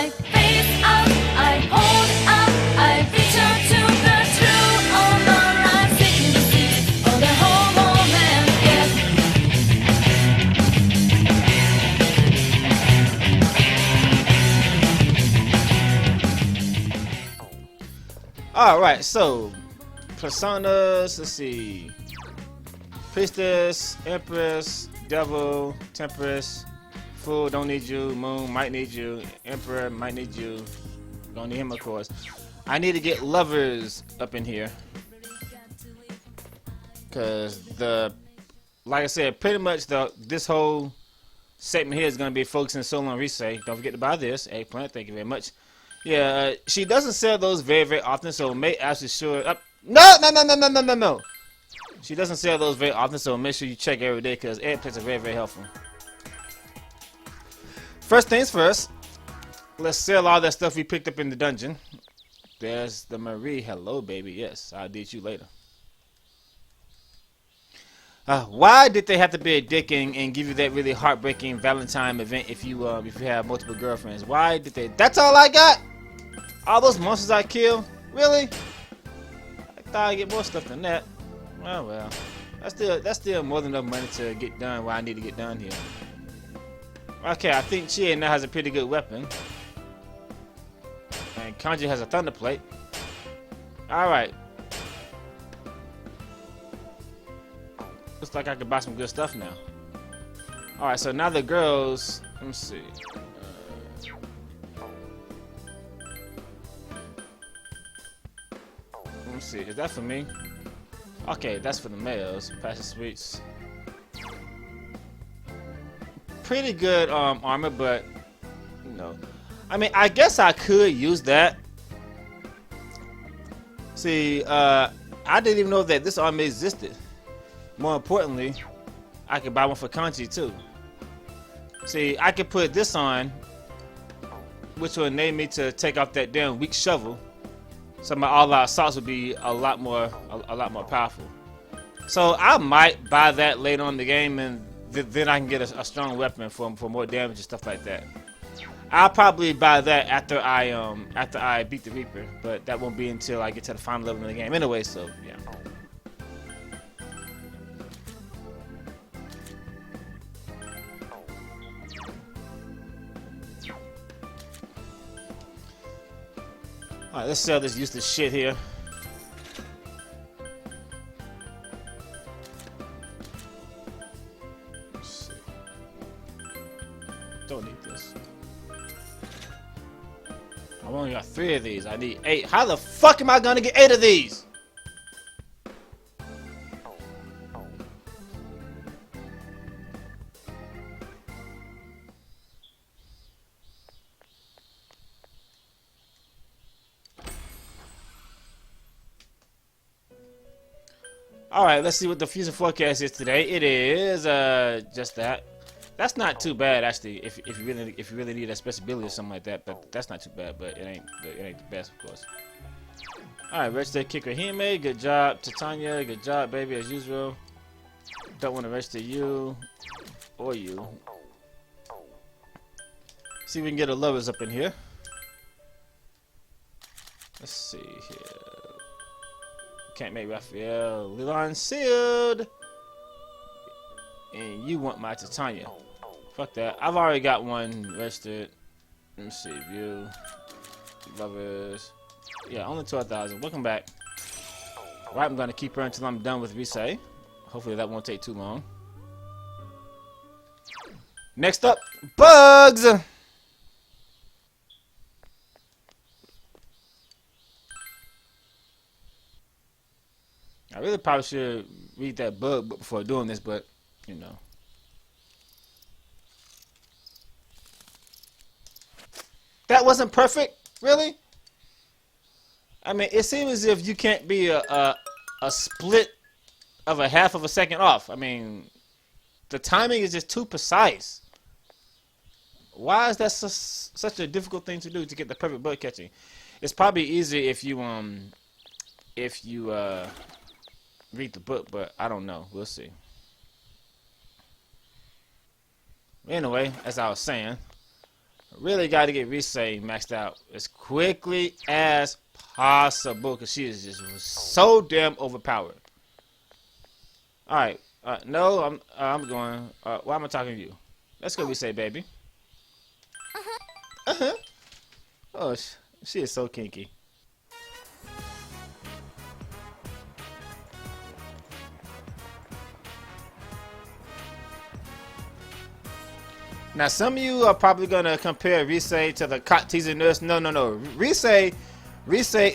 I face up, I hold up, I reach out to the true honor. I'm seeking the seat of the homo man. Alright, so personas, let's see. Priestess, Empress, Devil, Temperance, Fool, don't need you, Moon, might need you, Emperor, might need you, don't need him of course. I need to get lovers up in here. Cause like I said, pretty much this whole segment here is gonna be focusing solely on Reay. Don't forget to buy this, eggplant, thank you very much. Yeah, she doesn't sell those very, very often, so make absolutely sure. No. She doesn't sell those very often, so make sure you check every day because eggplants are very, very helpful. First things first, let's sell all that stuff we picked up in the dungeon. There's the Marie. Hello, baby. Yes, I'll date you later. Why did they have to be a dick and give you that really heartbreaking Valentine event if you have multiple girlfriends? Why did they? That's all I got. All those monsters I killed? Really? I thought I'd get more stuff than that. Oh well. That's still more than enough money to get done what I need to get done here. Okay, I think Chie now has a pretty good weapon. And Kanji has a thunder plate. Alright. Looks like I could buy some good stuff now. Alright, so now the girls, let me see. Let me see, is that for me? Okay, that's for the males. Passion sweets. Pretty good armor, but you know, I mean, I guess I could use that. See, I didn't even know that this armor existed. More importantly, I could buy one for Kanji too. See, I could put this on, which will enable me to take off that damn weak shovel. So my all-out assaults would be a lot more powerful. So I might buy that later on in the game, and then I can get a strong weapon for more damage and stuff like that. I'll probably buy that after I beat the Reaper, but that won't be until I get to the final level of the game anyway. So yeah. Alright, let's sell this useless shit here. Let's see. Don't need this. I've only got 3 of these. I need 8. How the fuck am I gonna get 8 of these? Alright, let's see what the future forecast is today. It is just that. That's not too bad actually if you really need a special ability or something like that, but that's not too bad, but it ain't the best of course. Alright, register kicker Hime, good job. Titania, good job baby as usual. Don't want to register you or you. See if we can get the lovers up in here. Let's see here. Can't make Raphael. Leon sealed. And you want my Titania. Fuck that. I've already got one registered. Let me see. View. Lovers. Yeah, only 12,000. Welcome back. Right, I'm going to keep her until I'm done with Reay. Hopefully that won't take too long. Next up, bugs! I really probably should read that bug book before doing this, but, you know. That wasn't perfect? Really? I mean, it seems as if you can't be a split of a half of a second off. I mean, the timing is just too precise. Why is that such a difficult thing to do to get the perfect bug catching? It's probably easier if you read the book, but I don't know. We'll see. Anyway, as I was saying, Really got to get Reay maxed out as quickly as possible because she is just so damn overpowered. All right, no, I'm going. Why am I talking to you? Let's go, Reay, baby. Oh, she is so kinky. Now, some of you are probably gonna compare Reay to the cock teasing nurse. No. Reay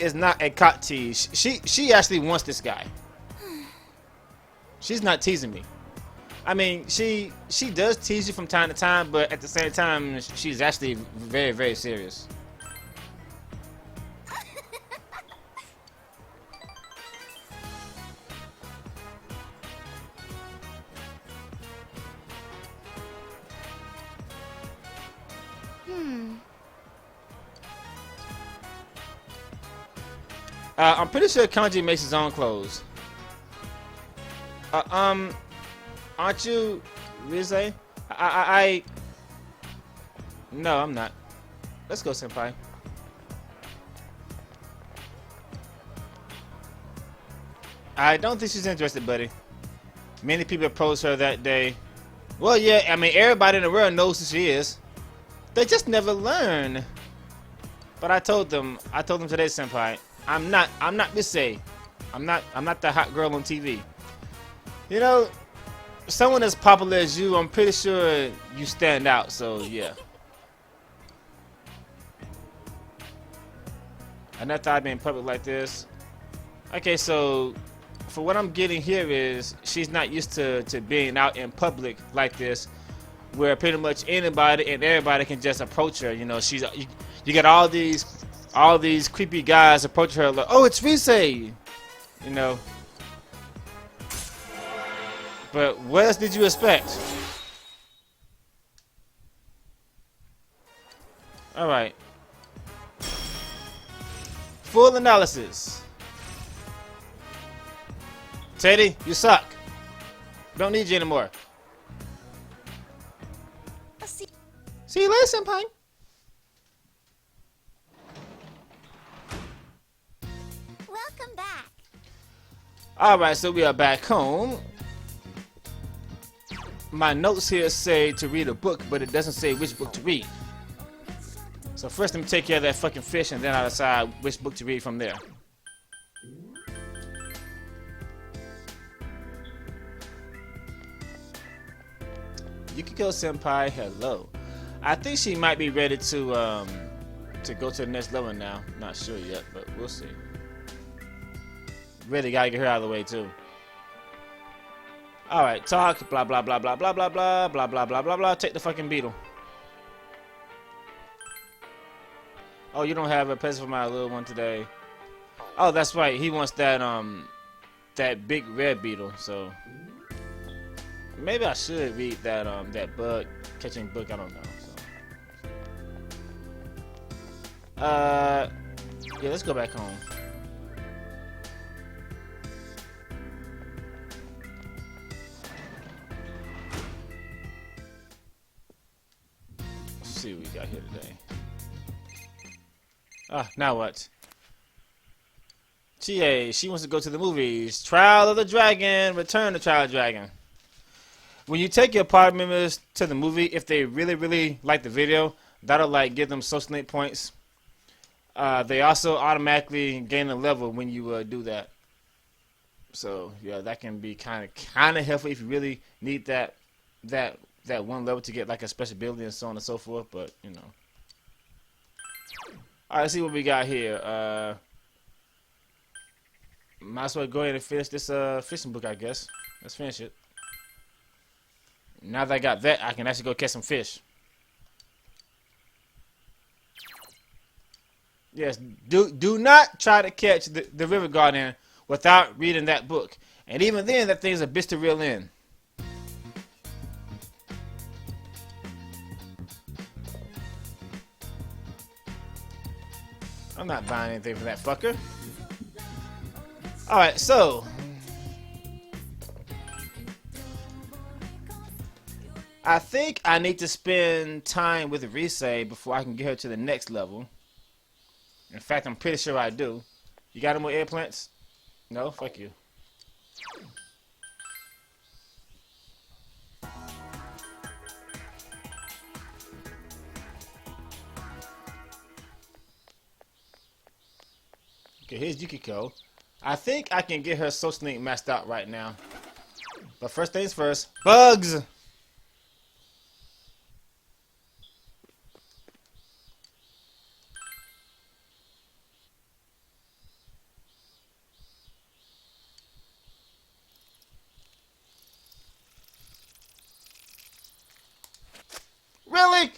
is not a cock tease. She actually wants this guy. She's not teasing me. I mean, she does tease you from time to time, but at the same time, she's actually very, very serious. I'm pretty sure Kanji makes his own clothes. Aren't you, Reay? No, I'm not. Let's go, senpai. I don't think she's interested, buddy. Many people approached her that day. Well, yeah, I mean, everybody in the world knows who she is. They just never learn. But I told them today, senpai, I'm not Reay. I'm not the hot girl on TV. You know, someone as popular as you, I'm pretty sure you stand out, so yeah. I never thought I'd be in public like this. Okay, so for what I'm getting here is she's not used to being out in public like this, where pretty much anybody and everybody can just approach her. You know, you got all these creepy guys approach her like, oh, it's Reay, you know. But what else did you expect? All right. Full analysis. Teddy, you suck. Don't need you anymore. See you later, senpai. Welcome back. Alright, so we are back home. My notes here say to read a book, but it doesn't say which book to read. So first let me take care of that fucking fish and then I'll decide which book to read from there. Yuko senpai, hello. I think she might be ready to go to the next level now. Not sure yet, but we'll see. Really gotta get her out of the way too. Alright, talk, blah blah blah blah blah blah blah blah blah blah blah blah. Take the fucking beetle. Oh, you don't have a present for my little one today. Oh, that's right. He wants that that big red beetle. So maybe I should read that that bug catching book. I don't know. So yeah, let's go back home. Let's see what we got here today. Ah, now what? She wants to go to the movies. Trial of the Dragon, Return to Trial of the Dragon. When you take your party members to the movie, if they really like the video, that'll like give them social link points. They also automatically gain a level when you do that. So yeah, that can be kind of helpful if you really need that one level to get like a special ability and so on and so forth. But you know. All right, let's see what we got here. Might as well go ahead and finish this fishing book, I guess. Let's finish it. Now that I got that, I can actually go catch some fish. Yes, do not try to catch the River Guardian without reading that book. And even then, that thing's a bitch to reel in. I'm not buying anything for that fucker. Alright, so I think I need to spend time with Reay before I can get her to the next level. In fact, I'm pretty sure I do. You got any more eggplants? No? Fuck you. Okay, here's Yukiko. I think I can get her social link maxed out right now. But first things first, bugs! Really?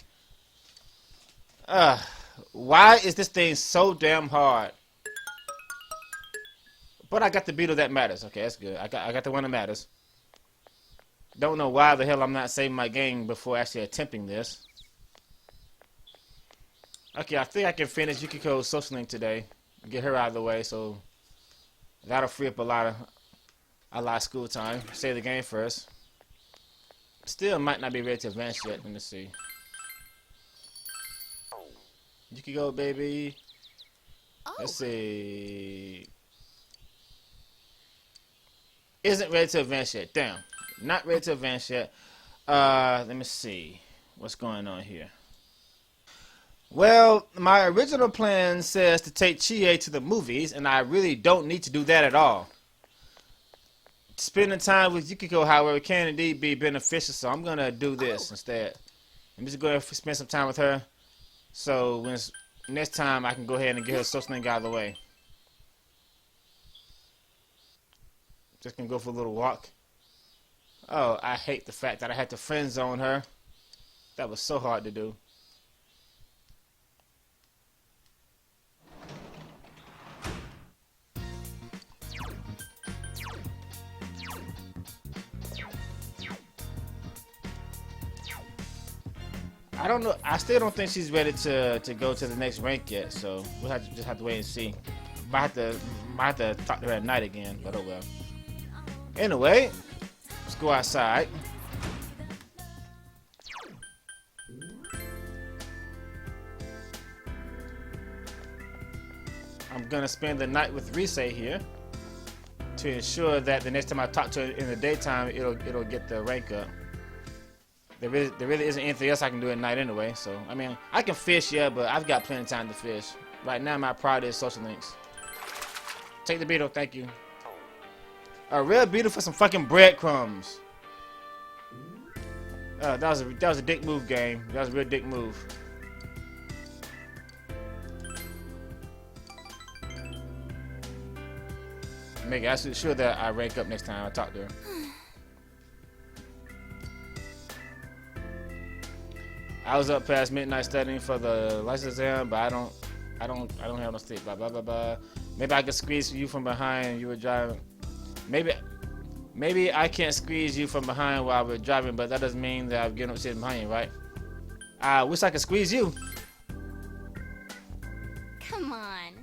Why is this thing so damn hard? But I got the beetle that matters. Okay, that's good. I got the one that matters. Don't know why the hell I'm not saving my game before actually attempting this. Okay, I think I can finish Yukiko's social link today. Get her out of the way, so that'll free up a lot of school time. Save the game first. Still might not be ready to advance yet. Let me see. Yukiko, baby. Let's see. Isn't ready to advance yet. Damn. Not ready to advance yet. Let me see. What's going on here? Well, my original plan says to take Chie to the movies, and I really don't need to do that at all. Spending time with Yukiko, however, can indeed be beneficial, so I'm going to do this instead. Let me just go ahead and spend some time with her, so when next time I can go ahead and get her social link out of the way. Just gonna go for a little walk. Oh, I hate the fact that I had to friend zone her. That was so hard to do. I don't know. I still don't think she's ready to go to the next rank yet. So we'll just have to wait and see. Might have to talk to her at night again. But oh well. Anyway, let's go outside. I'm gonna spend the night with Reay here to ensure that the next time I talk to her in the daytime, it'll get the rank up. There really isn't anything else I can do at night anyway. So I mean, I can fish, yeah, but I've got plenty of time to fish. Right now, my priority is social links. Take the beetle, thank you. A real beetle for some fucking breadcrumbs. That was a dick move, game. That was a real dick move. Make absolutely sure that I rank up next time I talk to her. I was up past midnight studying for the license exam, but I don't have no sleep. Blah blah blah blah. Maybe I could squeeze you from behind. You were driving. Maybe I can't squeeze you from behind while we're driving, but that doesn't mean that I'm getting up sitting behind you, right? I wish I could squeeze you. Come on.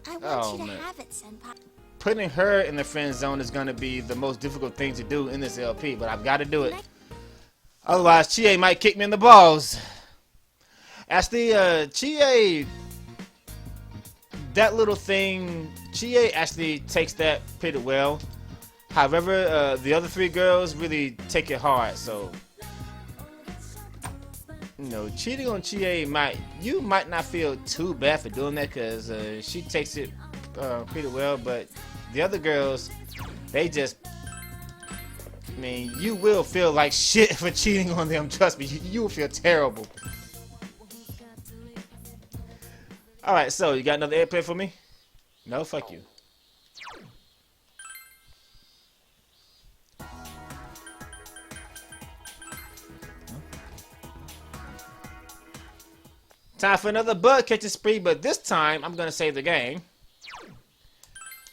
I want you to man. have it, Senpai. Putting her in the friend zone is going to be the most difficult thing to do in this LP, but I've got to do it. Otherwise, Chie might kick me in the balls. Actually, Chie, that little thing, Chie actually takes that pretty well. However, the other three girls really take it hard, so... You know, cheating on Chie you might not feel too bad for doing that because she takes it pretty well, but the other girls, they just, I mean, you will feel like shit for cheating on them. Trust me, you will feel terrible. All right, so you got another airplane for me? No, fuck you. Time for another bug catching spree, but this time I'm gonna save the game.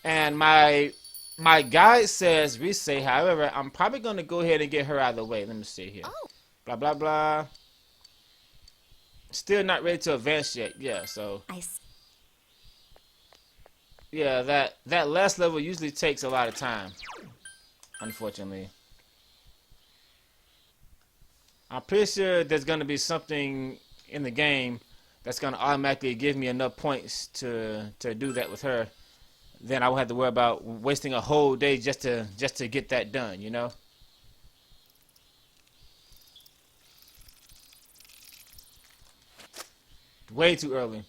And my My guide says Reay. However, I'm probably going to go ahead and get her out of the way. Let me see here. Oh. Blah, blah, blah. Still not ready to advance yet. Yeah, so. Yeah, that last level usually takes a lot of time. Unfortunately. I'm pretty sure there's going to be something in the game that's going to automatically give me enough points to do that with her. Then I won't have to worry about wasting a whole day just to get that done, you know? Way too early.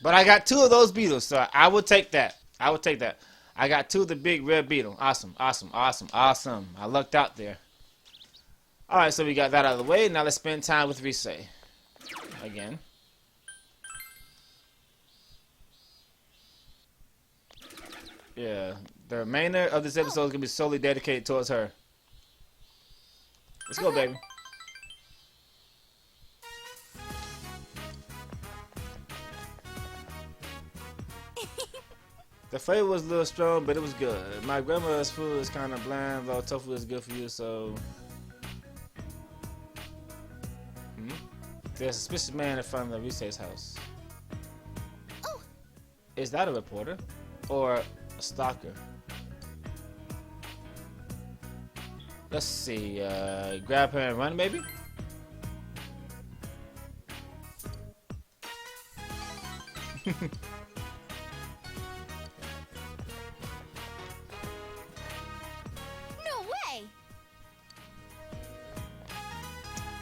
But I got 2 of those beetles, so I will take that. I will take that. I got 2 of the big red beetle. Awesome, awesome, awesome, awesome. I lucked out there. Alright, so we got that out of the way. Now let's spend time with Reay. Again. Yeah, the remainder of this episode is going to be solely dedicated towards her. Let's go, baby. The flavor was a little strong, but it was good. My grandma's food is kind of bland, though tofu is good for you, so... There's a suspicious man in front of the Reay's house. Oh. Is that a reporter? Or a stalker? Let's see, grab her and run, maybe? No way.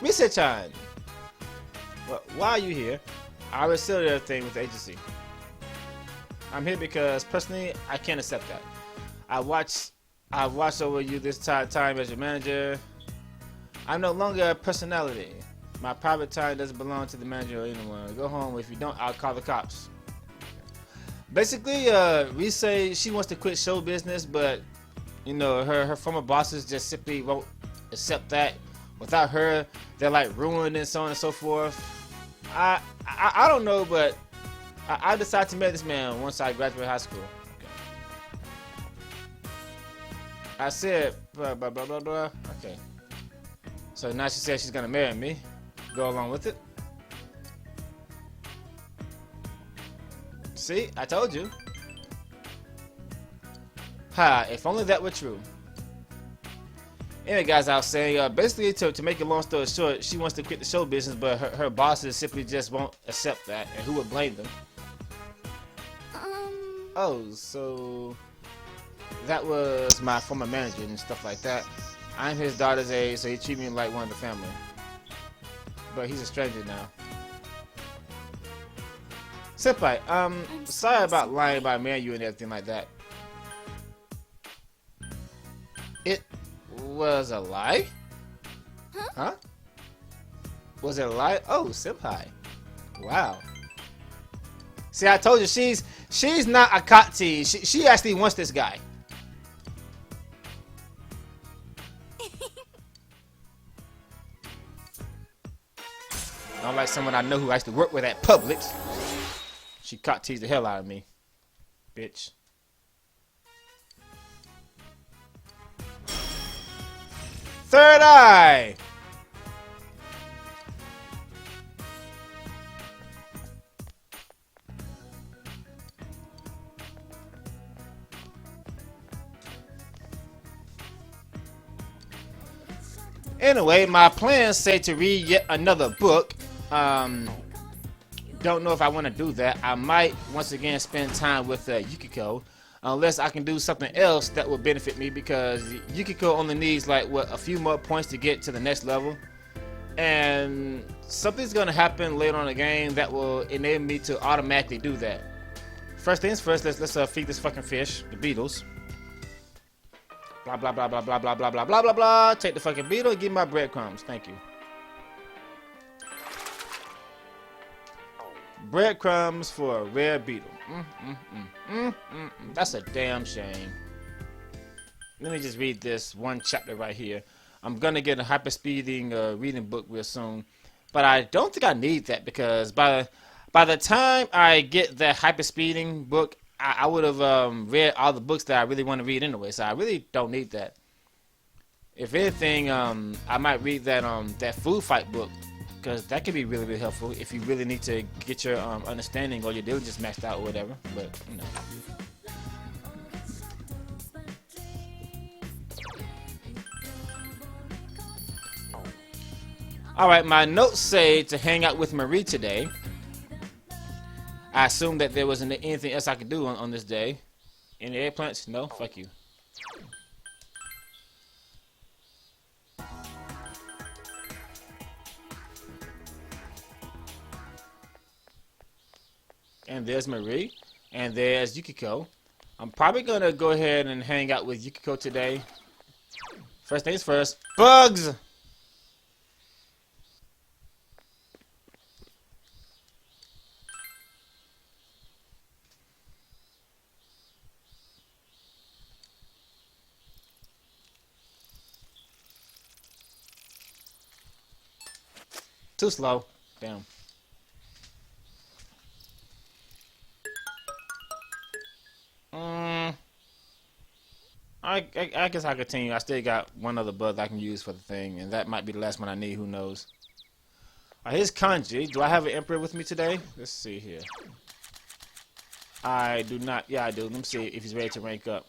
Reay-chan! Well, why are you here? I already settled everything with the agency. I'm here because, personally, I can't accept that. I've watched over you this time as your manager. I'm no longer a personality. My private time doesn't belong to the manager or anyone. Go home. If you don't, I'll call the cops. Basically, Reay, she wants to quit show business, but, you know, her former bosses just simply won't accept that. Without her, they're like ruined and so on and so forth. I don't know, but I decided to meet this man once I graduate high school. Okay. I said blah blah blah blah blah. Okay. So now she says she's gonna marry me. Go along with it. See, I told you. Ha! If only that were true. Anyway, guys, I was saying, basically, to make a long story short, she wants to quit the show business, but her bosses simply just won't accept that, and who would blame them? Oh, so that was my former manager and stuff like that. I'm his daughter's age, so he treats me like one of the family. But he's a stranger now. Senpai, sorry about lying about marrying you and everything like that. It was a lie? Huh? Was it a lie? Oh, senpai. Wow. See, I told you she's not a Kati. She actually wants this guy. Not like someone I know who I used to work with at Publix. She Kati's the hell out of me. Bitch. Third eye! Anyway, my plans say to read yet another book. Don't know if I want to do that. I might once again spend time with Yuko, unless I can do something else that will benefit me, because Yuko only needs like what, a few more points to get to the next level, and something's gonna happen later on in the game that will enable me to automatically do that. First things first, let's feed this fucking fish, the beetles. Blah blah blah blah blah blah blah blah blah blah blah. Take the fucking beetle and give me my breadcrumbs. Thank you. Breadcrumbs for a rare beetle. That's a damn shame. Let me just read this one chapter right here. I'm gonna get a hyperspeeding reading book real soon, but I don't think I need that, because By the time I get that hyper speeding book, I would have read all the books that I really want to read anyway. So I really don't need that. If anything, I might read that food fight book, because that could be really, really helpful if you really need to get your understanding or your diligence maxed out or whatever. But you know. Alright, my notes say to hang out with Marie today. I assumed that there wasn't anything else I could do on this day. Any eggplants? No? Fuck you. And there's Marie. And there's Yukiko. I'm probably going to go ahead and hang out with Yukiko today. First things first. Bugs! Too slow. Damn. I guess I'll continue. I still got one other bug I can use for the thing, and that might be the last one I need. Who knows? Here's Kanji. Do I have an Emperor with me today? Let's see here. I do not. Yeah, I do. Let me see if he's ready to rank up.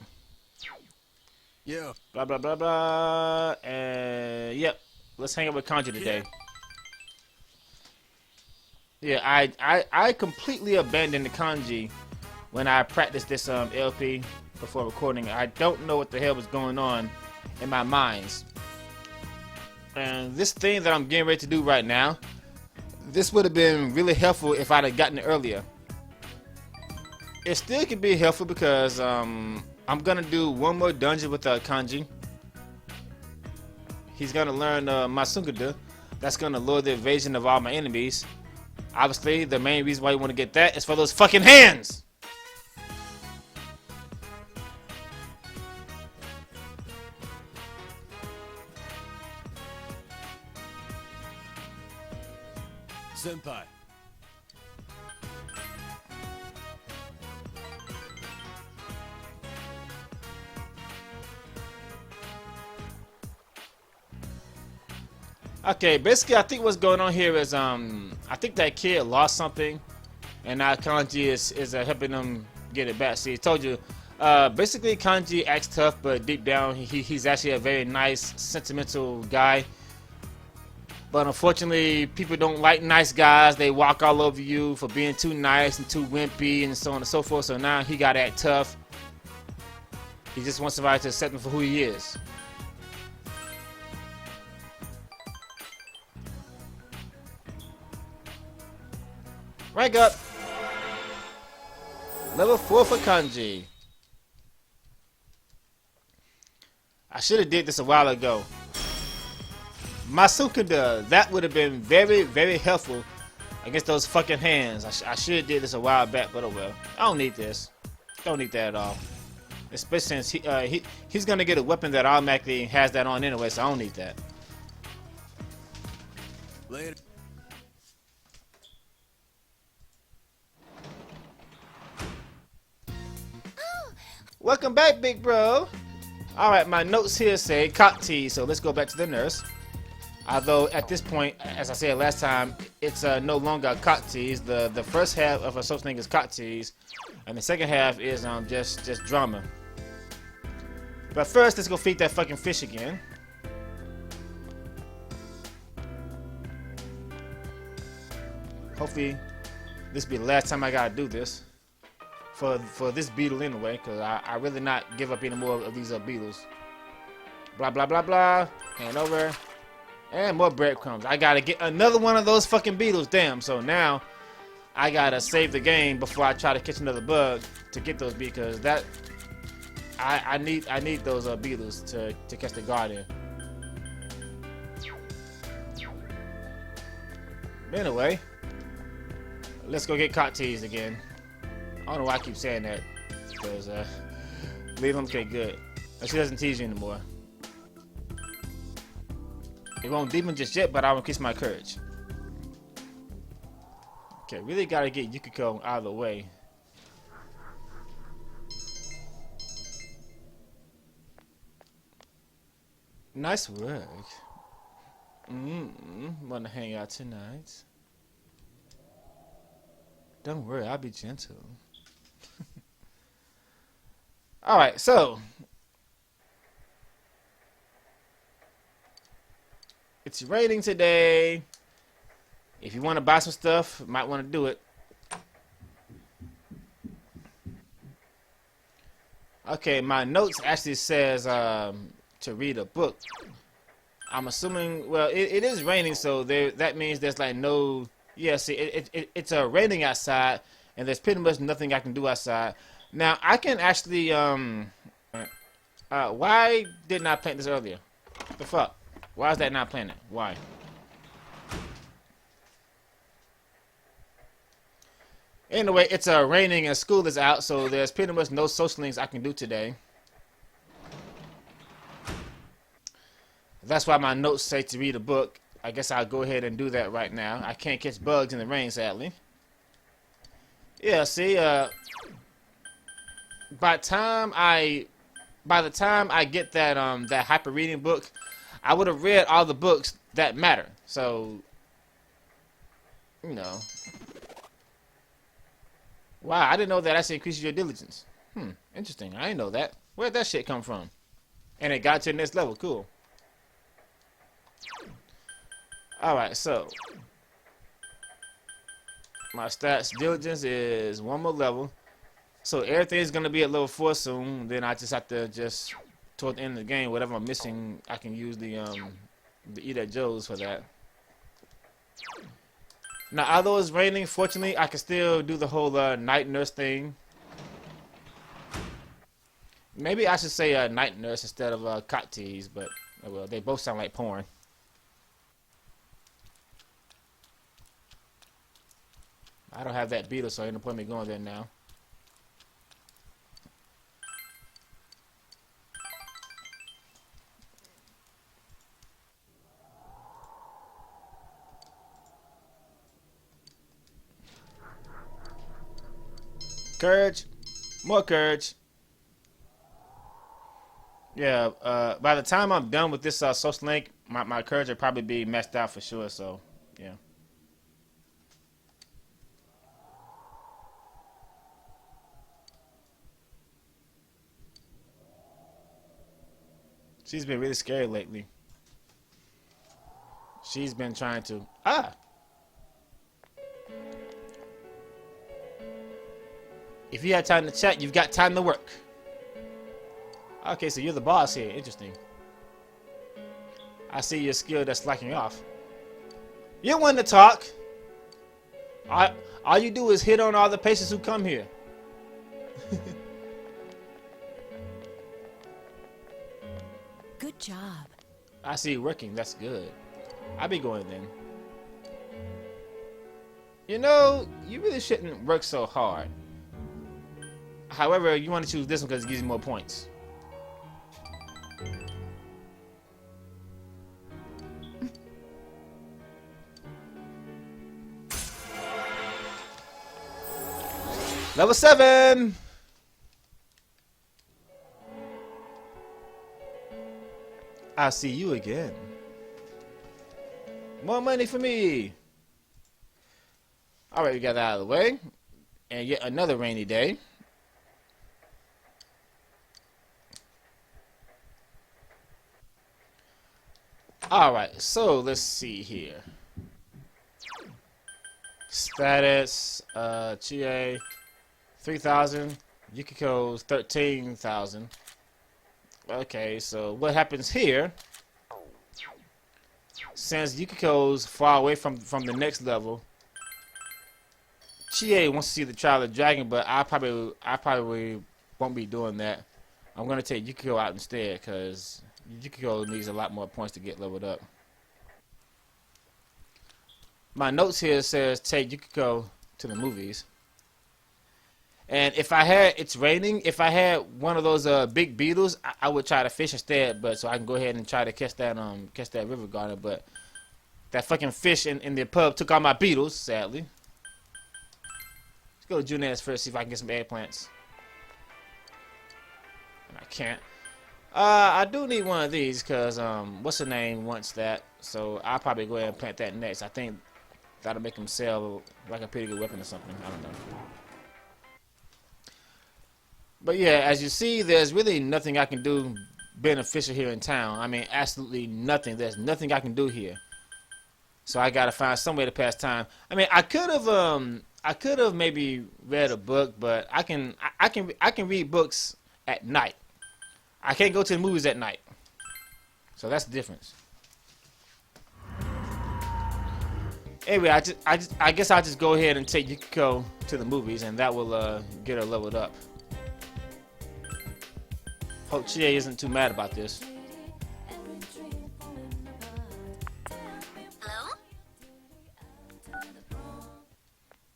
Yeah. Blah, blah, blah, blah. And, yep. Let's hang out with Kanji today. Yeah, I completely abandoned the Kanji when I practiced this LP before recording. I don't know what the hell was going on in my minds. And this thing that I'm getting ready to do right now, this would have been really helpful if I'd have gotten it earlier. It still could be helpful because I'm gonna do one more dungeon with Kanji. He's gonna learn Masungada. That's gonna lower the evasion of all my enemies. Obviously, the main reason why you want to get that is for those fucking hands! Senpai. Okay, basically I think what's going on here is I think that kid lost something, and now Kanji is helping him get it back. See, I told you. Basically Kanji acts tough, but deep down he's actually a very nice, sentimental guy. But unfortunately, people don't like nice guys. They walk all over you for being too nice and too wimpy and so on and so forth. So now he got to act tough. He just wants somebody to accept him for who he is. Rank up. Level 4 for Kanji. I should have did this a while ago. Masukada, that would have been very, very helpful against those fucking hands. I should have did this a while back, but oh well. I don't need this. Don't need that at all. Especially since he's gonna get a weapon that automatically has that on anyway, so I don't need that. Later. Welcome back, big bro. Alright, my notes here say cock tease, so let's go back to the nurse. Although at this point, as I said last time, it's no longer a cock tease. The first half of a such thing is cock tease, and the second half is just drama. But first, let's go feed that fucking fish again. Hopefully, this be the last time I gotta do this for this beetle anyway, because I really not give up any more of these beetles. Blah blah blah blah. Hand over. And more breadcrumbs. I gotta get another one of those fucking beetles. Damn. So now I gotta save the game before I try to catch another bug to get those because that I need those beetles to catch the guardian. Anyway, let's go get caught teased again. I don't know why I keep saying that because leave them. Okay, good. She doesn't tease you anymore. It won't demon just yet, but I'll increase my courage. Okay, really gotta get Yukiko out of the way. Nice work. Wanna hang out tonight? Don't worry, I'll be gentle. Alright, so it's raining today. If you want to buy some stuff, might want to do it. Okay, my notes actually says to read a book. I'm assuming, well, it is raining, so that means there's like no, yeah, see, it's raining outside, and there's pretty much nothing I can do outside. Now, I can actually, why didn't I plant this earlier? The fuck? Why is that not planted? Why? Anyway, it's raining and school is out, so there's pretty much no social links I can do today. That's why my notes say to read a book. I guess I'll go ahead and do that right now. I can't catch bugs in the rain, sadly. Yeah, see, by the time I get that that hyper reading book, I would have read all the books that matter. So, you know. Wow, I didn't know that actually increases your diligence. Interesting. I didn't know that. Where'd that shit come from? And it got to the next level. Cool. Alright, so my stats diligence is one more level. So everything's gonna be at level 4 soon. Then I just have to toward the end of the game, whatever I'm missing, I can use the Eat at Joe's for that. Now, although it's raining, fortunately, I can still do the whole night nurse thing. Maybe I should say night nurse instead of cot tease, but well, they both sound like porn. I don't have that beetle, so ain't no point in me going there now. Courage. More courage. Yeah, by the time I'm done with this social link, my courage will probably be maxed out for sure, so, yeah. She's been really scary lately. She's been trying to... If you have time to chat, you've got time to work. Okay, so you're the boss here. Interesting. I see your skill that's slacking off. You're one to talk. All you do is hit on all the patients who come here. Good job. I see you working. That's good. I'll be going then. You know, you really shouldn't work so hard. However, you want to choose this one because it gives you more points. Level 7! I'll see you again. More money for me! Alright, we got that out of the way. And yet another rainy day. Alright, so let's see here. Status, Chie, 3,000. Yukiko's 13,000. Okay, so what happens here, since Yukiko's far away from the next level, Chie wants to see the Trial of the Dragon, but I probably won't be doing that. I'm gonna take Yukiko out instead, because Yukiko needs a lot more points to get leveled up. My notes here says take Yukiko to the movies. And if I had, it's raining, if I had one of those big beetles, I would try to fish instead, but so I can go ahead and try to catch that river garden, but that fucking fish in the pub took all my beetles, sadly. go to Junette's first, see if I can get some eggplants. And I can't. I do need one of these because what's her name wants that, so I'll probably go ahead and plant that next. I think that'll make him sell like a pretty good weapon or something. I don't know. But yeah, as you see, there's really nothing I can do beneficial here in town. I mean, absolutely nothing. There's nothing I can do here. So I gotta find some way to pass time. I mean, I could have maybe read a book, but I can read books at night. I can't go to the movies at night. So that's the difference. Anyway, I guess I'll just go ahead and take Yuko to the movies, and that will get her leveled up. Hope Chie isn't too mad about this. Hello?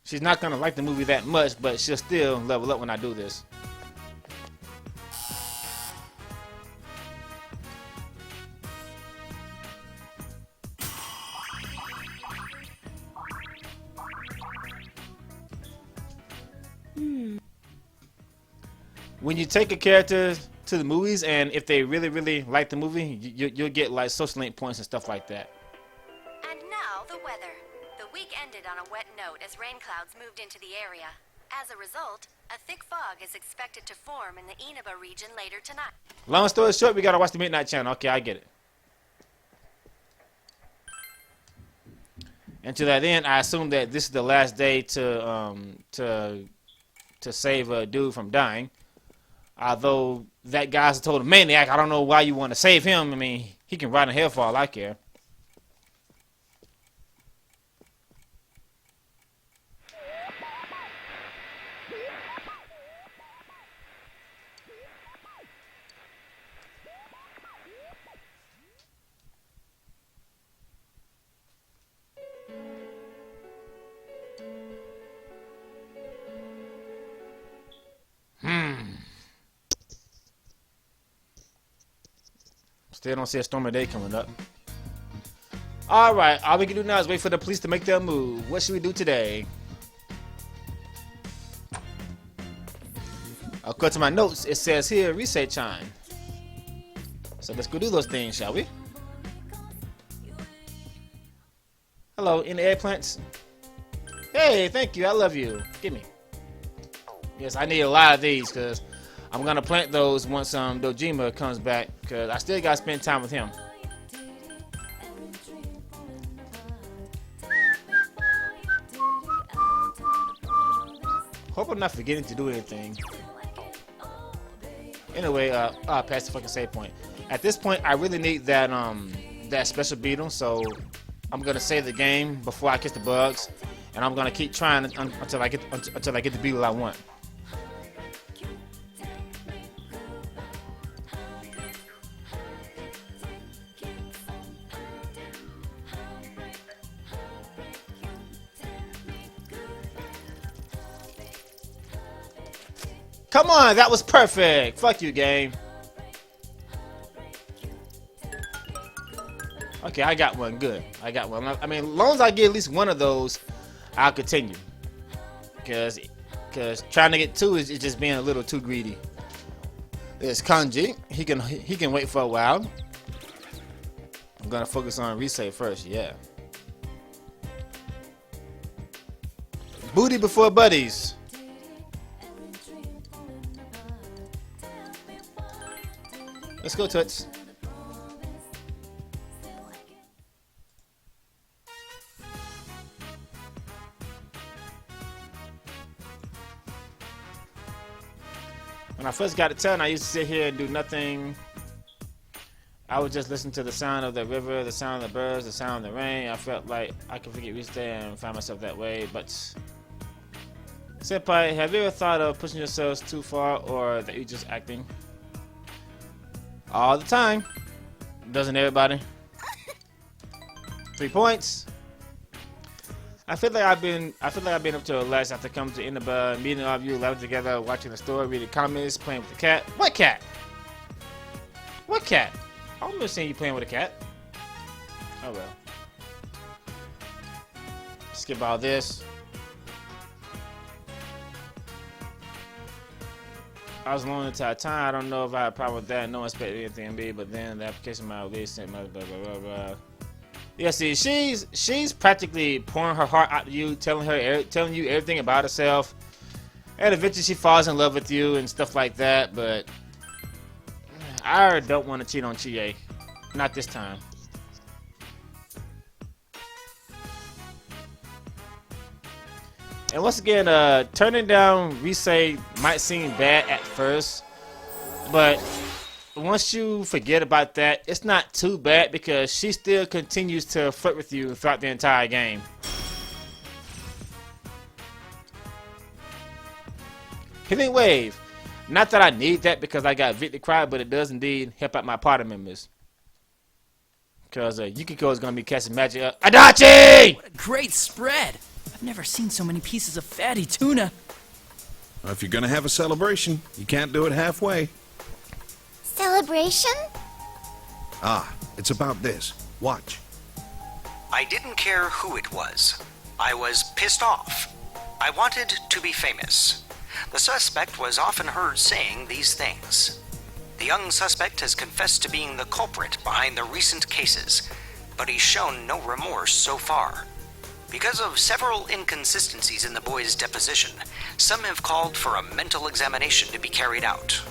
She's not gonna like the movie that much, but she'll still level up when I do this. When you take a character to the movies, and if they really like the movie, you'll get like social link points and stuff like that. And now the weather. The week ended on a wet note as rain clouds moved into the area. As a result, a thick fog is expected to form in the Inaba region later tonight. Long story short, we gotta watch the Midnight Channel. Okay, I get it. And to that end, I assume that this is the last day to save a dude from dying. Although that guy's a total maniac, I don't know why you want to save him. I mean, he can ride in hell for all I care. Still don't see a stormy day coming up. Alright, all we can do now is wait for the police to make their move. What should we do today? According to my notes, it says here, reset time. So let's go do those things, shall we? Hello, any eggplants? Hey, thank you, I love you. Give me. Yes, I need a lot of these, because I'm going to plant those once Dojima comes back, because I still got to spend time with him. Hope I'm not forgetting to do anything. Anyway, I'll pass the fucking save point. At this point, I really need that that special beetle, so I'm going to save the game before I catch the bugs, and I'm going to keep trying until I get the beetle I want. Come on, that was perfect. Fuck you, game. Okay, I got one. Good. I got one. I mean, as long as I get at least one of those, I'll continue. Because trying to get two is just being a little too greedy. There's Kanji. He can wait for a while. I'm gonna focus on Reay first. Yeah. Booty before buddies. Let's go, Toots. When I first got to town, I used to sit here and do nothing. I would just listen to the sound of the river, the sound of the birds, the sound of the rain. I felt like I could forget Reay and find myself that way. But, Senpai, have you ever thought of pushing yourselves too far, or that you're just acting? All the time. Doesn't everybody? 3 points. I feel like I've been up to a last after coming to Inaba, meeting all of you, laughing together, watching the store, reading comments, playing with the cat. What cat? What cat? I remember seeing you playing with a cat. Oh well. Skip all this. I was alone the entire time. I don't know if I had a problem with that. No one expected anything to be, but then the application my release sent my blah blah blah blah. Yeah, see, she's practically pouring her heart out to you, telling you everything about herself, and eventually she falls in love with you and stuff like that. But I don't want to cheat on Chie, not this time. And once again, turning down Reay might seem bad at first, but once you forget about that, it's not too bad because she still continues to flirt with you throughout the entire game. Healing Wave. Not that I need that because I got Victory Cry, but it does indeed help out my party members. Because Yukiko is going to be casting magic up. Adachi! What a great spread! I've never seen so many pieces of fatty tuna. Well, if you're gonna have a celebration, you can't do it halfway. Celebration? Ah, it's about this. Watch. I didn't care who it was. I was pissed off. I wanted to be famous. The suspect was often heard saying these things. The young suspect has confessed to being the culprit behind the recent cases, but he's shown no remorse so far. Because of several inconsistencies in the boy's deposition, some have called for a mental examination to be carried out.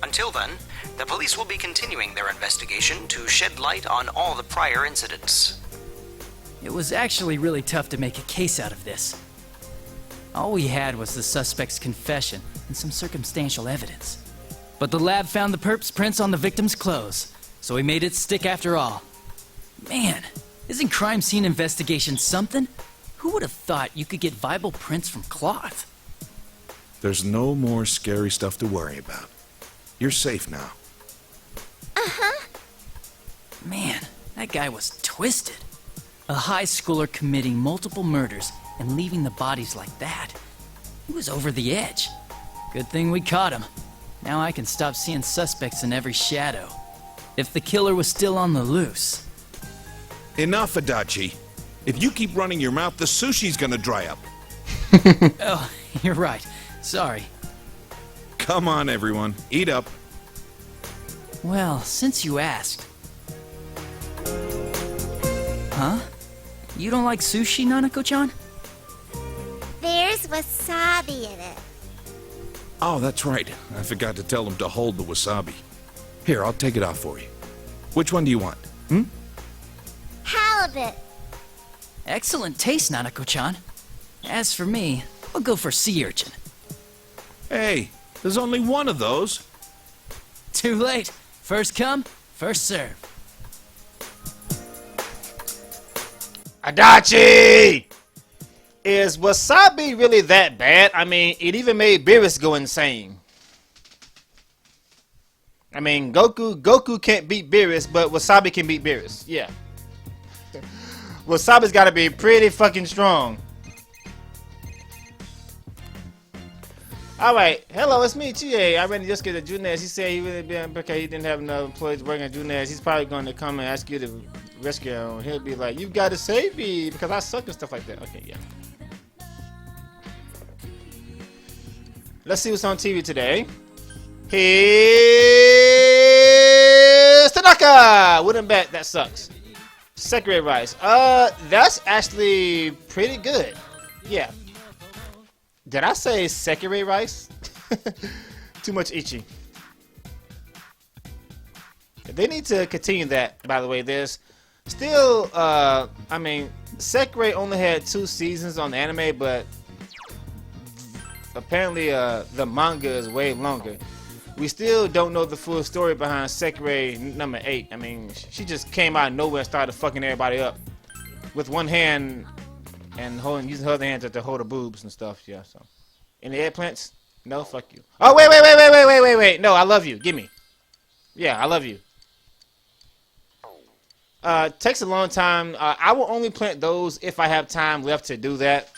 Until then, the police will be continuing their investigation to shed light on all the prior incidents. It was actually really tough to make a case out of this. All we had was the suspect's confession and some circumstantial evidence. But the lab found the perp's prints on the victim's clothes, so we made it stick after all. Man, isn't crime scene investigation something? Who would have thought you could get viable prints from cloth? There's no more scary stuff to worry about. You're safe now. Man, that guy was twisted. A high schooler committing multiple murders and leaving the bodies like that. He was over the edge. Good thing we caught him. Now I can stop seeing suspects in every shadow. If the killer was still on the loose. Enough, Adachi. If you keep running your mouth, the sushi's gonna dry up. Oh, you're right. Sorry. Come on, everyone. Eat up. Well, since you asked. Huh? You don't like sushi, Nanako-chan? There's wasabi in it. Oh, that's right. I forgot to tell them to hold the wasabi. Here, I'll take it off for you. Which one do you want? Halibut. Excellent taste, Nanako-chan. As for me, I'll go for sea urchin. Hey, there's only one of those. Too late. First come, first serve. Adachi! Is wasabi really that bad? I mean, it even made Beerus go insane. I mean, Goku can't beat Beerus, but wasabi can beat Beerus. Yeah. Wasabi's gotta be pretty fucking strong. Alright, hello, it's me, Chie. I ran just get a Junez. He said he really been because he didn't have enough employees working at Junez. He's probably going to come and ask you to rescue him. He'll be like, you gotta save me because I suck and stuff like that. Okay, yeah. Let's see what's on TV today. Here's Tanaka! Wooden bat, that sucks. Sekirei rice. That's actually pretty good. Yeah. Did I say Sekirei rice? Too much ichi. They need to continue that, by the way. There's still, I mean, Sekirei only had 2 seasons on the anime, but apparently the manga is way longer. We still don't know the full story behind Sekirei number 8. I mean, she just came out of nowhere and started fucking everybody up with one hand and using her other hand to hold her boobs and stuff. Yeah. So, any eggplants? No, fuck you. Oh wait. No, I love you. Give me. Yeah, I love you. Takes a long time. I will only plant those if I have time left to do that.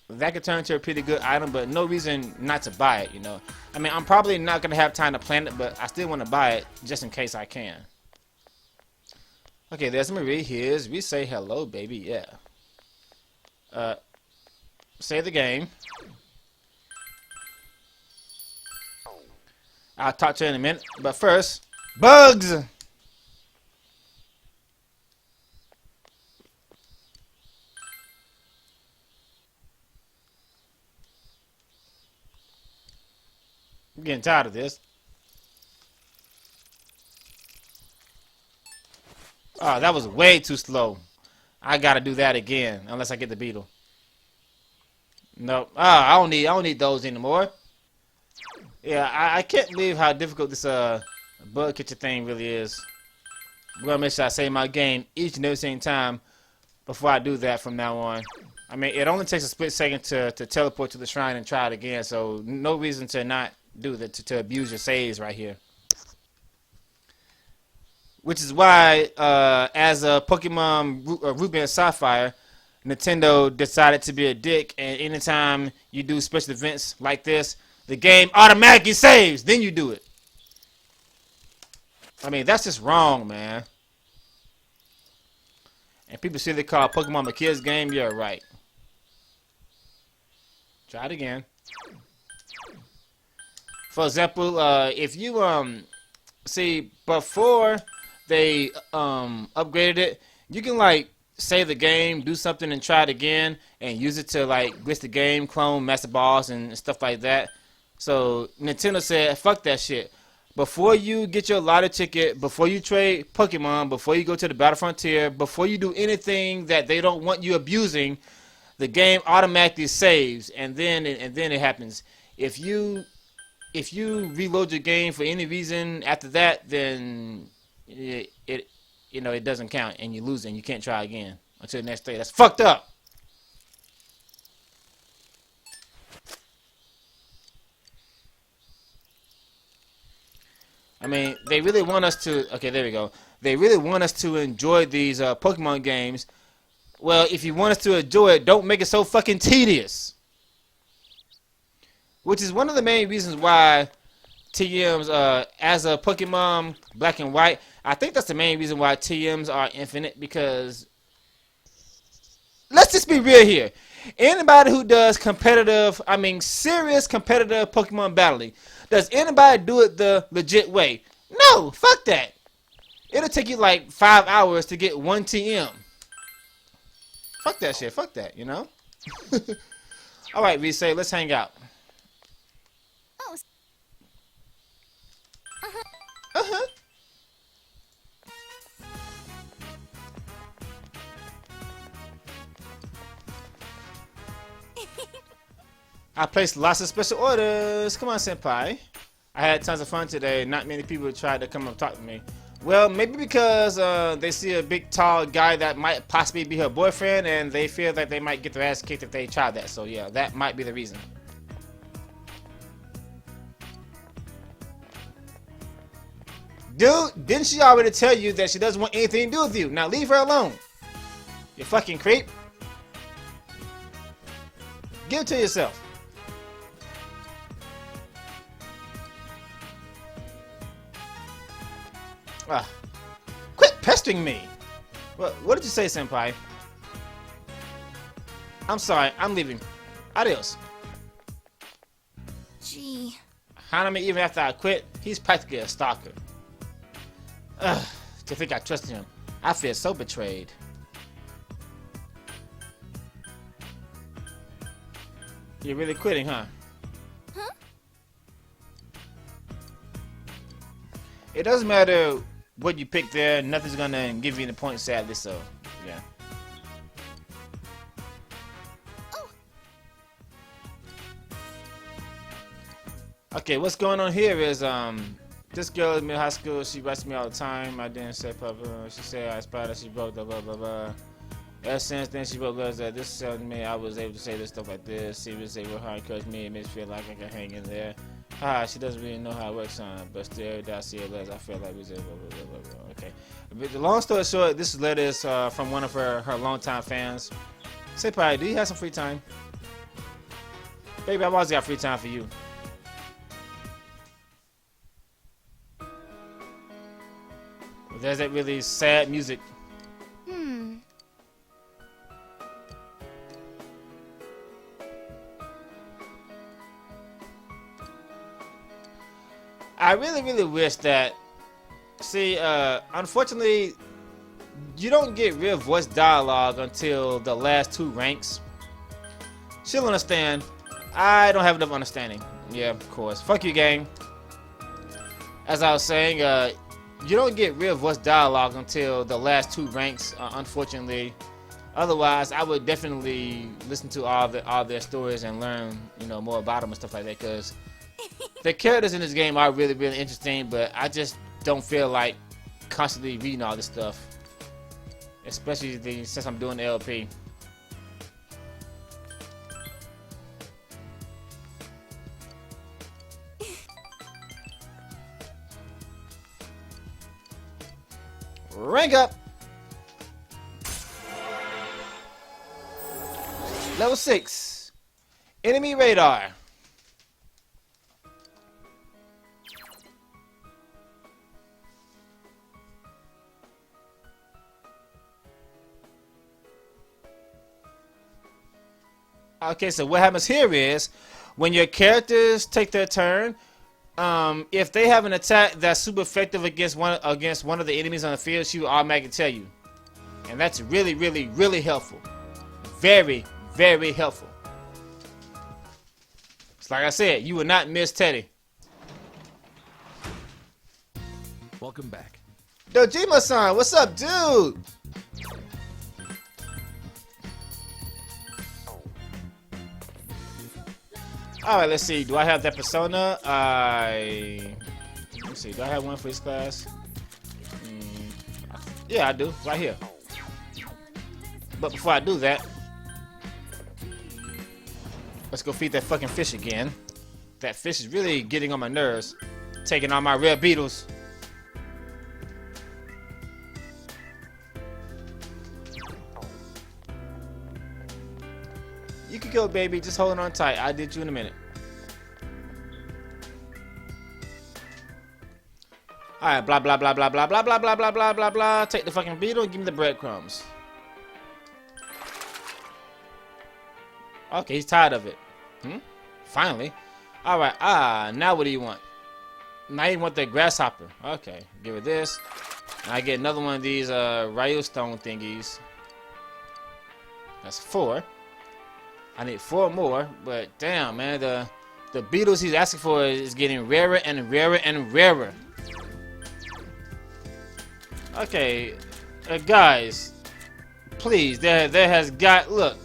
That could turn into a pretty good item, but no reason not to buy it, you know. I mean, I'm probably not going to have time to plant it, but I still want to buy it just in case I can. Okay, there's Marie. Here's we say hello, baby. Yeah. Save the game. I'll talk to you in a minute. But first, bugs! I'm getting tired of this. Oh, that was way too slow. I gotta do that again, unless I get the beetle. Nope. I don't need those anymore. Yeah, I can't believe how difficult this bug catcher thing really is. I'm gonna make sure I save my game each and every single time before I do that from now on. I mean, it only takes a split second to teleport to the shrine and try it again, so no reason to not do that, to abuse your saves right here. Which is why, as a Pokemon Ruby and Sapphire, Nintendo decided to be a dick, and anytime you do special events like this, the game automatically saves, then you do it. I mean, that's just wrong, man. And people say they call Pokemon a kid's game, you're right. Try it again. For example, if you, see, before they upgraded it, you can like save the game, do something, and try it again, and use it to like glitch the game, clone Master Balls and stuff like that. So Nintendo said, "Fuck that shit." Before you get your lottery ticket, before you trade Pokemon, before you go to the Battle Frontier, before you do anything that they don't want you abusing, the game automatically saves, and then it happens. If you reload your game for any reason after that, then it doesn't count, and you lose it, and you can't try again until the next day. That's fucked up. I mean, they really want us to... Okay, there we go. They really want us to enjoy these Pokemon games. Well, if you want us to enjoy it, don't make it so fucking tedious. Which is one of the main reasons why TMs, as a Pokemon Black and White, I think that's the main reason why TMs are infinite, because... Let's just be real here. Anybody who does competitive, I mean serious competitive Pokemon battling, does anybody do it the legit way? No, fuck that. It'll take you like 5 hours to get 1 TM. Fuck that shit, fuck that, you know? Alright, Reay, let's hang out. Oh. Uh-huh. I placed lots of special orders. Come on, senpai. I had tons of fun today. Not many people tried to come up and talk to me. Well, maybe because they see a big, tall guy that might possibly be her boyfriend, and they feel that they might get their ass kicked if they try that. So yeah, that might be the reason. Dude, didn't she already tell you that she doesn't want anything to do with you? Now leave her alone. You fucking creep. Give it to yourself. Quit pestering me. What did you say, senpai? I'm sorry, I'm leaving. Adios. Gee. Hanami, even after I quit, he's practically a stalker. Ugh, to think I trusted him. I feel so betrayed. You're really quitting, huh? Huh? It doesn't matter what you pick there, nothing's gonna give you the point, sadly, so yeah. Oh. Okay, what's going on here is this girl in middle high school, she writes me all the time. I didn't say public. She said I spotted that she broke the blah blah blah. Ever since then, she wrote letters that this telling me I was able to say this stuff like this. She would say, "Well, how encouraged me and makes me feel like I can hang in there." She doesn't really know how it works on, but still, every day I see her letters, I feel like we said, blah, blah, blah, blah. Okay. But the long story short, this letter is from one of her longtime fans. Senpai, do you have some free time? Baby, I've always got free time for you. Well, there's that really sad music. I really wish that. See, unfortunately, you don't get real voice dialogue until the last 2 ranks. She'll understand. I don't have enough understanding. Yeah, of course. Fuck you, gang. As I was saying, you don't get real voice dialogue until the last 2 ranks, unfortunately. Otherwise, I would definitely listen to all their stories and learn, you know, more about them and stuff like that. Because the characters in this game are really interesting, but I just don't feel like constantly reading all this stuff, especially since I'm doing the LP. Rank up. Level 6. Enemy radar. Okay, so what happens here is when your characters take their turn, if they have an attack that's super effective against one of the enemies on the field, she will automatically tell you, and that's really helpful. Very helpful. It's like I said, you will not miss Teddy. Welcome back. Dojima-san, what's up, dude? Alright, let's see. Do I have that persona? Let's see. Do I have one for this class? Yeah, I do. Right here. But before I do that, let's go feed that fucking fish again. That fish is really getting on my nerves. Taking all my rare beetles. You can go, baby. Just hold on tight. I'll get you in a minute. Alright, blah blah blah blah blah blah blah blah blah blah blah blah. Take the fucking beetle and give me the breadcrumbs. Okay, he's tired of it. Finally. Alright, now what do you want? Now you want that grasshopper. Okay, give it this. And I get another one of these Reay stone thingies. That's 4. I need 4 more, but damn, man, the beetles he's asking for is getting rarer and rarer and rarer. Okay, guys, please, there has got, look.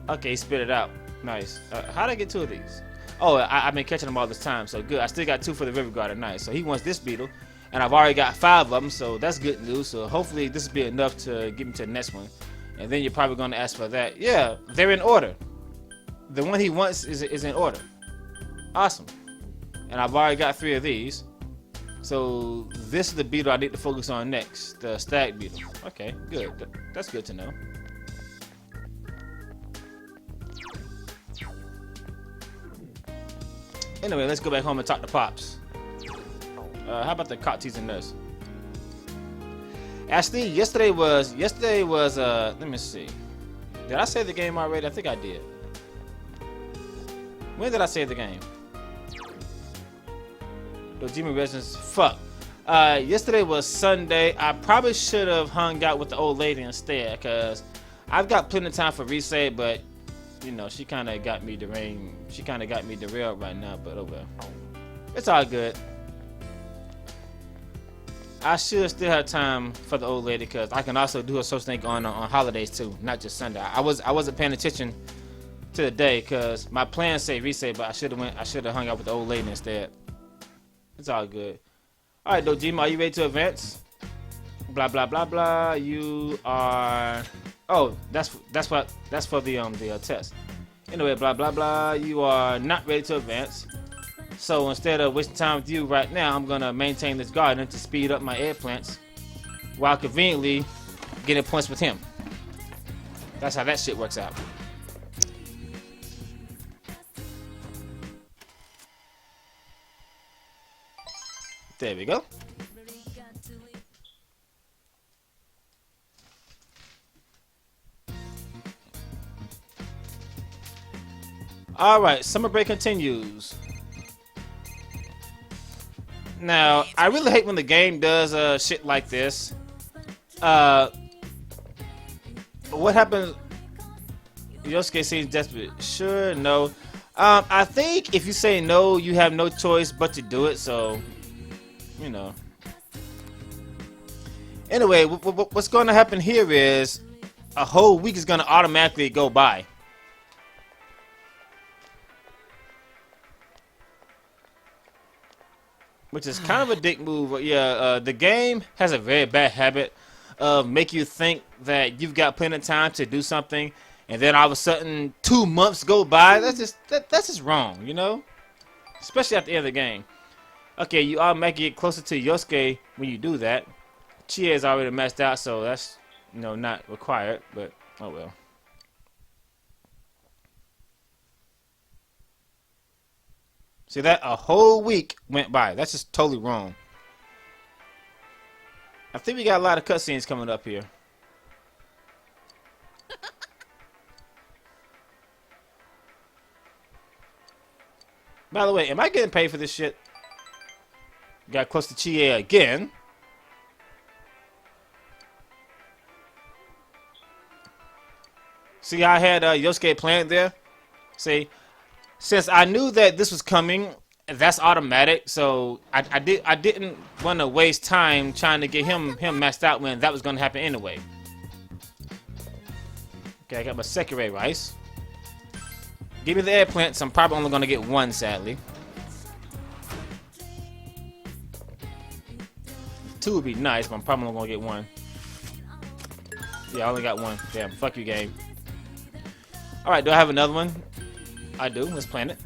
Okay, he spit it out. Nice. How'd I get 2 of these? Oh, I've been catching them all this time, so good. I still got 2 for the river garden. Nice. So he wants this beetle, and I've already got 5 of them, so that's good news. So hopefully this will be enough to get me to the next one. And then you're probably going to ask for that. Yeah, they're in order. The one he wants is in order. Awesome. And I've already got 3 of these. So this is the beetle I need to focus on next. The stag beetle. Okay, good. That's good to know. Anyway, let's go back home and talk to Pops. How about the cocktease and nurse? Actually, yesterday was let me see. Did I save the game already? I think I did. When did I save the game? Dojima Residence. Fuck. Yesterday was Sunday. I probably should have hung out with the old lady instead, cause I've got plenty of time for resave, but you know, she kind of got me deranged. She kind of got me derailed right now, but oh well. It's all good. I should still have time for the old lady, because I can also do a social thing on holidays too, not just Sunday. I wasn't paying attention to the day, because my plans say resave, but I should have hung out with the old lady instead. It's all good. All right, Dojima, are you ready to advance? Blah blah blah blah. You are. Oh, that's for the test. Anyway, blah blah blah. You are not ready to advance. So instead of wasting time with you right now, I'm gonna maintain this garden to speed up my eggplants, while conveniently getting points with him. That's how that shit works out. There we go. All right, summer break continues. Now, I really hate when the game does shit like this. What happens? Yosuke seems desperate. Sure, no. I think if you say no, you have no choice but to do it. So, you know. Anyway, what's going to happen here is a whole week is going to automatically go by. Which is kind of a dick move. Yeah, the game has a very bad habit of make you think that you've got plenty of time to do something, and then all of a sudden 2 months go by. That's just wrong, you know? Especially at the end of the game. Okay, you automatically get closer to Yosuke when you do that. Chie is already messed out, so that's, you know, not required, but oh well. See that? A whole week went by. That's just totally wrong. I think we got a lot of cutscenes coming up here. By the way, am I getting paid for this shit? Got close to Chie again. See how I had Yosuke planned there? See? Since I knew that this was coming, that's automatic. So I didn't want to waste time trying to get him messed out when that was going to happen anyway. Okay, I got my Sekirei rice. Give me the eggplants. I'm probably only going to get one, sadly. 2 would be nice, but I'm probably only going to get one. Yeah, I only got one. Damn, fuck you, game. Alright, do I have another one? I do. Let's plan it.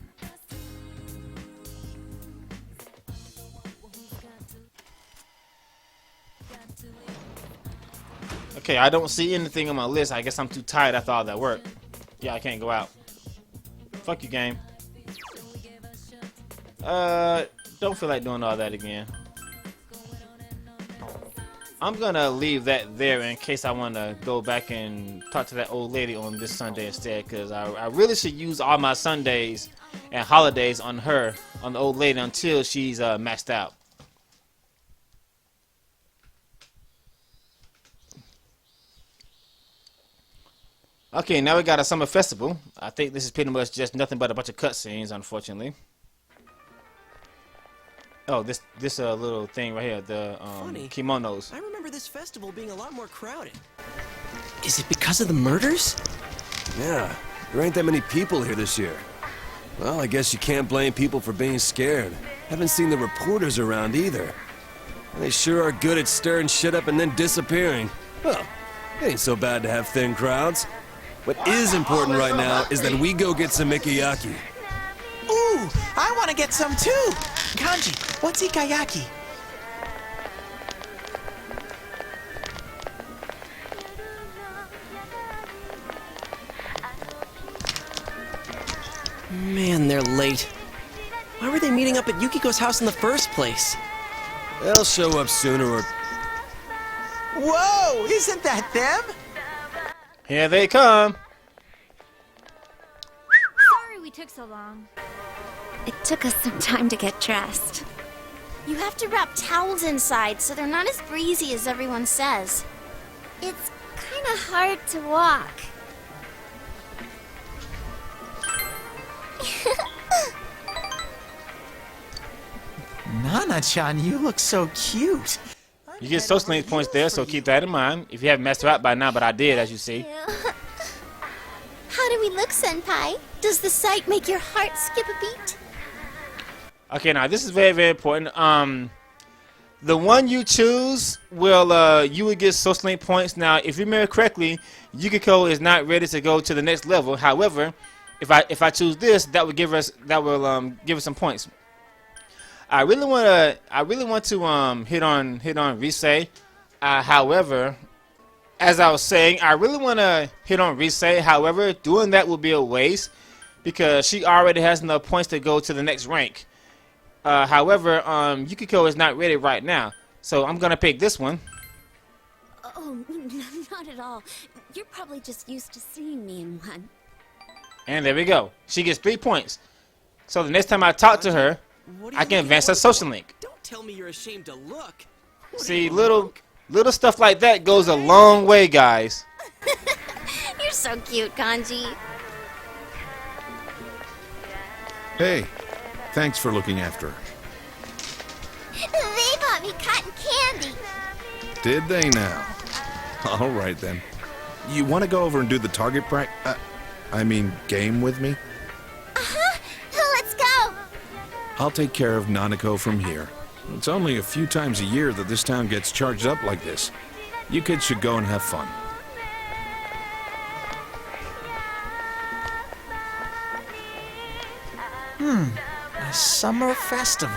Okay, I don't see anything on my list. I guess I'm too tired after all that work. Yeah, I can't go out. Fuck you, game. Don't feel like doing all that again. I'm gonna leave that there in case I want to go back and talk to that old lady on this Sunday instead, because I really should use all my Sundays and holidays on her, on the old lady, until she's maxed out. Okay, now we got a summer festival. I think this is pretty much just nothing but a bunch of cutscenes, unfortunately. Oh, this little thing right here, the kimonos. I remember this festival being a lot more crowded. Is it because of the murders? Yeah, there ain't that many people here this year. Well, I guess you can't blame people for being scared. Haven't seen the reporters around either. They sure are good at stirring shit up and then disappearing. Well, it ain't so bad to have thin crowds. What is important right now is that we go get some ikayaki. Ooh, I want to get some too! Kanji, what's ikayaki? Man, they're late. Why were they meeting up at Yukiko's house in the first place? They'll show up sooner or... Whoa, isn't that them? Here they come. Sorry we took so long. It took us some time to get dressed. You have to wrap towels inside so they're not as breezy as everyone says. It's kind of hard to walk. Nana-chan, you look so cute. You get social link points there, so keep that in mind. If you haven't messed her out by now, but I did, as you see. How do we look, Senpai? Does the sight make your heart skip a beat? Okay, now this is very, very important. The one you choose will you will get social link points. Now, if you remember correctly, Yukiko is not ready to go to the next level. However, if I choose this, that will give us some points. I really want to hit on Reay. However, as I was saying, I really want to hit on Reay. However, doing that will be a waste because she already has enough points to go to the next rank. However, Yukiko is not ready right now, so I'm gonna pick this one. Oh, not at all. You're probably just used to seeing me in one. And there we go. She gets 3 points. So the next time I talk to her, I can advance her social link. Don't tell me you're ashamed to look. See, little stuff like that goes a long way, guys. You're so cute, Kanji. Hey, thanks for looking after her. They bought me cotton candy. Did they now? All right, then. You want to go over and do the target game with me? Uh-huh. Let's go. I'll take care of Nanako from here. It's only a few times a year that this town gets charged up like this. You kids should go and have fun. A summer festival.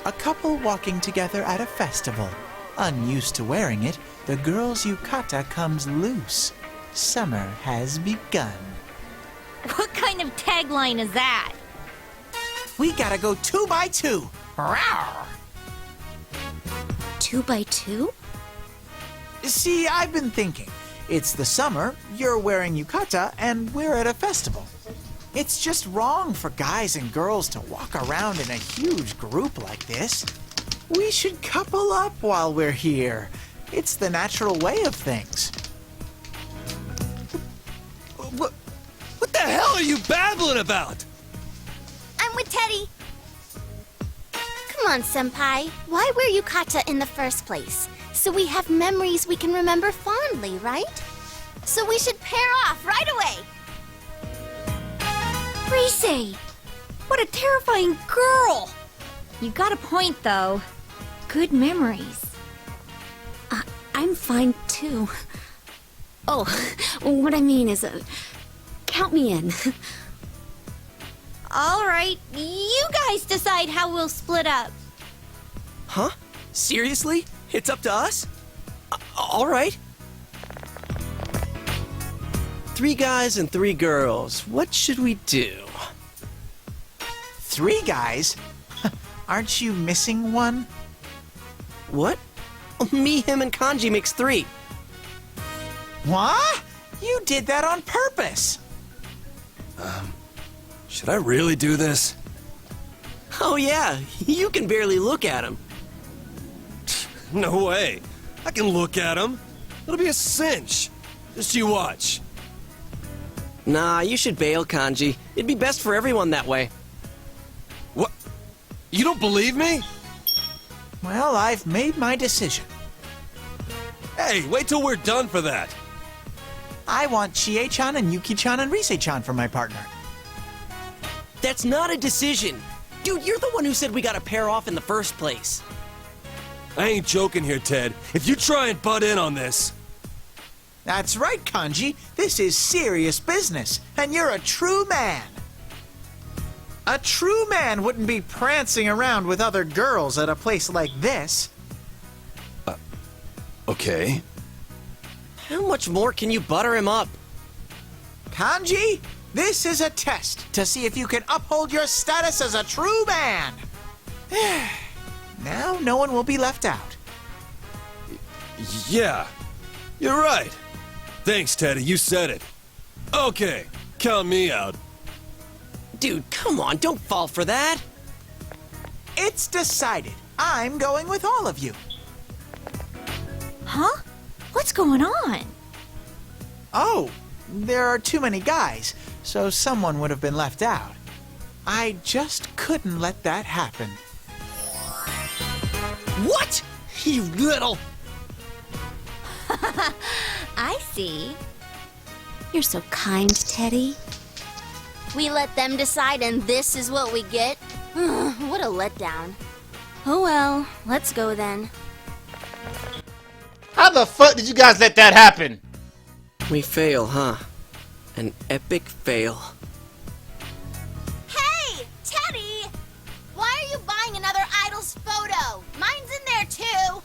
A couple walking together at a festival. Unused to wearing it, the girl's yukata comes loose. Summer has begun. What kind of tagline is that? We gotta go 2 by 2. Rawr! 2 by 2? See, I've been thinking. It's the summer, you're wearing yukata, and we're at a festival. It's just wrong for guys and girls to walk around in a huge group like this. We should couple up while we're here. It's the natural way of things. What the hell are you babbling about? I'm with Teddy. Come on, Senpai. Why wear yukata in the first place? So we have memories we can remember fondly, right? So we should pair off right away. Reay! What a terrifying girl! You got a point, though. Good memories. I'm fine, too. Oh, what I mean is, count me in. All right, you guys decide how we'll split up. Huh? Seriously? It's up to us? All right. 3 guys and 3 girls. What should we do? 3 guys? Aren't you missing one? What? Me, him, and Kanji makes 3. What? You did that on purpose. Should I really do this? Oh yeah, you can barely look at him. No way. I can look at him. It'll be a cinch. Just you watch. Nah, you should bail, Kanji. It'd be best for everyone that way. What? You don't believe me? Well, I've made my decision. Hey, wait till we're done for that. I want Chie-chan and Yuki-chan and Reay-chan for my partner. That's not a decision. Dude, you're the one who said we gotta pair off in the first place. I ain't joking here, Ted. If you try and butt in on this... That's right, Kanji. This is serious business, and you're a true man. A true man wouldn't be prancing around with other girls at a place like this. Okay. How much more can you butter him up? Kanji, this is a test to see if you can uphold your status as a true man. Now no one will be left out. Yeah, you're right. Thanks, Teddy, you said it. Okay, count me out. Dude, come on, don't fall for that. It's decided. I'm going with all of you. Huh? What's going on? Oh, there are too many guys, so someone would have been left out. I just couldn't let that happen. What? You little... I see. You're so kind, Teddy. We let them decide, and this is what we get? What a letdown. Oh well, let's go then. How the fuck did you guys let that happen? We fail, huh? An epic fail. Hey, Teddy! Why are you buying another idol's photo? Mine's in there too.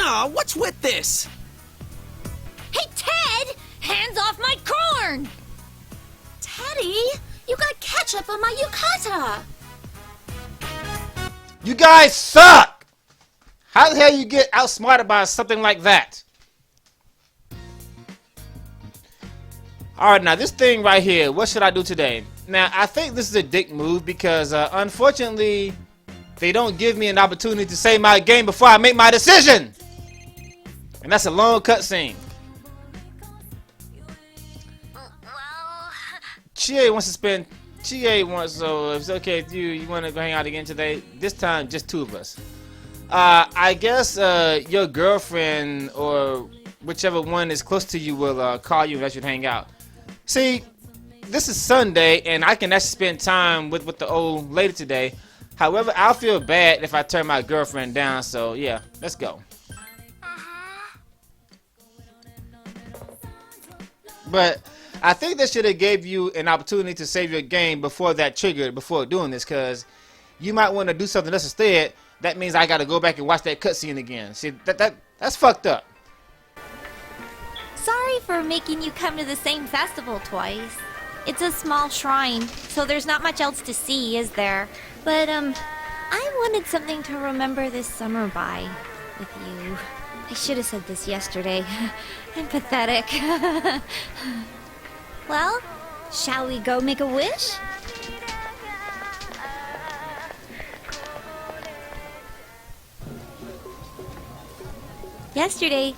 Aw, what's with this? Hey, Ted! Hands off my corn! Teddy, you got ketchup on my yukata. You guys suck! How the hell you get outsmarted by something like that? Alright, now this thing right here, what should I do today? Now, I think this is a dick move because, unfortunately, they don't give me an opportunity to save my game before I make my decision! And that's a long cutscene. Chie wants to spend... Chie wants, so if it's okay with you, you want to go hang out again today? This time, just two of us. I guess, your girlfriend or whichever one is close to you will, call you and let you hang out. See, this is Sunday, and I can actually spend time with the old lady today. However, I'll feel bad if I turn my girlfriend down, so yeah, let's go. But I think they should have gave you an opportunity to save your game before that triggered, before doing this, because you might want to do something else instead. That means I got to go back and watch that cutscene again. See, that's fucked up. Sorry for making you come to the same festival twice. It's a small shrine, so there's not much else to see, is there? But, I wanted something to remember this summer by with you. I should have said this yesterday. I'm pathetic. Well, shall we go make a wish? Yesterday,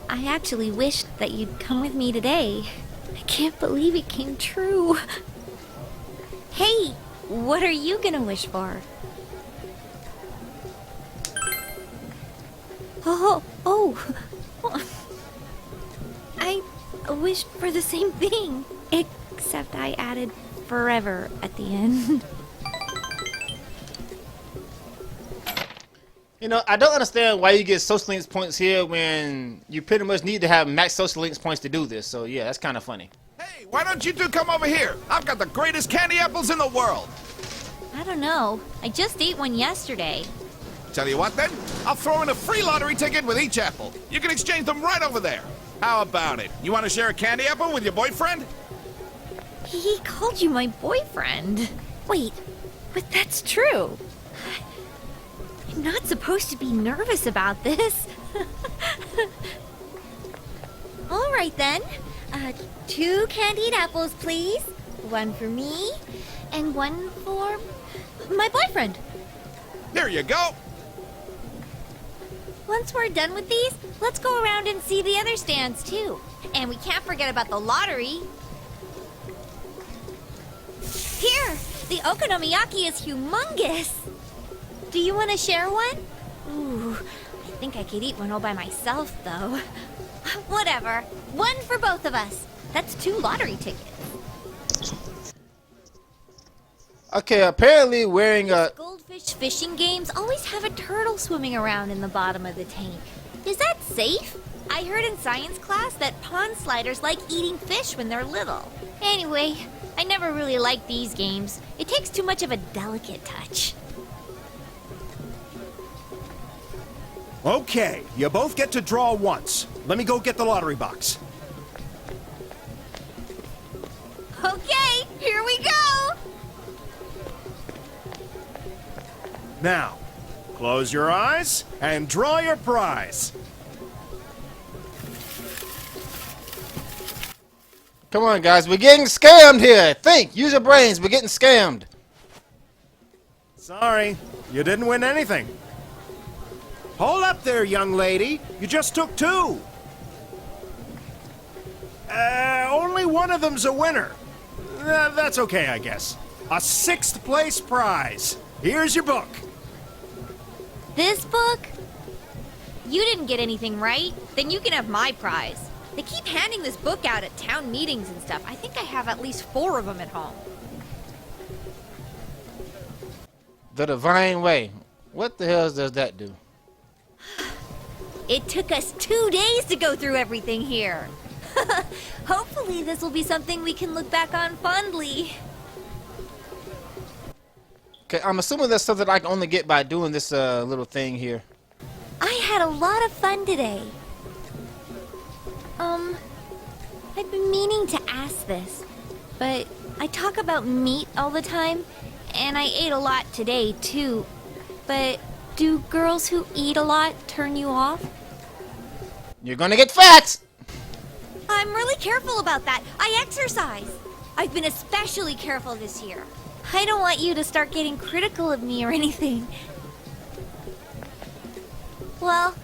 I actually wished that you'd come with me today. I can't believe it came true. Hey, what are you gonna wish for? Oh. I wished for the same thing, except I added forever at the end. You know, I don't understand why you get social links points here when you pretty much need to have max social links points to do this. So yeah, that's kind of funny. Hey, why don't you two come over here? I've got the greatest candy apples in the world. I don't know. I just ate one yesterday. Tell you what then, I'll throw in a free lottery ticket with each apple. You can exchange them right over there. How about it? You want to share a candy apple with your boyfriend? He called you my boyfriend. Wait, but that's true. I'm not supposed to be nervous about this. All right then. 2 candied apples, please. One for me, and one for my boyfriend. Here you go. Once we're done with these, let's go around and see the other stands too. And we can't forget about the lottery. Here, the okonomiyaki is humongous. Do you want to share one? Ooh, I think I could eat one all by myself, though. Whatever. One for both of us. That's 2 lottery tickets. Okay, apparently wearing a... Goldfish fishing games always have a turtle swimming around in the bottom of the tank. Is that safe? I heard in science class that pond sliders like eating fish when they're little. Anyway, I never really liked these games. It takes too much of a delicate touch. Okay, you both get to draw once. Let me go get the lottery box. Okay, here we go! Now, close your eyes and draw your prize. Come on, guys, we're getting scammed here. Think, use your brains, we're getting scammed. Sorry, you didn't win anything. Hold up there, young lady. You just took 2. Only one of them's a winner. That's okay, I guess. A 6th place prize. Here's your book. This book? You didn't get anything right? Then you can have my prize. They keep handing this book out at town meetings and stuff. I think I have at least 4 of them at home. The Divine Way. What the hell does that do? It took us 2 days to go through everything here. Hopefully this will be something we can look back on fondly. Okay, I'm assuming that's something I can only get by doing this little thing here. I had a lot of fun today. I've been meaning to ask this, but I talk about meat all the time, and I ate a lot today too. But do girls who eat a lot turn you off? You're gonna get fat! I'm really careful about that. I exercise. I've been especially careful this year. I don't want you to start getting critical of me or anything. Well,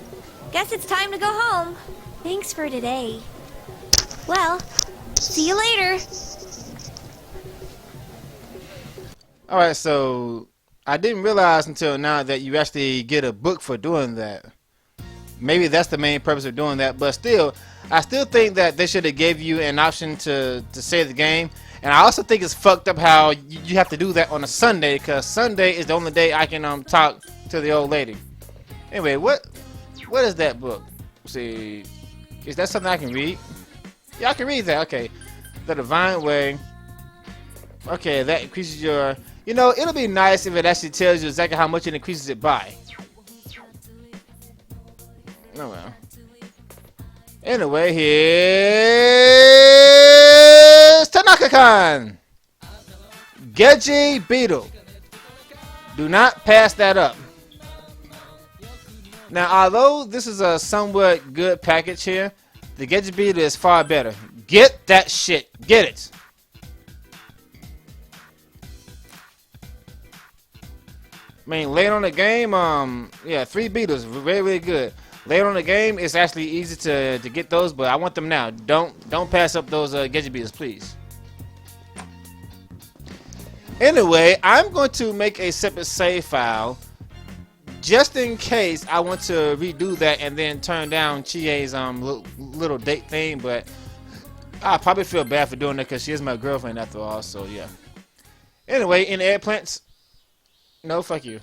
guess it's time to go home. Thanks for today. Well, see you later. Alright, so I didn't realize until now that you actually get a book for doing that. Maybe that's the main purpose of doing that, but still, I still think that they should have gave you an option to save the game. And I also think it's fucked up how you have to do that on a Sunday, because Sunday is the only day I can talk to the old lady. Anyway, what is that book? See, is that something I can read? Yeah, I can read that. Okay, The Divine Way. Okay, that increases your. You know, it'll be nice if it actually tells you exactly how much it increases it by. Oh well. Anyway, here's Tanaka-kan! Geji Beetle. Do not pass that up. Now, although this is a somewhat good package here, the Geji Beetle is far better. Get that shit. Get it. I mean, later on the game, yeah, 3 beetles, very, very good. Later on the game, it's actually easy to get those, but I want them now. Don't pass up those Geji beetles, please. Anyway, I'm going to make a separate save file just in case I want to redo that and then turn down Chie's little date thing, but I probably feel bad for doing that because she is my girlfriend after all, so yeah. Anyway, in eggplants. No, fuck you.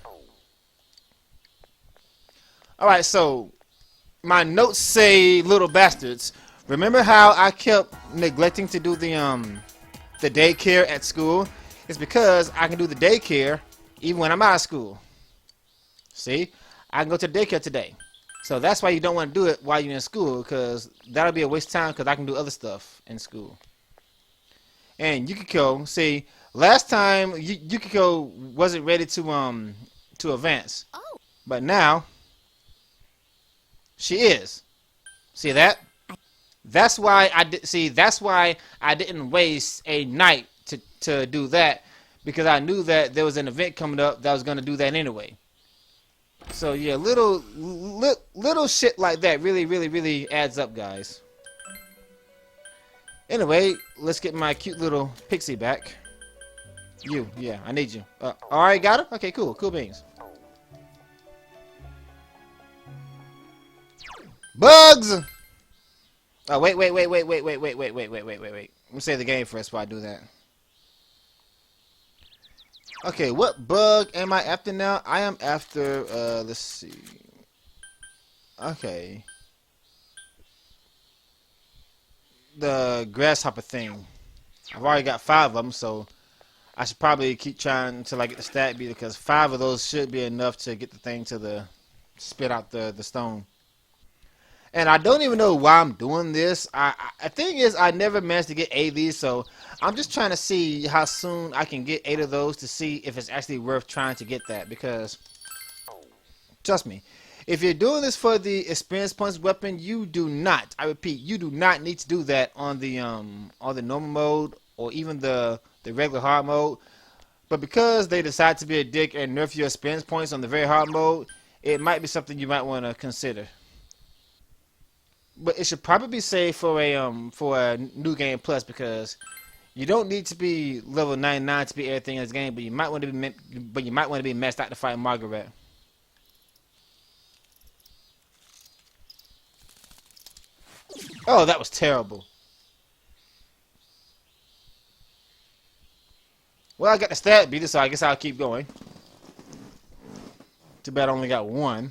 Alright, so my notes say little bastards. Remember how I kept neglecting to do the daycare at school? It's because I can do the daycare even when I'm out of school. See? I can go to the daycare today. So that's why you don't want to do it while you're in school, because that'll be a waste of time because I can do other stuff in school. And Yukiko, see, last time Yukiko wasn't ready to advance. Oh. But now she is. See that? That's why I didn't waste a night to do that, because I knew that there was an event coming up that was going to do that anyway. So yeah, little shit like that really adds up, guys. Anyway, let's get my cute little pixie back. You, yeah, I need you. Alright, got her? Okay, cool beans. Bugs! Oh, wait. Let me save the game first before I do that. Okay, what bug am I after now? I am after, let's see. Okay. The grasshopper thing. I've already got 5 of them, so I should probably keep trying until I get the stat beat, because 5 of those should be enough to get the thing to spit out the stone. And I don't even know why I'm doing this. The thing is, I never managed to get 8 of these, so I'm just trying to see how soon I can get 8 of those to see if it's actually worth trying to get that. Because, trust me, if you're doing this for the experience points weapon, you do not, I repeat, you do not need to do that on the normal mode or even the regular hard mode. But because they decide to be a dick and nerf your experience points on the very hard mode, it might be something you might want to consider. But it should probably be saved for a new game plus, because you don't need to be level 99 to be everything in this game, but you might want to be maxed out to fight Margaret. Oh, that was terrible. Well, I got the stat beater, so I guess I'll keep going. Too bad I only got 1.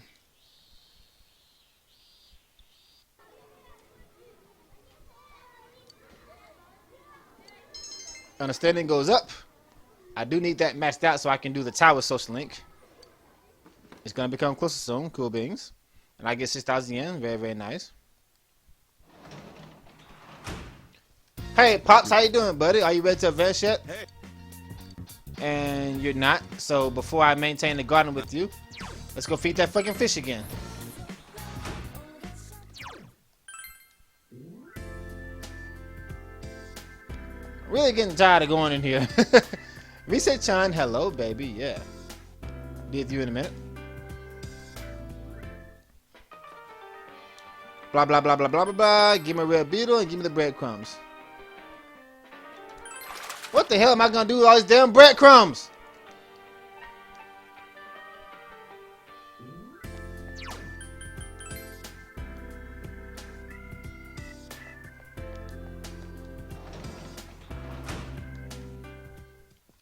Understanding goes up. I do need that maxed out so I can do the tower social link. It's gonna become closer soon. Cool beans. And I get 6,000 yen. Very, very nice. Hey, Pops, how you doing, buddy? Are you ready to advance yet? Hey. And you're not. So before I maintain the garden with you, let's go feed that fucking fish again. Really getting tired of going in here. Reset-chan, hello, baby. Yeah. Be with you in a minute. Blah, blah, blah, blah, blah, blah, blah. Give me a red beetle and give me the breadcrumbs. What the hell am I gonna do with all these damn breadcrumbs?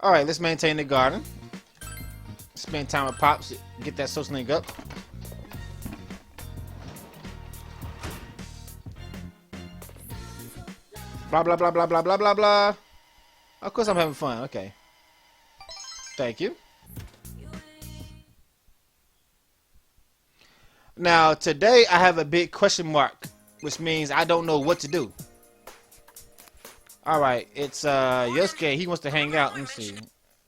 Alright, let's maintain the garden. Spend time with Pops, get that social link up. Blah, blah, blah, blah, blah, blah, blah, blah. Of course I'm having fun, okay. Thank you. Now, today I have a big question mark, which means I don't know what to do. Alright, it's Yosuke, he wants to hang out. Let me see.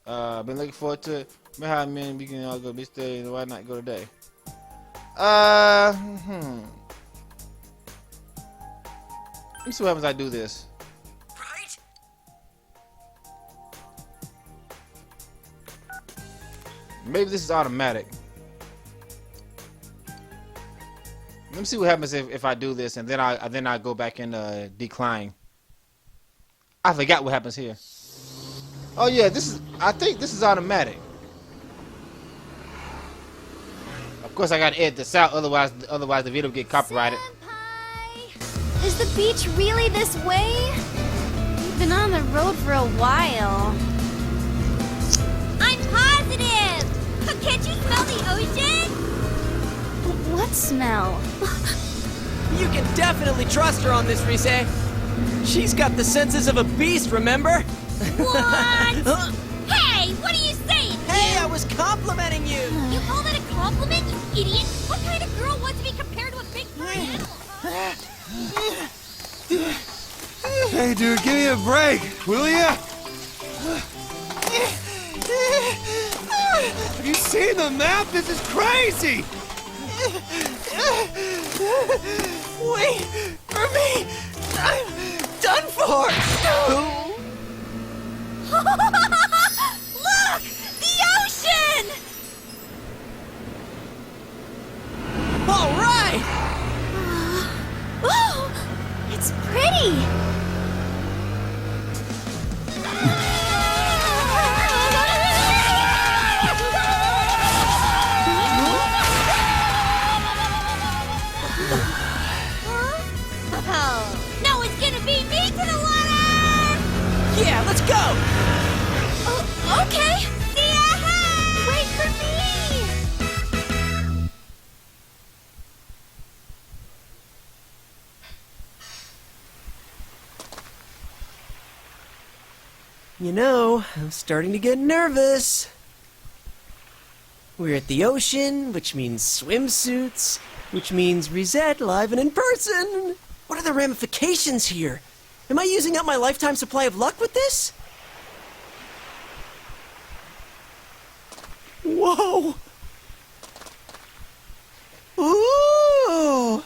Been looking forward to it. Remember how many we can all go this day, why not go today? Let me see what happens if I do this. Right? Maybe this is automatic. Let me see what happens if I do this and then I go back and decline. I forgot what happens here. Oh yeah, I think this is automatic. Of course I gotta edit this out, otherwise the video will get copyrighted. Senpai! Is the beach really this way? We've been on the road for a while. I'm positive! Can't you smell the ocean? What smell? You can definitely trust her on this, Reay. She's got the senses of a beast, remember? What? Hey, what are you saying? Hey, I was complimenting you! You call that a compliment, you idiot? What kind of girl wants to be compared to a big furry animal? Hey, dude, give me a break, will ya? Have you seen the map? This is crazy! Wait for me! I'm done for! Look! The ocean! All right! Oh, it's pretty. No one's gonna beat me to the water! Yeah, let's go! Oh, okay. See ya ahead! Wait for me. You know, I'm starting to get nervous. We're at the ocean, which means swimsuits, which means Reset live and in person. What are the ramifications here? Am I using up my lifetime supply of luck with this? Whoa! Ooh!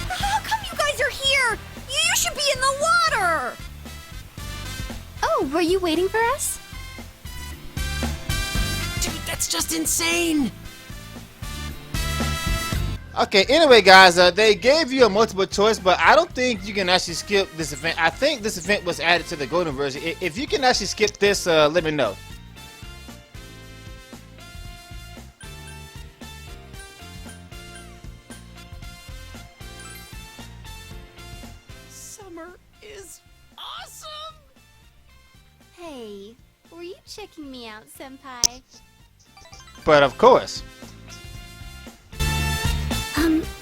How come you guys are here? You should be in the water! Oh, were you waiting for us? Dude, that's just insane! Okay, anyway guys, they gave you a multiple choice, but I don't think you can actually skip this event. I think this event was added to the golden version. If you can actually skip this, let me know. Summer is awesome! Hey, were you checking me out, Senpai? But of course.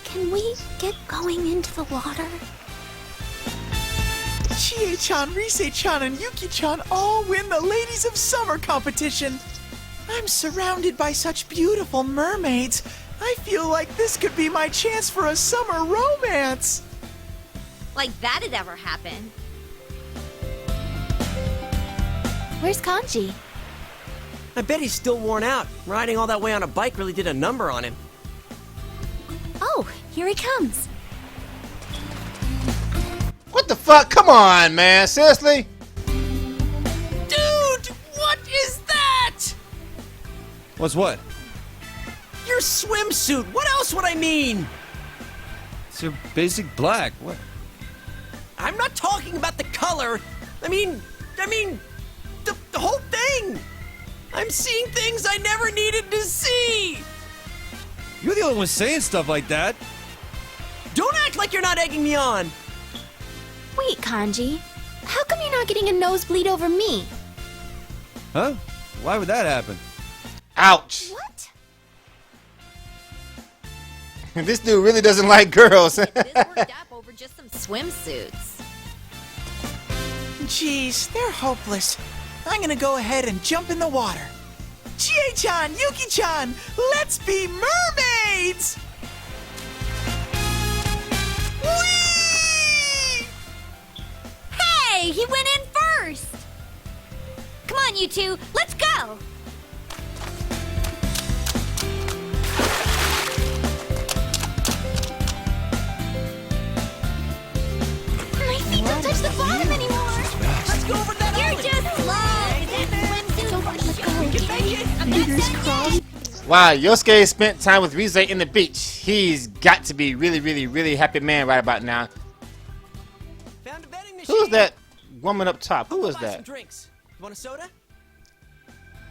Can we get going into the water? Chie-chan, Reise-chan, and Yuki-chan all win the Ladies of Summer competition. I'm surrounded by such beautiful mermaids. I feel like this could be my chance for a summer romance. Like that'd ever happen. Where's Kanji? I bet he's still worn out. Riding all that way on a bike really did a number on him. Oh, here he comes. What the fuck? Come on, man. Seriously? Dude, what is that? What's what? Your swimsuit. What else would I mean? It's your basic black. What? I'm not talking about the color. I mean, the whole thing. I'm seeing things I never needed to see. You're the only one saying stuff like that. Don't act like you're not egging me on. Wait, Kanji. How come you're not getting a nosebleed over me? Huh? Why would that happen? Ouch. What? This dude really doesn't like girls. This worked up over just some swimsuits. Jeez, they're hopeless. I'm gonna go ahead and jump in the water. Chie-chan, Yuki-chan, let's be mermaids! Whee! Hey, he went in first! Come on, you two, let's go! My feet don't touch the bottom anymore. Let's go over that You're island. just slow! Fingers crossed. Wow, Yosuke spent time with Reay in the beach. He's got to be really, really, really happy man right about now. Found a vending machine. Who's that woman up top? Who was Buy some that? drinks. You want a soda?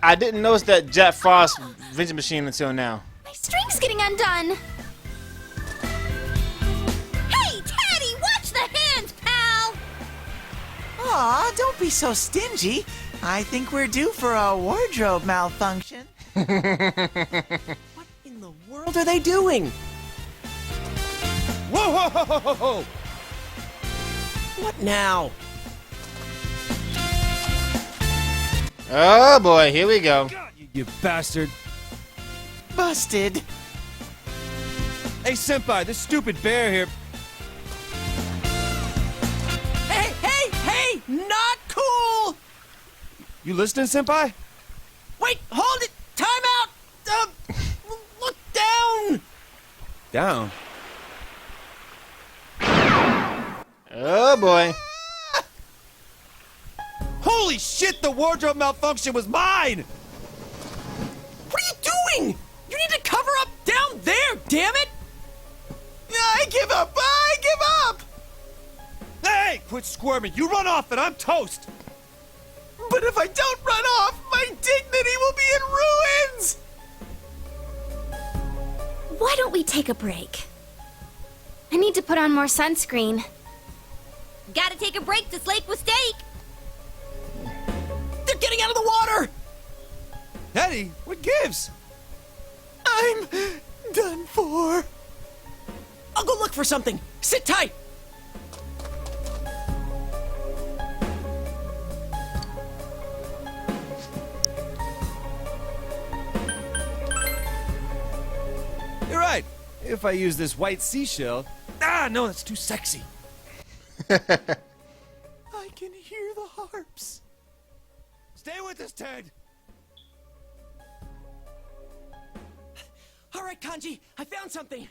I didn't notice that Jet Frost vending machine until now. My string's getting undone. Hey, Teddy, watch the hands, pal! Aw, don't be so stingy. I think we're due for a wardrobe malfunction. What in the world are they doing? Whoa, whoa, whoa, whoa, whoa, whoa! What now? Oh boy, here we go. God, you bastard! Busted. Hey, senpai, this stupid bear here. Hey, hey, hey! Not cool! You listening, senpai? Wait, hold it! Time out! Look down! Down. Oh boy. Holy shit! The wardrobe malfunction was mine. What are you doing? You need to cover up down there, damn it! I give up! I give up! Hey, quit squirming. You run off, and I'm toast. But if I don't run off, my dignity will be in ruins! Why don't we take a break? I need to put on more sunscreen. Gotta take a break to slake with steak! They're getting out of the water! Eddie, what gives? I'm done for. I'll go look for something. Sit tight! You're right. If I use this white seashell... Ah, no, that's too sexy. I can hear the harps. Stay with us, Ted. All right, Kanji, I found something.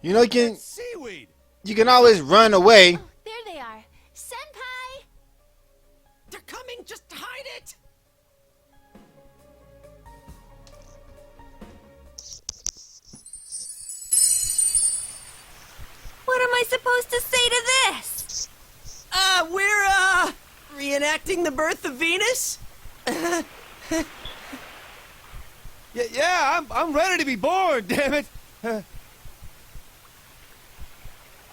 You know Seaweed. you can always run away. There they are. Senpai! They're coming, just hide it! What am I supposed to say to this? We're, reenacting the birth of Venus? Yeah, I'm ready to be born, damn it.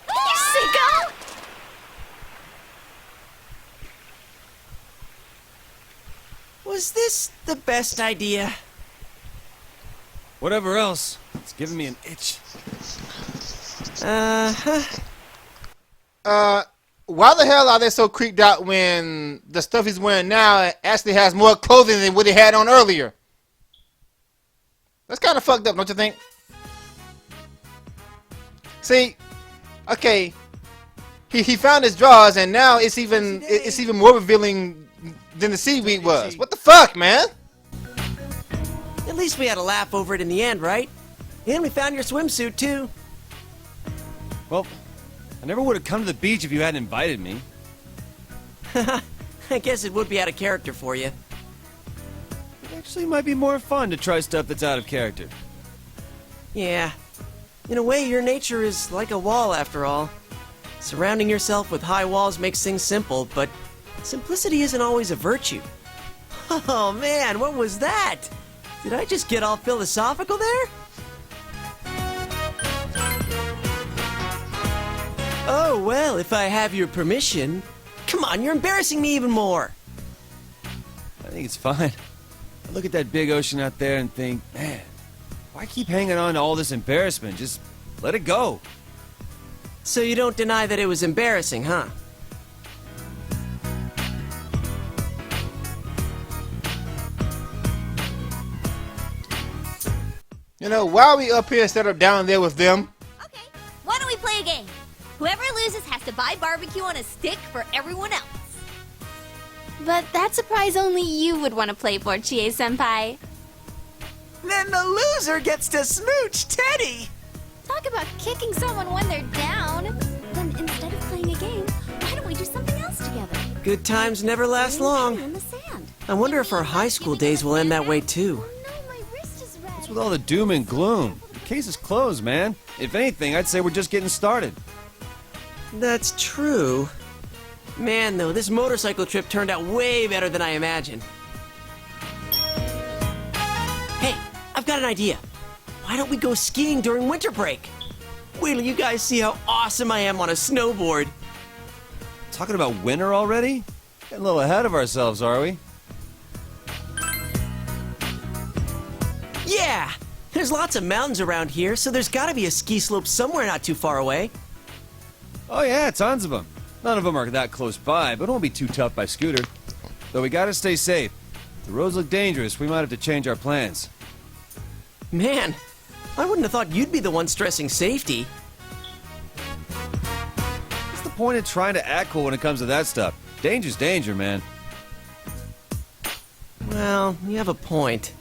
Sicko! Was this the best idea? Whatever else, it's giving me an itch. Why the hell are they so creeped out when the stuff he's wearing now actually has more clothing than what he had on earlier? That's kind of fucked up, don't you think? See, okay, he found his drawers and now it's even more revealing than the seaweed was. What the fuck, man? At least we had a laugh over it in the end, right? And we found your swimsuit, too. Well, I never would have come to the beach if you hadn't invited me. I guess it would be out of character for you. It actually might be more fun to try stuff that's out of character. Yeah. In a way, your nature is like a wall after all. Surrounding yourself with high walls makes things simple, but simplicity isn't always a virtue. Oh man, what was that? Did I just get all philosophical there? Oh, well, if I have your permission. Come on, you're embarrassing me even more. I think it's fine. I look at that big ocean out there and think, man, why keep hanging on to all this embarrassment? Just let it go. So you don't deny that it was embarrassing, huh? You know, why are we up here instead of down there with them? Okay, why don't we play a game? Whoever loses has to buy barbecue on a stick for everyone else. But that's a prize only you would want to play for, Chie-senpai. Then the loser gets to smooch Teddy. Talk about kicking someone when they're down. Then instead of playing a game, why don't we do something else together? Good times never last long. In the sand. I wonder if our high school days will end that way too. No, my wrist is red. What's with all the doom and gloom? The case is closed, man. If anything, I'd say we're just getting started. That's true. Man, though, this motorcycle trip turned out way better than I imagined. Hey, I've got an idea. Why don't we go skiing during winter break? Wait till you guys see how awesome I am on a snowboard. Talking about winter already? Getting a little ahead of ourselves, are we? Yeah! There's lots of mountains around here, so there's gotta be a ski slope somewhere not too far away. Oh yeah, tons of them. None of them are that close by, but it won't be too tough by scooter. Though we gotta stay safe. If the roads look dangerous, we might have to change our plans. Man, I wouldn't have thought you'd be the one stressing safety. What's the point of trying to act cool when it comes to that stuff? Danger's danger, man. Well, you have a point.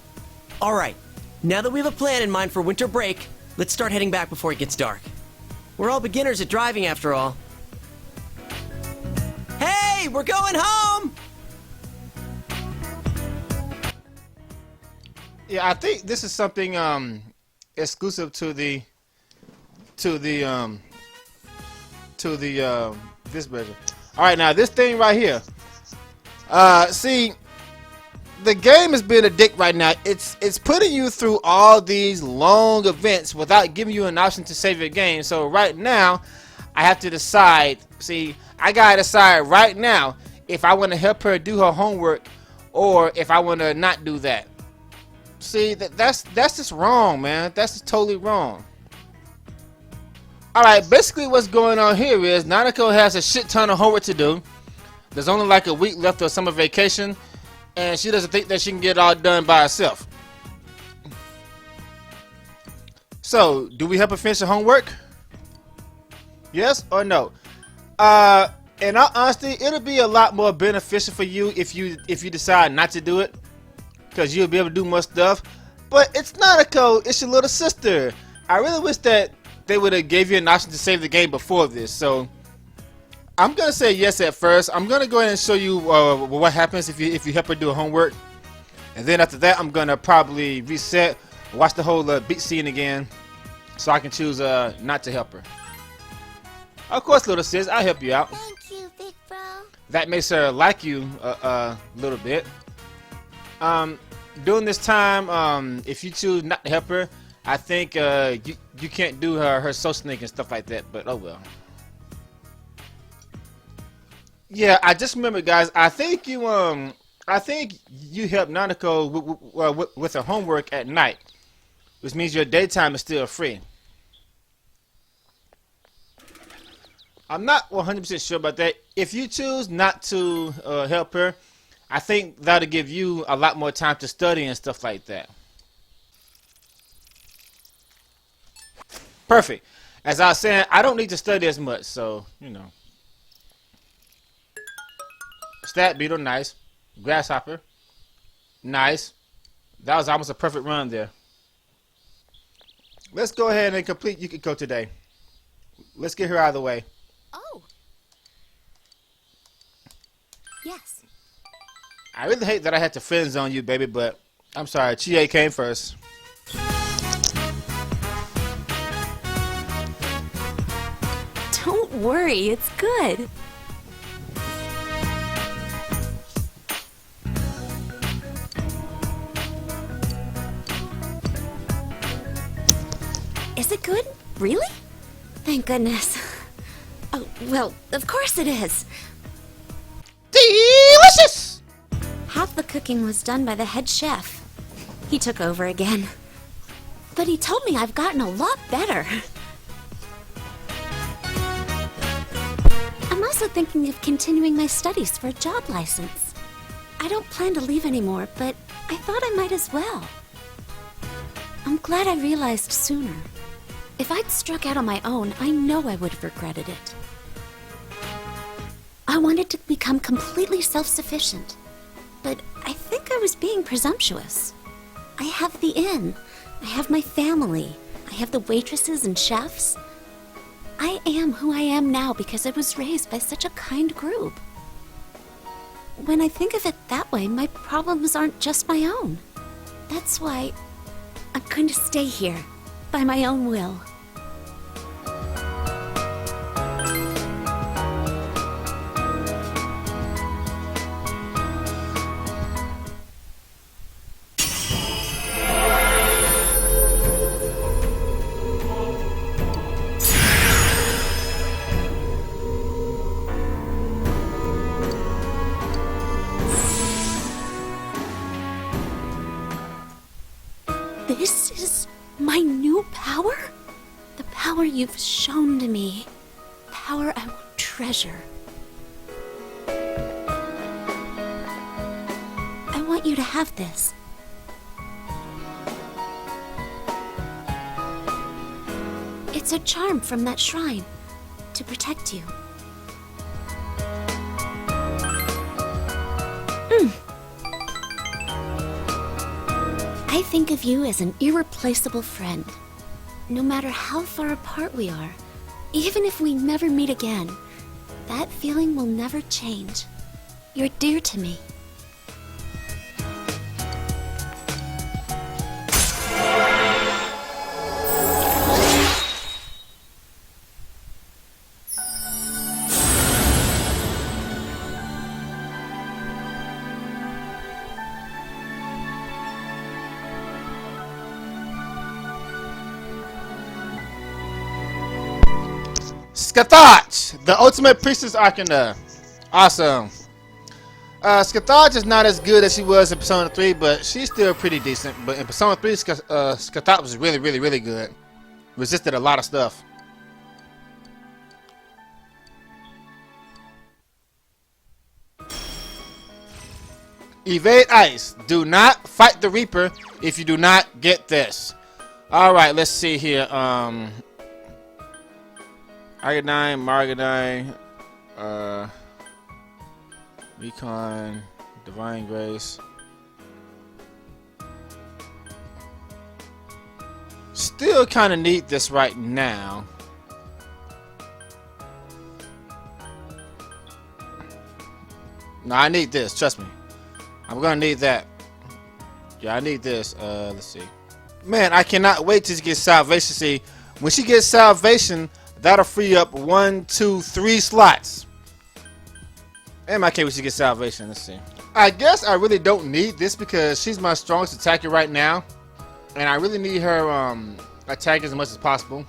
Alright, now that we have a plan in mind for winter break, let's start heading back before it gets dark. We're all beginners at driving after all. Hey, we're going home! Yeah, I think this is something exclusive to the this version. All right, now this thing right here. See, the game has been a dick right now. It's putting you through all these long events without giving you an option to save your game. So right now, I have to decide. See, I gotta decide right now if I want to help her do her homework or if I want to not do that. See, that's just wrong, man. That's just totally wrong. Alright, basically what's going on here is Nanako has a shit ton of homework to do. There's only like a week left of summer vacation, and she doesn't think that she can get it all done by herself. So, do we help her finish her homework? Yes or no? In all honesty, it'll be a lot more beneficial for you if you decide not to do it, because you'll be able to do more stuff. But it's Nanako, it's your little sister. I really wish that they would have gave you an option to save the game before this. So I'm gonna say yes at first. I'm gonna go ahead and show you what happens if you help her do her homework, and then after that I'm gonna probably reset, watch the whole beat scene again, so I can choose not to help her. Of course, little sis, I'll help you out. Thank you, big bro. That makes her like you a little bit. During this time, if you choose not to help her, I think you can't do her social link and stuff like that. But oh well. Yeah, I just remember, guys. I think you helped Nanako with her homework at night, which means your daytime is still free. I'm not 100% sure about that. If you choose not to help her, I think that'll give you a lot more time to study and stuff like that. Perfect. As I was saying, I don't need to study as much, so, you know. Stat beetle, nice. Grasshopper, nice. That was almost a perfect run there. Let's go ahead and complete Yuko today. Let's get her out of the way. Oh. Yes. I really hate that I had to friend zone you, baby, but I'm sorry. Chie came first. Don't worry, it's good. Is it good? Really? Thank goodness. Oh, well, of course it is. Delicious! Half the cooking was done by the head chef. He took over again. But he told me I've gotten a lot better. I'm also thinking of continuing my studies for a job license. I don't plan to leave anymore, but I thought I might as well. I'm glad I realized sooner. If I'd struck out on my own, I know I would have regretted it. I wanted to become completely self-sufficient, but I think I was being presumptuous. I have the inn, I have my family, I have the waitresses and chefs. I am who I am now because I was raised by such a kind group. When I think of it that way, my problems aren't just my own. That's why I'm going to stay here, by my own will. This is my new power? The power you've shown to me. Power I will treasure. I want you to have this. It's a charm from that shrine to protect you. I think of you as an irreplaceable friend. No matter how far apart we are, even if we never meet again, that feeling will never change. You're dear to me. Scathach, the ultimate priestess Arcana. Awesome. Scathach is not as good as she was in Persona 3, but she's still pretty decent. But in Persona 3, Scathach was really, really, really good. Resisted a lot of stuff. Evade ice. Do not fight the Reaper if you do not get this. Alright, let's see here. Argonine, Margonine, Recon, Divine Grace. Still kind of need this right now. No, I need this. Trust me. I'm gonna need that. Yeah, I need this. Let's see. Man, I cannot wait to get salvation. See, when she gets salvation, that'll free up 1, 2, 3 slots. And I can't wait to get salvation. Let's see. I guess I really don't need this because she's my strongest attacker right now, and I really need her attack as much as possible.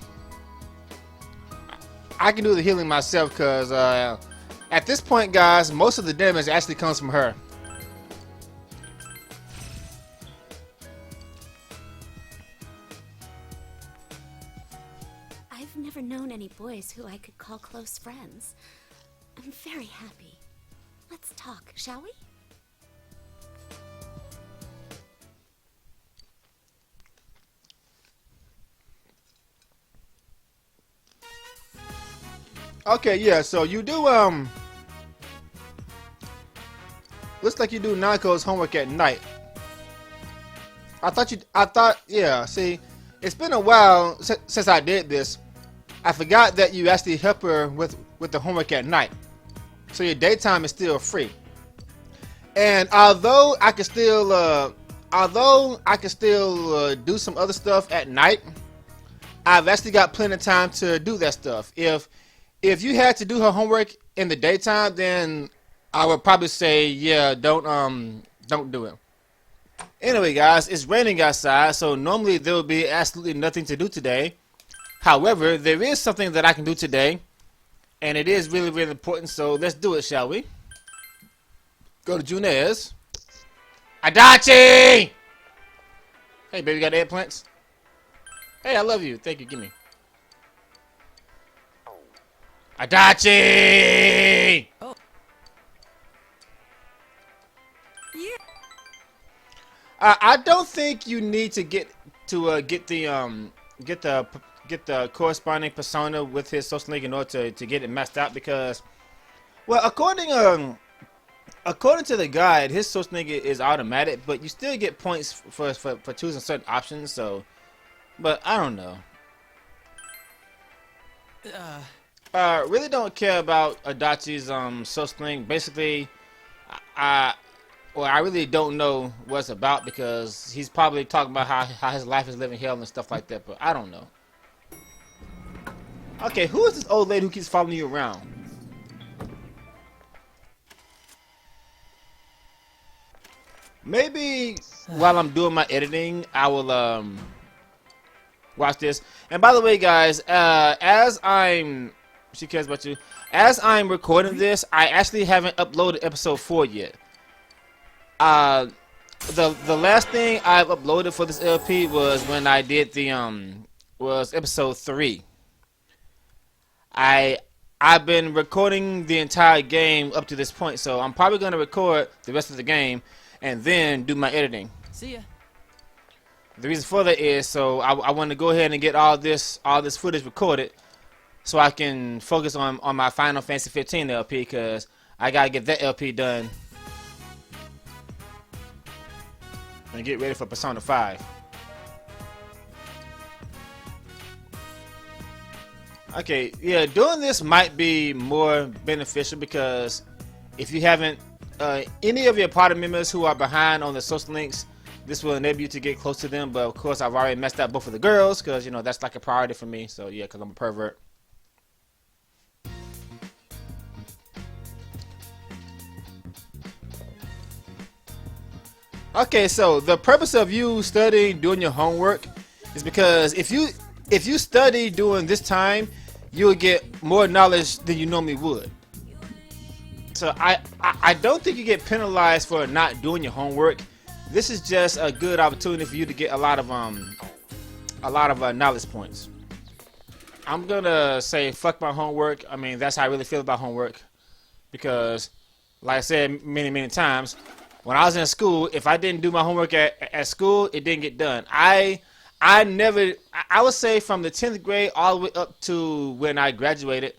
I can do the healing myself because at this point, guys, most of the damage actually comes from her. I've never known any boys who I could call close friends. I'm very happy. Let's talk, shall we? Okay, yeah, so you do, looks like you do Nako's homework at night. Yeah, see, it's been a while since I did this. I forgot that you actually help her with the homework at night, so your daytime is still free. And although I can still do some other stuff at night, I've actually got plenty of time to do that stuff. If you had to do her homework in the daytime, then I would probably say, yeah, don't do it. Anyway, guys, it's raining outside, so normally there would be absolutely nothing to do today. However, there is something that I can do today, and it is really, really important, so let's do it, shall we? Go to Junez. Adachi! Hey, baby, got eggplants? Hey, I love you. Thank you. Give me. Adachi! Oh. I don't think you need to get the corresponding persona with his social link in order to get it messed out, because, well, according to the guide, his social link is automatic, but you still get points for choosing certain options. So, but I don't know. Really don't care about Adachi's social link. Basically, I really don't know what it's about, because he's probably talking about how his life is living hell and stuff like that, but I don't know. Okay, who is this old lady who keeps following you around? Maybe while I'm doing my editing, I will watch this. And by the way, guys, she cares about you. As I'm recording this, I actually haven't uploaded episode 4 yet. The last thing I've uploaded for this LP was when I did was episode 3. I've been recording the entire game up to this point, so I'm probably gonna record the rest of the game and then do my editing. See ya. The reason for that is so I want to go ahead and get all this footage recorded, so I can focus on my Final Fantasy 15 LP, because I gotta get that LP done and get ready for Persona 5. Okay, yeah, doing this might be more beneficial, because if you haven't, any of your party members who are behind on the social links, this will enable you to get close to them. But of course, I've already messed up both of the girls, because you know that's like a priority for me. So yeah, because I'm a pervert. Okay, so the purpose of you studying, doing your homework, is because if you study during this time, you'll get more knowledge than you normally would. So I don't think you get penalized for not doing your homework. This is just a good opportunity for you to get a lot of knowledge points. I'm gonna say fuck my homework. I mean, that's how I really feel about homework, because like I said many times, when I was in school, if I didn't do my homework at school, it didn't get done. I would say from the 10th grade all the way up to when I graduated,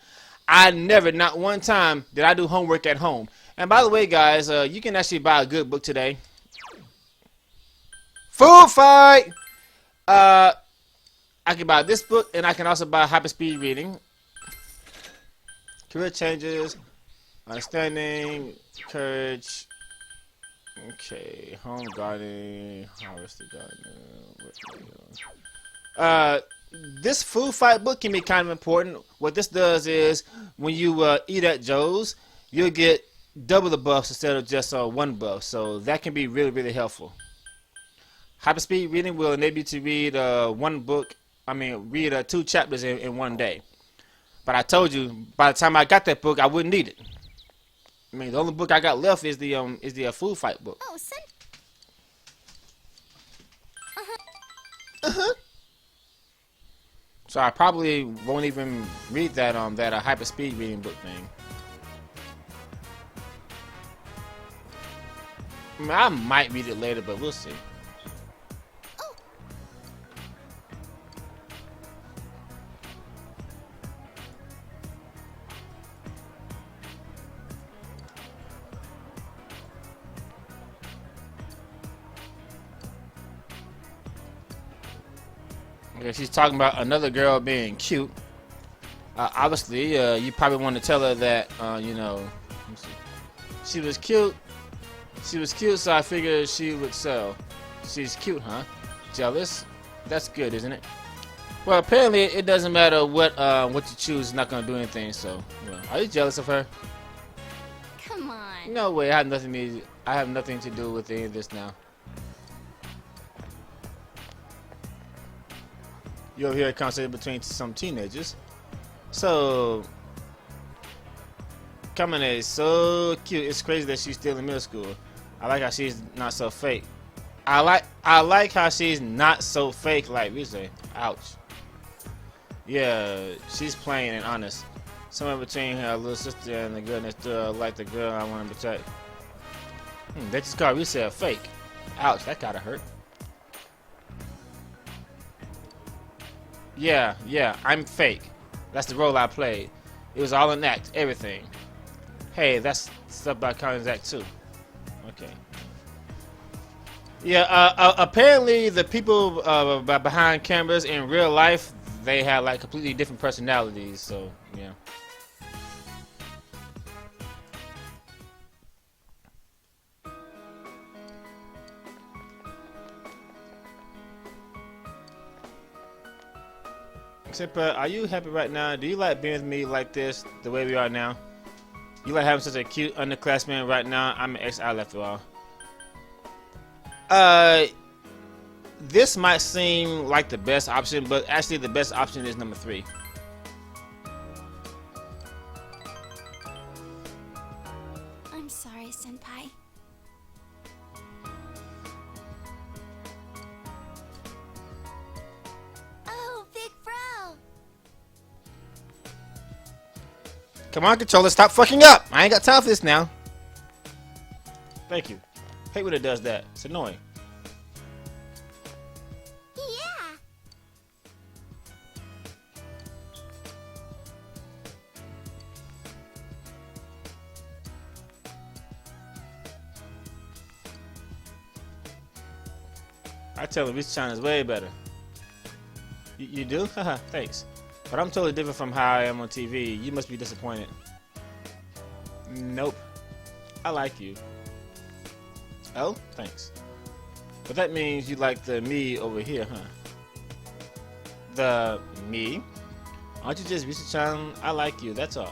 not one time did I do homework at home. And by the way, guys, you can actually buy a good book today. Food fight! I can buy this book, and I can also buy Hyperspeed Reading. Career changes, understanding, courage. Okay, home gardening, harvest the garden. This food fight book can be kind of important. What this does is, when you eat at Joe's, you'll get double the buffs instead of just one buff. So that can be really, really helpful. Hyperspeed Reading will enable you to read read 2 chapters in one day. But I told you, by the time I got that book, I wouldn't need it. I mean, the only book I got left is the food fight book. Oh, son. So I probably won't even read that Hyperspeed Reading book thing. I mean, I might read it later, but we'll see. Okay, she's talking about another girl being cute. Obviously, you probably want to tell her that, you know, let me see. She was cute. She was cute, so I figured she would sell. She's cute, huh? Jealous? That's good, isn't it? Well, apparently it doesn't matter what you choose. It's not gonna do anything. So, well, are you jealous of her? Come on. No way. I have nothing to do with any of this now. You over here conversation between some teenagers. So, Kamine is so cute. It's crazy that she's still in middle school. I like how she's not so fake. I like how she's not so fake like Reay. Ouch. Yeah, she's plain and honest. Somewhere between her little sister and the girl next door, like the girl I want to protect. They just called Reay a fake. Ouch, that gotta hurt. Yeah, I'm fake. That's the role I played. It was all an act, everything. Hey, that's stuff about Kanji's act too. Okay. Yeah, apparently the people behind cameras in real life, they have like completely different personalities, so yeah. Except, are you happy right now? Do you like being with me like this, the way we are now? You like having such a cute underclassman right now? I'm an ex-idol after all. This might seem like the best option, but actually the best option is number 3. I'm sorry, Senpai. Oh, big bro. Come on, controller, stop fucking up! I ain't got time for this now. Thank you. Hate when it does that. It's annoying. Yeah. I tell him Reach-chan is way better. You do? Haha, thanks. But I'm totally different from how I am on TV. You must be disappointed. Nope. I like you. Oh, thanks. But that means you like the me over here, huh? The me? Aren't you just Reach-chan? I like you, that's all.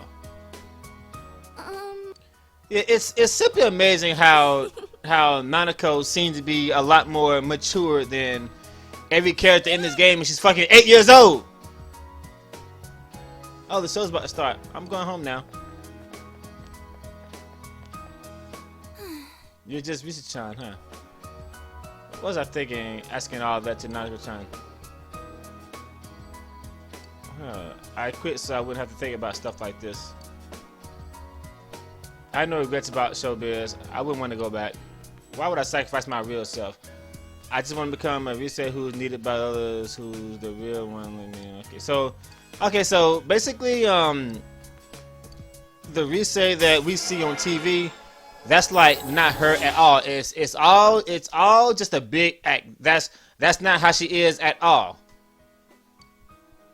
Yeah, it's simply amazing how Nanako seems to be a lot more mature than every character in this game, and she's fucking 8 years old. Oh, the show's about to start. I'm going home now. You're just Reach-chan, huh? What was I thinking, asking all that to Nanako-chan? I quit so I wouldn't have to think about stuff like this. I have no regrets about showbiz. I wouldn't want to go back. Why would I sacrifice my real self? I just want to become a Reay who's needed by others, who's the real one. Okay, so basically, the Reay that we see on TV, that's like not her at all. It's all just a big act. That's not how she is at all.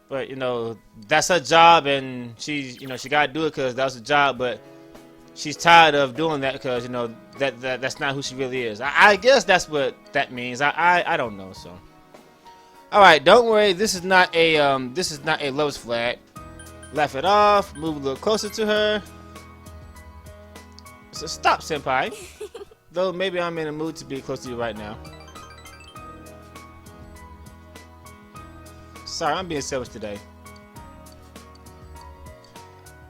But you know, that's her job, and she gotta do it because that's her job. But she's tired of doing that because you know that's not who she really is. I guess that's what that means. I don't know. So, all right, don't worry. This is not a love's flag. Laugh it off. Move a little closer to her. So stop, senpai. Though maybe I'm in a mood to be close to you right now. Sorry, I'm being selfish today.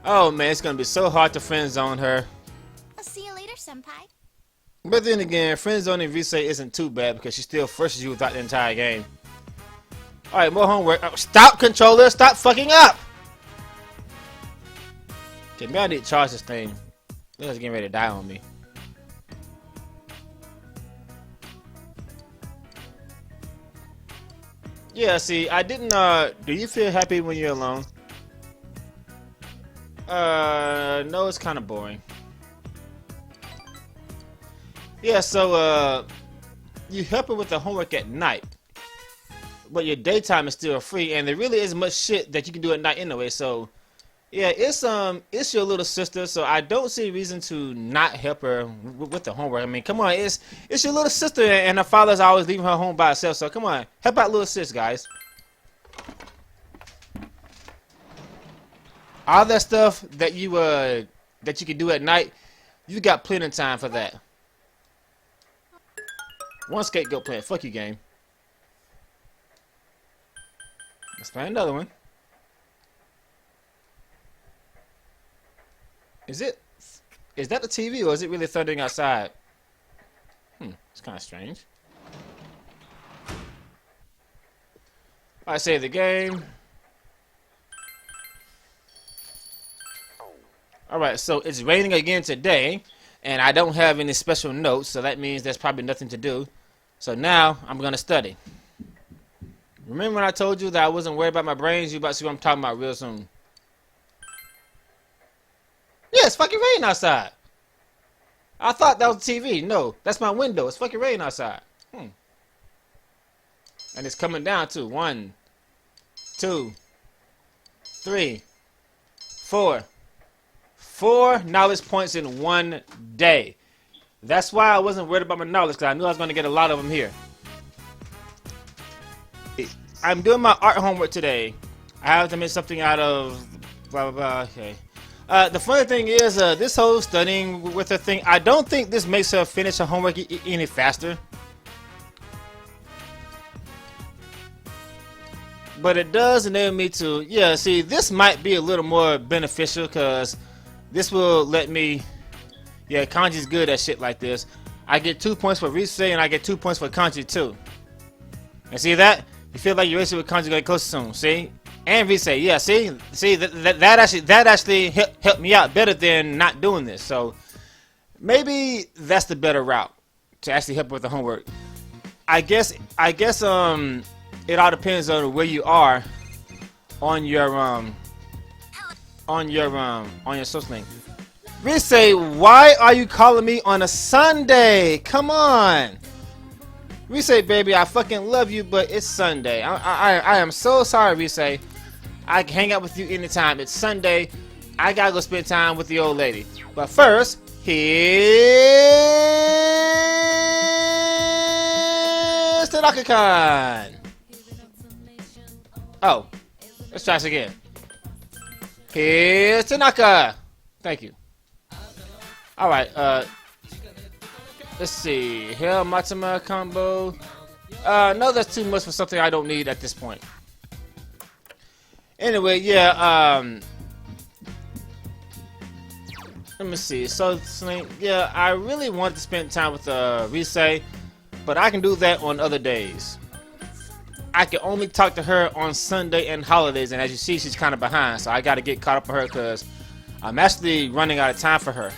Oh man, it's gonna be so hard to friendzone her. I'll see you later, Senpai. But then again, friendzoning Reay isn't too bad because she still forces you throughout the entire game. Alright, more homework. Oh, stop, controller! Stop fucking up! Okay, maybe I need to charge this thing. It's getting ready to die on me. Yeah, see, I didn't, do you feel happy when you're alone? No, it's kind of boring. Yeah, so, you help her with the homework at night. But your daytime is still free, and there really isn't much shit that you can do at night anyway, so Yeah, it's your little sister, so I don't see a reason to not help her with the homework. I mean, come on, it's your little sister, and her father's always leaving her home by herself. So come on, help out little sis, guys. All that stuff that you can do at night, you got plenty of time for that. One scapegoat plan. Fuck you, game. Let's play another one. Is that the TV or is it really thundering outside? It's kind of strange. I save the game. Alright, so it's raining again today, and I don't have any special notes, so that means there's probably nothing to do. So now, I'm going to study. Remember when I told you that I wasn't worried about my brains? You about to see what I'm talking about real soon. Yeah, it's fucking raining outside. I thought that was the TV. No, that's my window. It's fucking raining outside. And it's coming down too. 1, 2, 3, 4. 4 knowledge points in one day. That's why I wasn't worried about my knowledge, because I knew I was going to get a lot of them here. I'm doing my art homework today. I have to make something out of blah, blah, blah. Okay. The funny thing is, this whole studying with her thing, I don't think this makes her finish her homework any faster. But it does enable me to, yeah, see, this might be a little more beneficial, because this will let me, yeah, Kanji's good at shit like this. I get 2 points for Reay, and I get 2 points for Kanji, too. And see that? You feel like your race with Kanji getting closer soon, see? And Reay, yeah, see, that actually helped me out better than not doing this. So maybe that's the better route to actually help with the homework. I guess it all depends on where you are on your social link. Reay, why are you calling me on a Sunday? Come on. Reay, baby, I fucking love you, but it's Sunday. I am so sorry, Reay. I can hang out with you anytime. It's Sunday. I gotta go spend time with the old lady. But first, here's Tanaka-kan. Oh, let's try this again. Here's Tanaka. Thank you. Alright, let's see. Hell Matsuma combo. No, that's too much for something I don't need at this point. Anyway, yeah, let me see. So, yeah, I really want to spend time with Reay, but I can do that on other days. I can only talk to her on Sunday and holidays, and as you see, she's kind of behind, so I got to get caught up with her because I'm actually running out of time for her.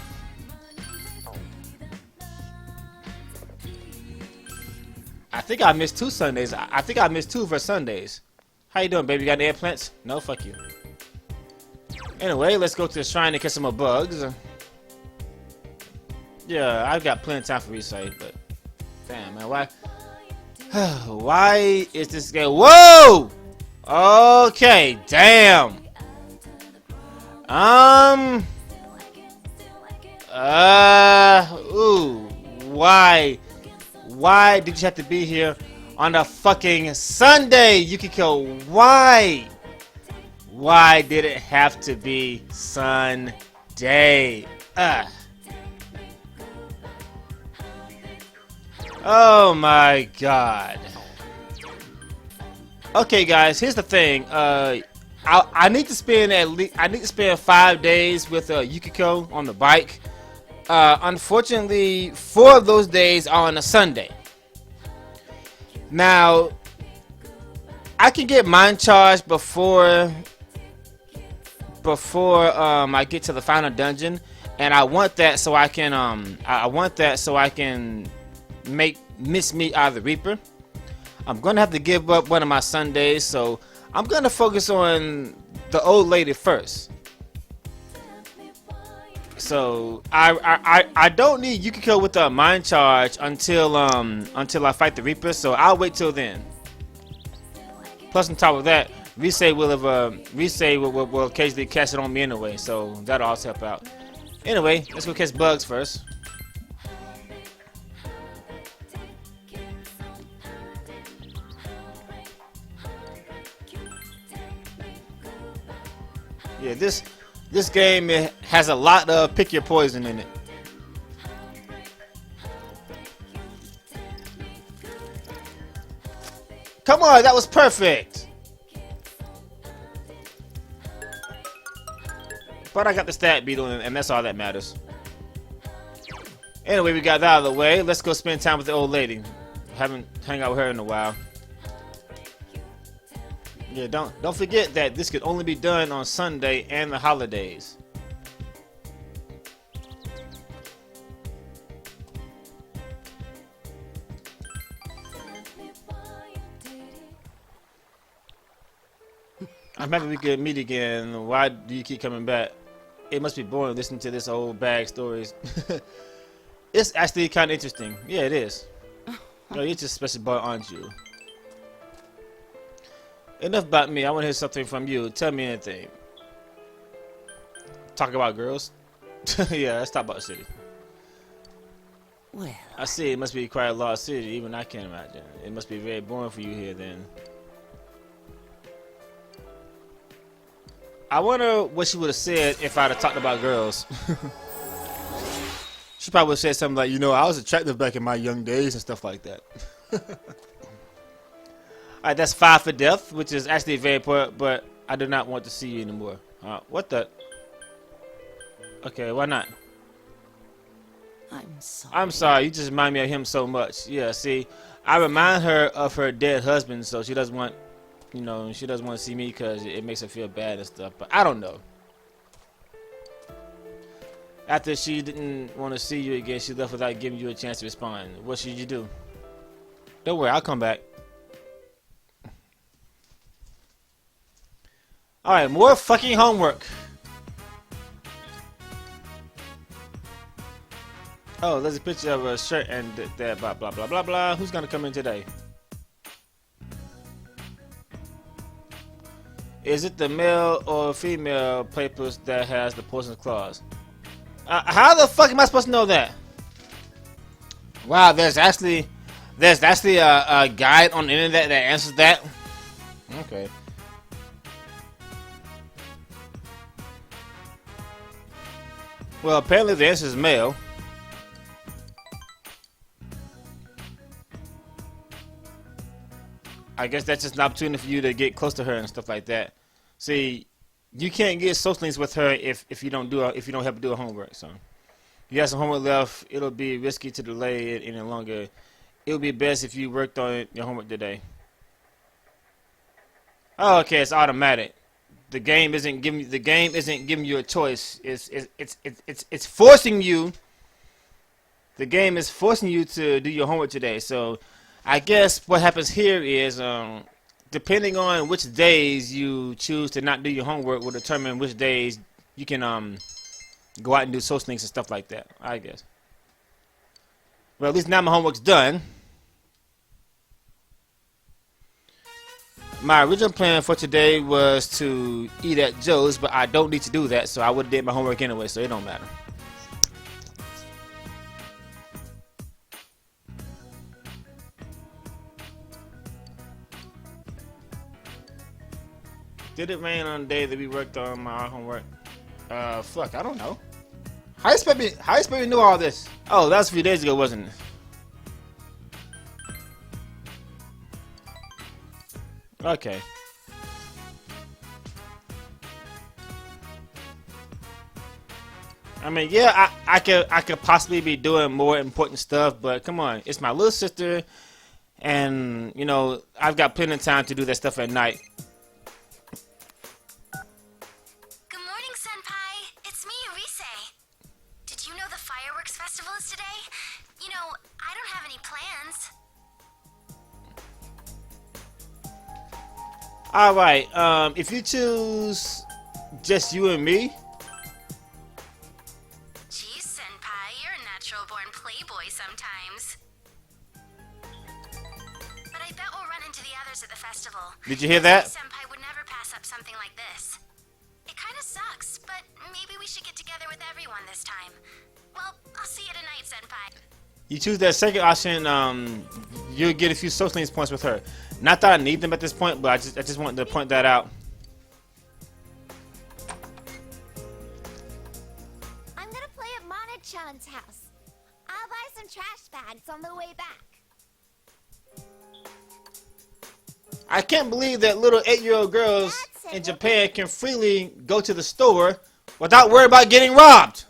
I think I missed 2 Sundays. I think I missed 2 of her Sundays. How you doing, baby? You got any implants? No, fuck you. Anyway, let's go to the shrine and catch some more bugs. Yeah, I've got plenty of time for Reay, but damn, man, why? Why is this game? Whoa! Okay, damn. Ooh, why? Why did you have to be here on a fucking Sunday, Yukiko? Why? Why did it have to be Sunday? Oh my god. Okay, guys, here's the thing. I need to spend 5 days with Yukiko on the bike. Unfortunately, 4 of those days are on a Sunday. Now, I can get mind charged before I get to the final dungeon, and I want that so I can make Miss Me out of the Reaper. I'm gonna have to give up one of my Sundays, so I'm gonna focus on the old lady first. So I don't need Yukiko with a mind charge until I fight the Reaper, so I'll wait till then. Plus on top of that, Reay will occasionally catch it on me anyway, so that'll also help out. Anyway, let's go catch bugs first. Yeah, this game has a lot of pick your poison in it. Come on, that was perfect. But I got the stat beetle, and that's all that matters. Anyway, we got that out of the way. Let's go spend time with the old lady. Haven't hung out with her in a while. Yeah, don't forget that this could only be done on Sunday and the holidays. I'm happy we could meet again. Why do you keep coming back? It must be boring listening to this old bag stories. It's actually kind of interesting. Yeah, it is. Yo, you're just a special boy, aren't you? Enough about me. I want to hear something from you. Tell me anything. Talk about girls? Yeah, let's talk about the city. Well, I see it must be quite a large city. Even I can't imagine. It must be very boring for you here then. I wonder what she would have said if I'd have talked about girls. She probably would have said something like, you know, I was attractive back in my young days and stuff like that. Alright, that's 5 for death, which is actually very important, but I do not want to see you anymore. What the? Okay, why not? I'm sorry, you just remind me of him so much. Yeah, see, I remind her of her dead husband, so she doesn't want, you know, she doesn't want to see me because it makes her feel bad and stuff, but I don't know. After she didn't want to see you again, she left without giving you a chance to respond. What should you do? Don't worry, I'll come back. Alright, more fucking homework. Oh, there's a picture of a shirt and that blah blah blah blah blah. Who's gonna come in today? Is it the male or female papers that has the poisonous claws? How the fuck am I supposed to know that? Wow, there's actually a guide on the internet that answers that. Okay. Well, apparently the answer is male. I guess that's just an opportunity for you to get close to her and stuff like that. See, you can't get social links with her if you don't help her do her homework. So, if you have some homework left, it'll be risky to delay it any longer. It'll be best if you worked on your homework today. Oh, okay, it's automatic. The game isn't giving you a choice. It's forcing you. The game is forcing you to do your homework today. So, I guess what happens here is, depending on which days you choose to not do your homework, will determine which days you can go out and do social links and stuff like that. I guess. Well, at least now my homework's done. My original plan for today was to eat at Joe's, but I don't need to do that, so I would have did my homework anyway, so it don't matter. Did it rain on the day that we worked on my homework? Fuck, I don't know. How you expect me to know all this? Oh, that was a few days ago, wasn't it? Okay. I mean, yeah, I could possibly be doing more important stuff, but come on, it's my little sister, and you know I've got plenty of time to do that stuff at night. Good morning, Senpai. It's me, Reay. Did you know the fireworks festival is today? You know, I don't have any plans. Alright, if you choose just you and me. Geez, Senpai, you're a natural-born playboy sometimes. But I bet we'll run into the others at the festival. Did you hear that? Senpai would never something like this. It kind of sucks, but maybe we should get together with everyone this time. Well, I'll see you tonight, Senpai. You choose that second option, you'll get a few social links points with her. Not that I need them at this point, but I just wanted to point that out. I'm gonna play at Mana-chan's house. I'll buy some trash bags on the way back. I can't believe that little 8-year-old girls in Japan can freely go to the store without worrying about getting robbed.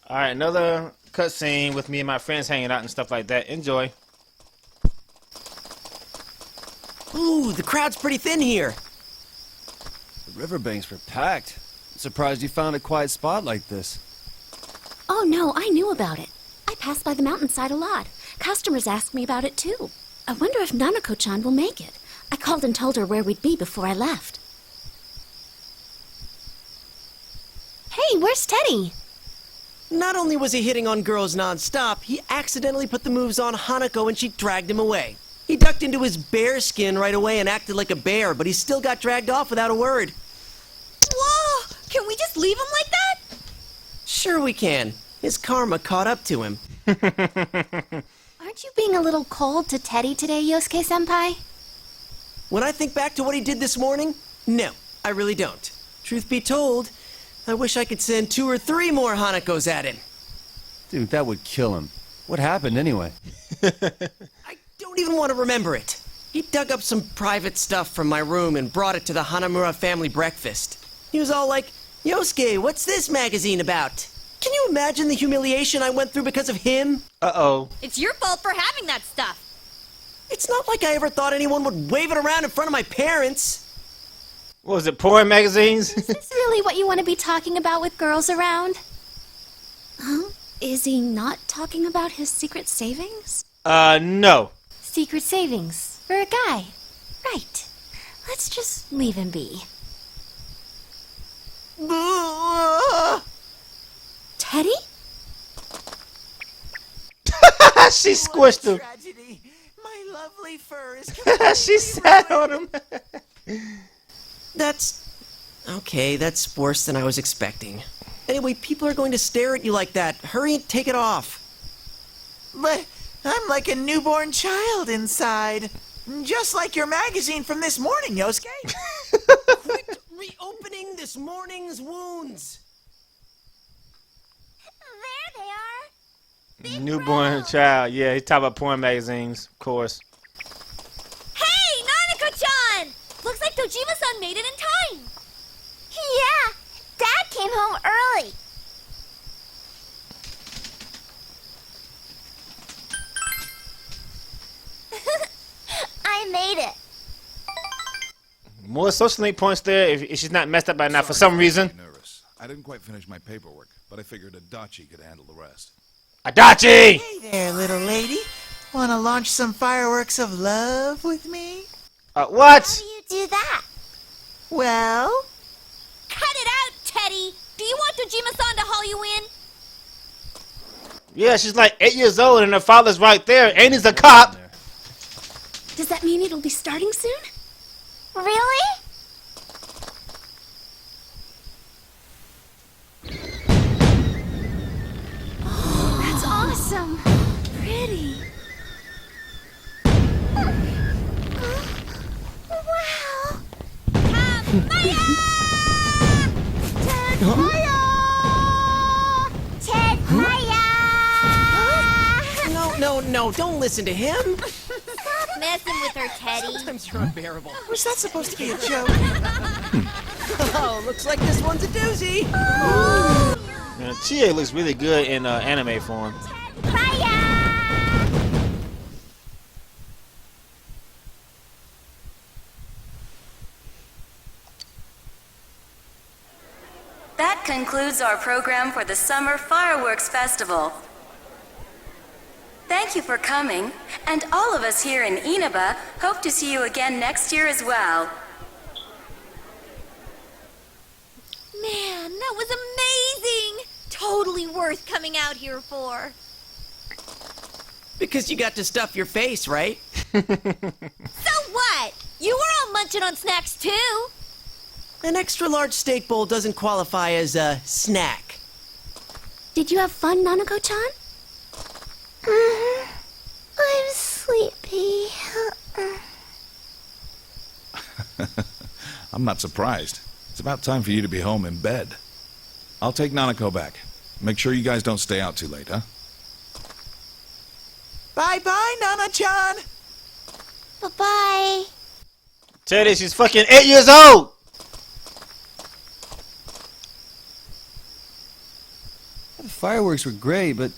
Alright, another cutscene with me and my friends hanging out and stuff like that. Enjoy. Ooh, the crowd's pretty thin here. The riverbanks were packed. I'm surprised you found a quiet spot like this. Oh no, I knew about it. I pass by the mountainside a lot. Customers ask me about it too. I wonder if Nanako-chan will make it. I called and told her where we'd be before I left. Hey, where's Teddy? Not only was he hitting on girls non-stop, he accidentally put the moves on Hanako and she dragged him away. He ducked into his bear skin right away and acted like a bear, but he still got dragged off without a word. Whoa! Can we just leave him like that? Sure we can. His karma caught up to him. Aren't you being a little cold to Teddy today, Yosuke-senpai? When I think back to what he did this morning, no, I really don't. Truth be told, I wish I could send 2 or 3 more Hanakos at him. Dude, that would kill him. What happened anyway? I don't even want to remember it. He dug up some private stuff from my room and brought it to the Hanamura family breakfast. He was all like, "Yosuke, what's this magazine about?" Can you imagine the humiliation I went through because of him? Uh-oh. It's your fault for having that stuff. It's not like I ever thought anyone would wave it around in front of my parents. What was it, porn magazines? Is this really what you want to be talking about with girls around? Huh? Is he not talking about his secret savings? No. Secret savings for a guy. Right. Let's just leave him be. Teddy? She squished him. Tragedy. My lovely fur is She sat on him. Okay, that's worse than I was expecting. Anyway, people are going to stare at you like that. Hurry and take it off. But I'm like a newborn child inside. Just like your magazine from this morning, Yosuke. Quit reopening this morning's wounds. There they are. Newborn child. Yeah, he's talking about porn magazines, of course. Hey, Nanako-chan! Looks like Dojima-san made it in time. Yeah, Dad came home early. I made it. More social link points there if she's not messed up by now for some reason. Nervous. I didn't quite finish my paperwork, but I figured Adachi could handle the rest. Adachi! Hey there, little lady. Wanna launch some fireworks of love with me? What? How do you do that? Well, Cut it out, Teddy! Do you want Dojima-san to haul you in? Yeah, she's like 8 years old and her father's right there, and he's a cop. Does that mean it'll be starting soon? Really? That's awesome. Pretty. Wow. No, don't listen to him. Stop messing with her, Teddy. Sometimes you're unbearable. was that supposed to be a joke? Oh, looks like this one's a doozy. Man, Chie looks really good in anime form. That concludes our program for the Summer Fireworks Festival. Thank you for coming, and all of us here in Inaba hope to see you again next year as well. Man, It was amazing! Totally worth coming out here for. Because you got to stuff your face, right? So what? You were all munching on snacks too. An extra large steak bowl doesn't qualify as a snack. Did you have fun, Nanako-chan? I'm sleepy. I'm not surprised. It's about time for you to be home in bed. I'll take Nanako back. Make sure you guys don't stay out too late, huh? Bye-bye, Nana-chan. Bye-bye. Teddy, she's fucking 8 years old. The fireworks were great, but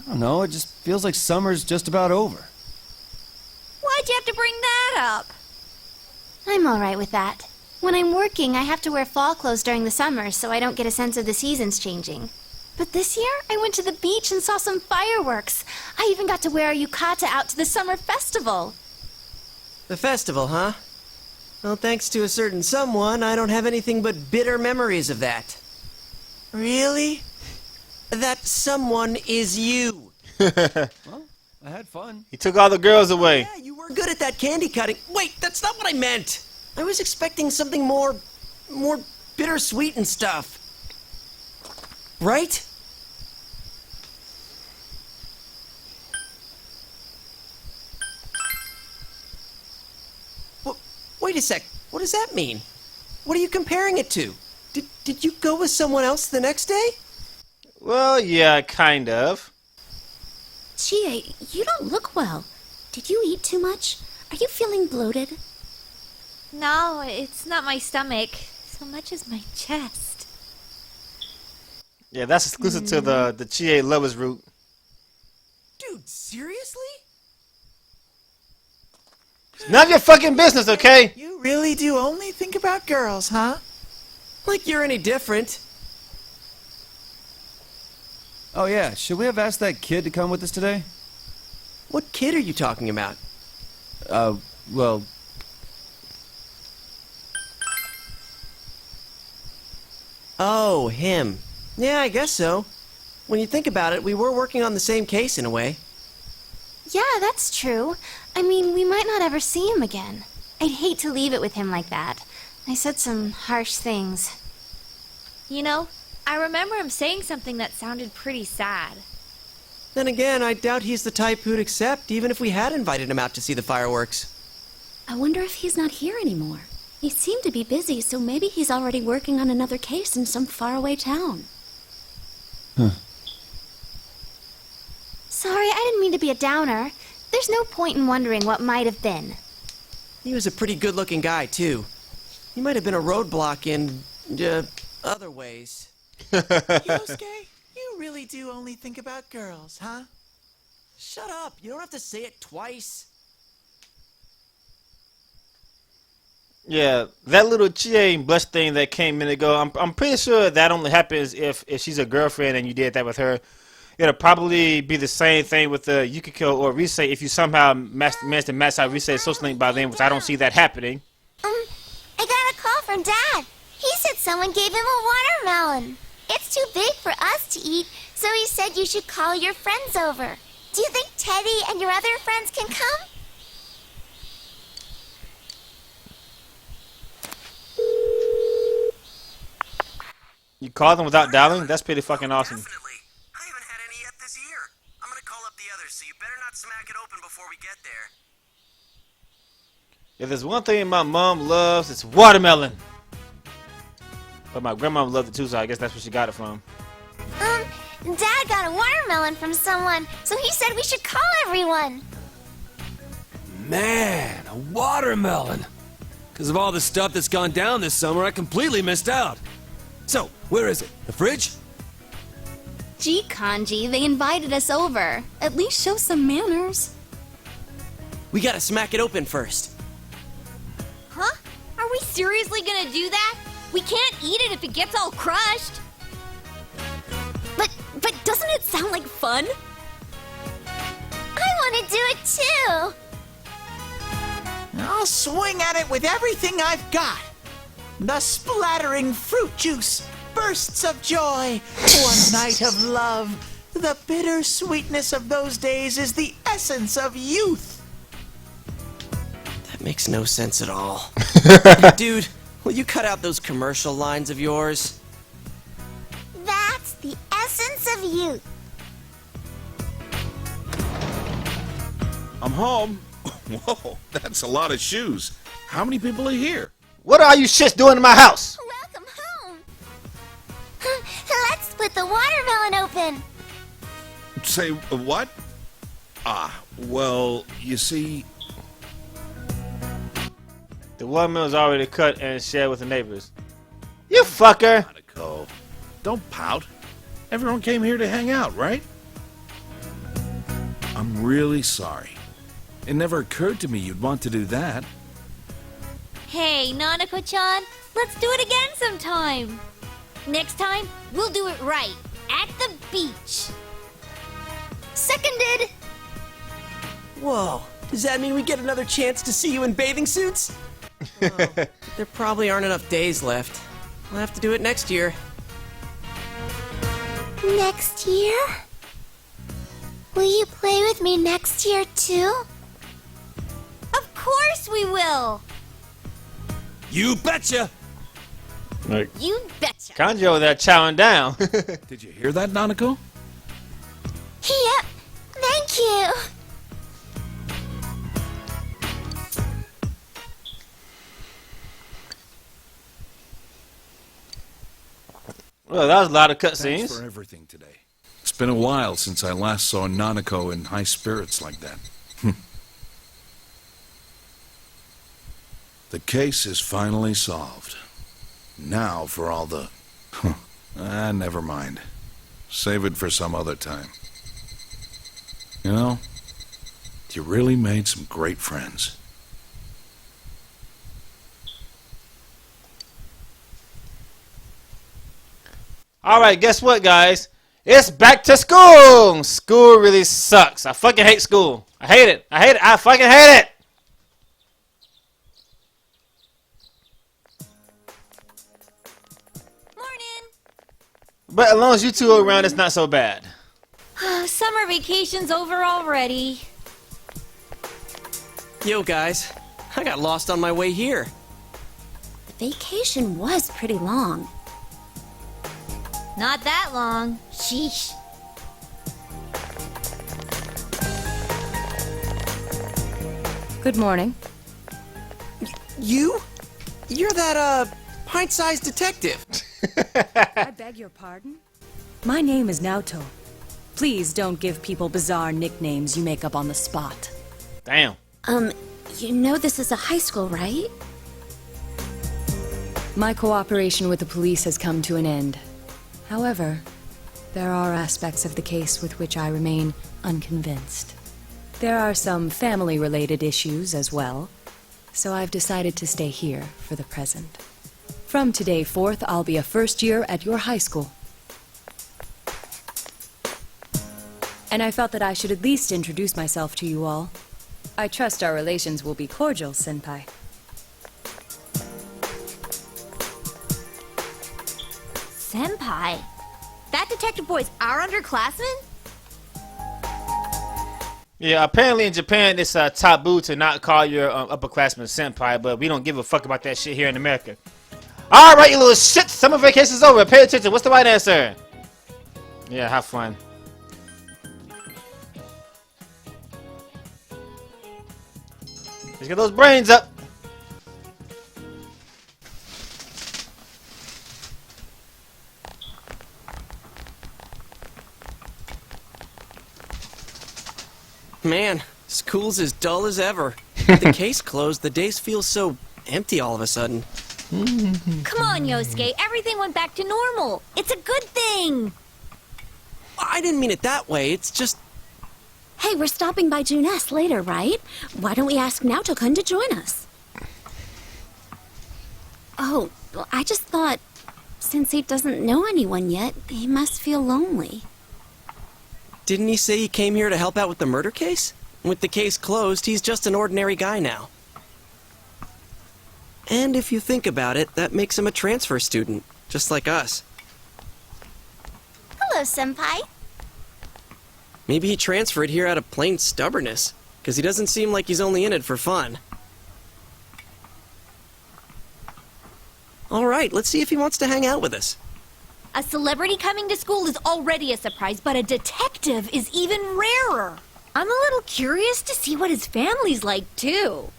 I don't know, it just feels like summer's just about over. Why'd you have to bring that up? I'm alright with that. When I'm working, I have to wear fall clothes during the summer so I don't get a sense of the seasons changing. But this year, I went to the beach and saw some fireworks. I even got to wear a yukata out to the summer festival. The festival, huh? Well, thanks to a certain someone, I don't have anything but bitter memories of that. Really? That someone is you. Well, I had fun. He took all the girls away. Yeah, you were good at that candy cutting. Wait, that's not what I meant. I was expecting something more bittersweet and stuff. Right? Wait a sec. What does that mean? What are you comparing it to? Did you go with someone else the next day? Well, yeah, kind of. Chie, you don't look well. Did you eat too much? Are you feeling bloated? No, it's not my stomach. So much as my chest. Yeah, that's exclusive to the Chie lovers root. Dude, seriously? None of your fucking business, okay? You really do only think about girls, huh? Like you're any different. Oh yeah, should we have asked that kid to come with us today? What kid are you talking about? Well... Oh, him. Yeah, I guess so. When you think about it, we were working on the same case in a way. Yeah, that's true. I mean, we might not ever see him again. I'd hate to leave it with him like that. I said some harsh things. You know, I remember him saying something that sounded pretty sad. Then again, I doubt he's the type who'd accept, even if we had invited him out to see the fireworks. I wonder if he's not here anymore. He seemed to be busy, so maybe he's already working on another case in some faraway town. Huh. Sorry, I didn't mean to be a downer. There's no point in wondering what might have been. He was a pretty good-looking guy, too. He might have been a roadblock in, other ways. Yosuke, you really do only think about girls, huh? Shut up. You don't have to say it twice. Yeah, that little Chie blush thing that came a minute ago, I'm pretty sure that only happens if she's a girlfriend and you did that with her. It'll probably be the same thing with Yukiko or Reay if you somehow managed to match out Reay's social link by then, which I don't see that happening. I got a call from Dad. He said someone gave him a watermelon. It's too big for us to eat, so he said you should call your friends over. Do you think Teddy and your other friends can come? You call them without dialing? That's pretty fucking awesome. Definitely. I haven't had any yet this year. I'm gonna call up the others, so you better not smack it open before we get there. If there's one thing my mom loves, it's watermelon. But my grandma loved it too, so I guess that's where she got it from. Dad got a watermelon from someone, so he said we should call everyone. Man, a watermelon. Because of all the stuff that's gone down this summer, I completely missed out. So, where is it? The fridge? Gee, Kanji, they invited us over. At least show some manners. We gotta smack it open first. Huh? Are we seriously gonna do that? We can't eat it if it gets all crushed. But doesn't it sound like fun? I want to do it too. I'll swing at it with everything I've got. The splattering fruit juice bursts of joy, one night of love. The bitter sweetness of those days is the essence of youth. That makes no sense at all. Dude, will you cut out those commercial lines of yours? That's the essence of youth. I'm home. Whoa, that's a lot of shoes. How many people are here? What are you shits doing in my house? Welcome home. Let's split the watermelon open. Say what? Well, you see... The watermelon's already cut and shared with the neighbors. You fucker! Go. Don't pout. Everyone came here to hang out, right? I'm really sorry. It never occurred to me you'd want to do that. Hey, Nanako-chan, let's do it again sometime. Next time, we'll do it right, at the beach. Seconded. Whoa, does that mean we get another chance to see you in bathing suits? Oh, there probably aren't enough days left. We'll have to do it next year. Next year? Will you play with me next year too? Of course we will. You betcha! Like, You betcha. Kanji over there chowing down. Did you hear that, Nanako? Yep. Thank you. Well, that was a lot of Thanks cutscenes. for everything today. It's been a while since I last saw Nanako in high spirits like that. The case is finally solved. Now for all the... never mind. Save it for some other time. You know, you really made some great friends. Alright, guess what, guys? It's back to school! School really sucks. I fucking hate school. I hate it. I hate it. I fucking hate it! Morning. But as long as you two are around, it's not so bad. Summer vacation's over already. Yo, guys, I got lost on my way here. The vacation was pretty long. Not that long. Sheesh. Good morning. You? You're that, pint-sized detective. I beg your pardon? My name is Naoto. Please don't give people bizarre nicknames you make up on the spot. Damn. You know this is a high school, right? My cooperation with the police has come to an end. However, there are aspects of the case with which I remain unconvinced. There are some family-related issues as well, so I've decided to stay here for the present. From today forth, I'll be a first year at your high school. And I felt that I should at least introduce myself to you all. I trust our relations will be cordial, Senpai. Senpai? That detective boy's our underclassman? Yeah, apparently in Japan it's taboo to not call your upperclassman senpai, but we don't give a fuck about that shit here in America. Alright, you little shit! Summer vacation's over. Pay attention. What's the right answer? Yeah, have fun. Let's get those brains up. Man, school's as dull as ever. The case closed, the days feel so empty all of a sudden. Come on, Yosuke. Everything went back to normal. It's a good thing. I didn't mean it that way, it's just... Hey, we're stopping by Juness later, right? Why don't we ask Naoto-kun to join us? Oh, well, I just thought, since he doesn't know anyone yet, he must feel lonely. Didn't he say he came here to help out with the murder case? With the case closed, he's just an ordinary guy now. And if you think about it, that makes him a transfer student, just like us. Hello, Senpai. Maybe he transferred here out of plain stubbornness, because he doesn't seem like he's only in it for fun. Alright, let's see if he wants to hang out with us. A celebrity coming to school is already a surprise, but a detective is even rarer. I'm a little curious to see what his family's like, too.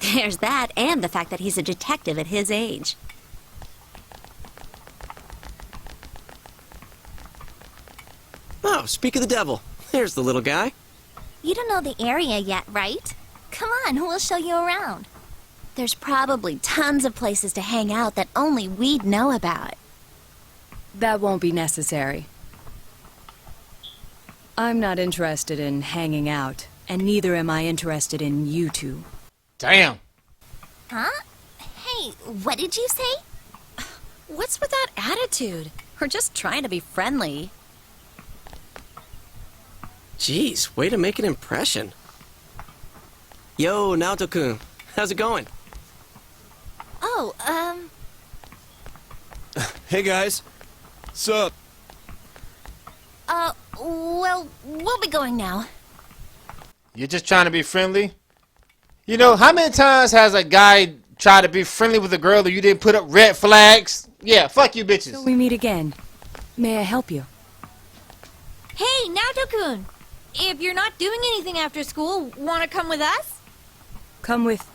There's that, and the fact that he's a detective at his age. Oh, speak of the devil. There's the little guy. You don't know the area yet, right? Come on, we'll show you around. There's probably tons of places to hang out that only we'd know about. That won't be necessary. I'm not interested in hanging out, and neither am I interested in you two. Damn. Huh? Hey, what did you say? What's with that attitude? We're just trying to be friendly. Jeez, way to make an impression. Yo, Naoto-kun. How's it going? Oh, Hey guys. Sup? well, we'll be going now. You're just trying to be friendly? You know, how many times has a guy tried to be friendly with a girl that you didn't put up red flags? Yeah, fuck you bitches. Till we meet again. May I help you? Hey, Naoto-kun! If you're not doing anything after school, want to come with us? Come with...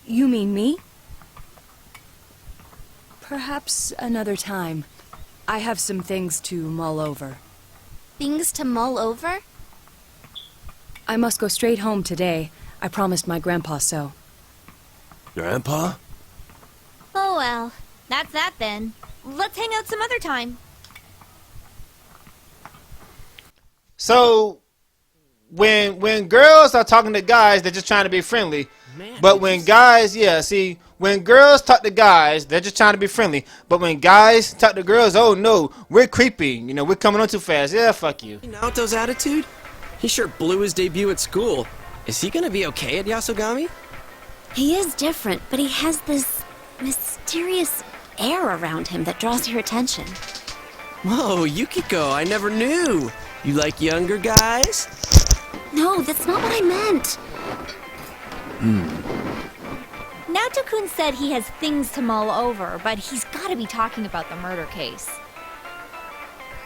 You mean me? Perhaps another time. I have some things to mull over. Things to mull over? I must go straight home today. I promised my grandpa so. Grandpa? Oh well, that's that then. Let's hang out some other time. So, when girls are talking to guys, they're just trying to be friendly. But when guys, when girls talk to guys, they're just trying to be friendly. But when guys talk to girls, oh no, we're creepy. You know, we're coming on too fast. Yeah, fuck you. Naoto's attitude? He sure blew his debut at school. Is he gonna be okay at Yasogami? He is different, but he has this mysterious air around him that draws your attention. Whoa, Yukiko, I never knew. You like younger guys? No, that's not what I meant. Naoto-kun said he has things to mull over, but he's got to be talking about the murder case.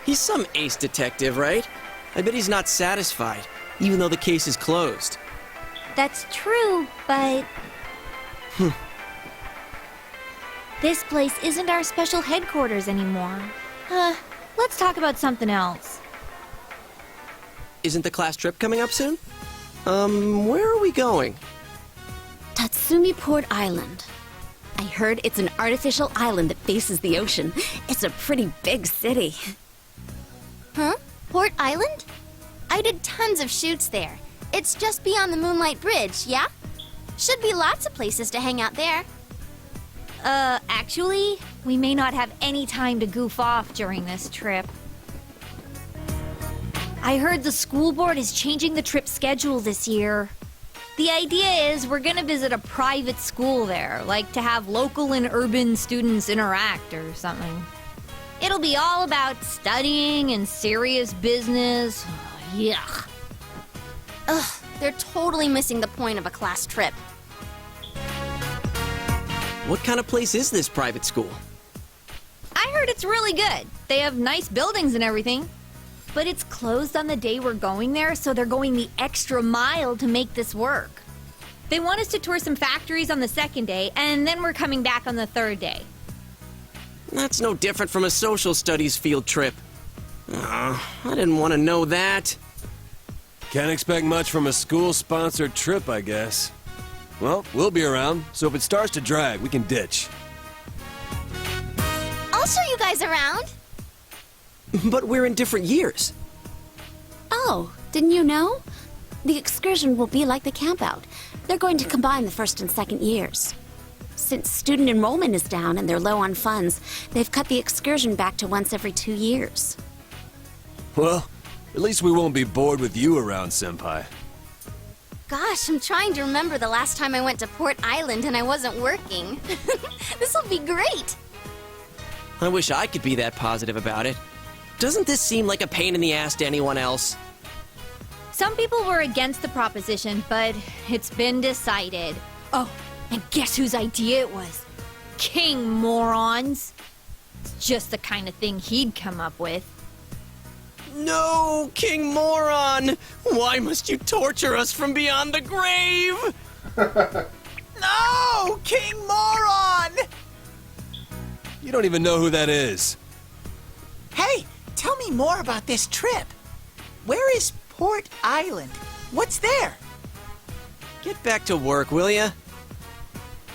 He's some ace detective, right? I bet he's not satisfied, even though the case is closed. That's true, but... This place isn't our special headquarters anymore. Let's talk about something else. Isn't the class trip coming up soon? Where are we going? Tatsumi Port Island. I heard it's an artificial island that faces the ocean. It's a pretty big city. Huh? Port Island? I did tons of shoots there. It's just beyond the Moonlight Bridge, yeah? Should be lots of places to hang out there. Actually, we may not have any time to goof off during this trip. I heard the school board is changing the trip schedule this year. The idea is we're gonna visit a private school there, like to have local and urban students interact or something. It'll be all about studying and serious business. Yuck. Ugh, they're totally missing the point of a class trip. What kind of place is this private school? I heard it's really good. They have nice buildings and everything. But it's closed on the day we're going there, so they're going the extra mile to make this work. They want us to tour some factories on the second day, and then we're coming back on the third day. That's no different from a social studies field trip. I didn't want to know that. Can't expect much from a school-sponsored trip, I guess. Well, we'll be around, so if it starts to drag, we can ditch. I'll show you guys around. But we're in different years. Oh, didn't you know? The excursion will be like the campout. They're going to combine the first and second years. Since student enrollment is down and they're low on funds, they've cut the excursion back to once every 2 years. Well, at least we won't be bored with you around, Senpai. Gosh, I'm trying to remember the last time I went to Port Island and I wasn't working. This'll be great. I wish I could be that positive about it. Doesn't this seem like a pain in the ass to anyone else? Some people were against the proposition, but it's been decided. Oh, and guess whose idea it was? King Morons. It's just the kind of thing he'd come up with. No, King Moron! Why must you torture us from beyond the grave? No! King Moron! You don't even know who that is. Hey, tell me more about this trip. Where is Port Island? What's there? Get back to work, will ya?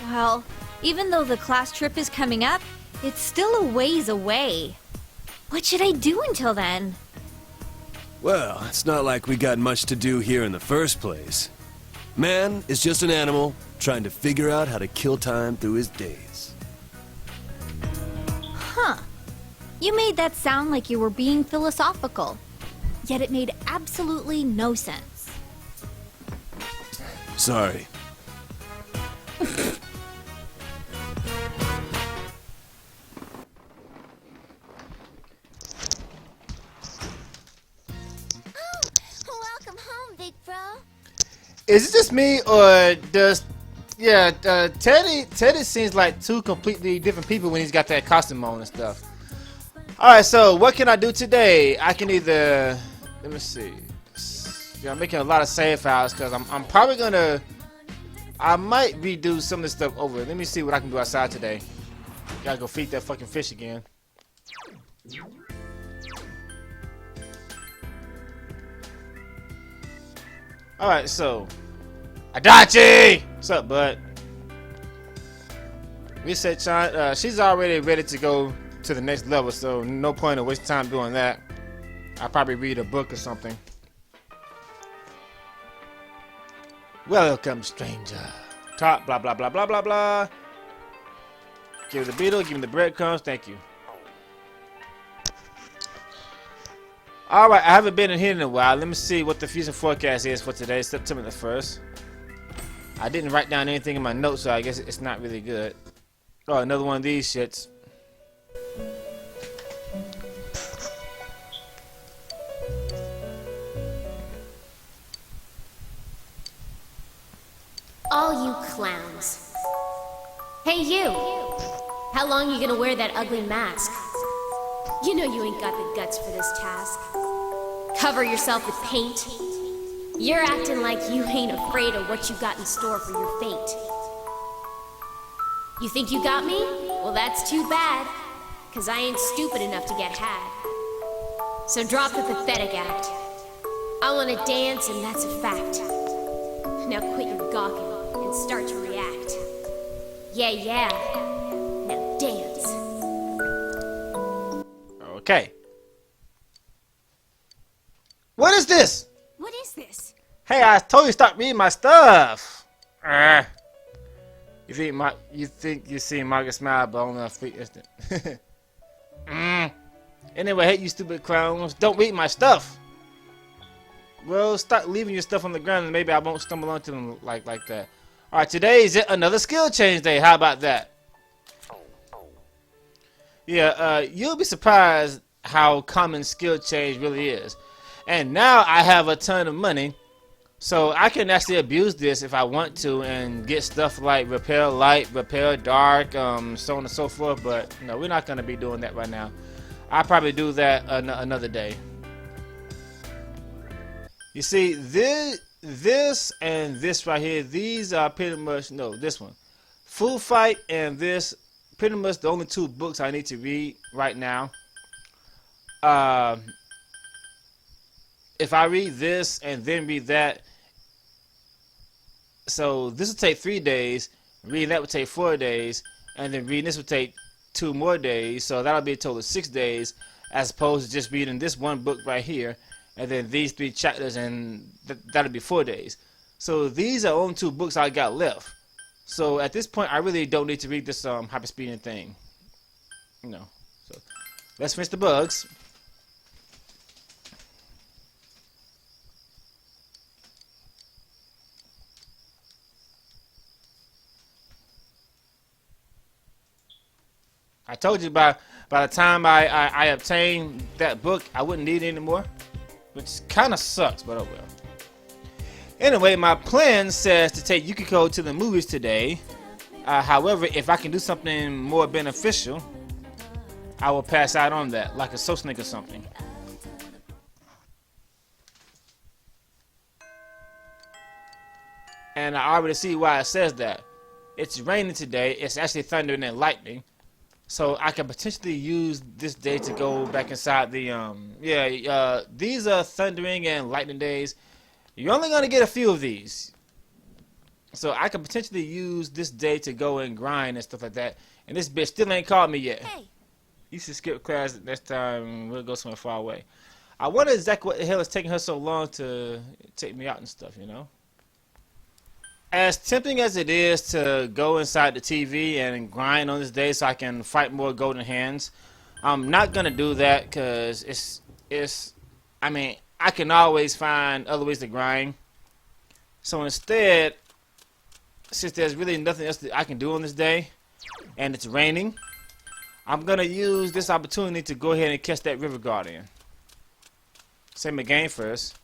Well, even though the class trip is coming up, it's still a ways away. What should I do until then? Well, it's not like we got much to do here in the first place. Man is just an animal trying to figure out how to kill time through his days. Huh. You made that sound like you were being philosophical. Yet it made absolutely no sense. Sorry. Welcome home, big bro. Is it just me, or does... Yeah, Teddy seems like two completely different people when he's got that costume on and stuff. Alright, so what can I do today? I can either... Let me see. Yeah, I'm making a lot of save files because I'm probably gonna... I might redo some of this stuff over. Let me see what I can do outside today. Gotta go feed that fucking fish again. Alright, so... Adachi! What's up, bud? Reset Chan. She's already ready to go to the next level, so no point in wasting time doing that. I'll probably read a book or something. Welcome, stranger. Talk, blah, blah, blah, blah, blah, blah. Give me the beetle, give me the breadcrumbs, thank you. Alright, I haven't been in here in a while. Let me see what the future forecast is for today, September the 1st. I didn't write down anything in my notes, so I guess it's not really good. Oh, another one of these shits. All you clowns. Hey, you! How long you gonna wear that ugly mask? You know you ain't got the guts for this task. Cover yourself with paint. You're acting like you ain't afraid of what you got in store for your fate. You think you got me? Well, that's too bad. 'Cause I ain't stupid enough to get had. So drop the pathetic act. I wanna dance, and that's a fact. Now quit your gawking and start to react. Yeah. Now dance. Okay. What is this? What is this? Hey, I told you to stop reading my stuff. You think you see Margaret smile, but only on fleet instant. Anyway, hey, you stupid clowns! Don't read my stuff. Well, stop leaving your stuff on the ground, and maybe I won't stumble onto them like that. All right, today is another skill change day. How about that? Yeah, you'll be surprised how common skill change really is. And now I have a ton of money, so I can actually abuse this if I want to and get stuff like repair light, repair dark, so on and so forth. But no, we're not gonna be doing that right now. I'll probably do that another day. You see, this and this right here, these are pretty much, no, this one. Full Fight and this, pretty much the only two books I need to read right now. If I read this and then read that, so this will take 3 days, reading that would take 4 days, and then reading this would take 2 more days, so that'll be a total of 6 days, as opposed to just reading this one book right here, and then these 3 chapters, and that'll be 4 days. So these are only 2 books I got left. So at this point, I really don't need to read this hyperspeeding thing. You know. So let's finish the bugs. I told you by the time I obtained that book, I wouldn't need it anymore, which kind of sucks, but oh well. Anyway, my plan says to take Yukiko to the movies today. However, if I can do something more beneficial, I will pass out on that, like a Sosnik or something. And I already see why it says that. It's raining today. It's actually thundering and lightning. So I can potentially use this day to go back inside the these are thundering and lightning days. You're only gonna get a few of these. So I could potentially use this day to go and grind and stuff like that. And this bitch still ain't called me yet. Hey. You should skip class next time. We'll go somewhere far away. I wonder exactly what the hell is taking her so long to take me out and stuff, you know? As tempting as it is to go inside the TV and grind on this day so I can fight more golden hands, I'm not going to do that because I mean, I can always find other ways to grind. So instead, since there's really nothing else that I can do on this day, and it's raining, I'm going to use this opportunity to go ahead and catch that River Guardian. Save my game first.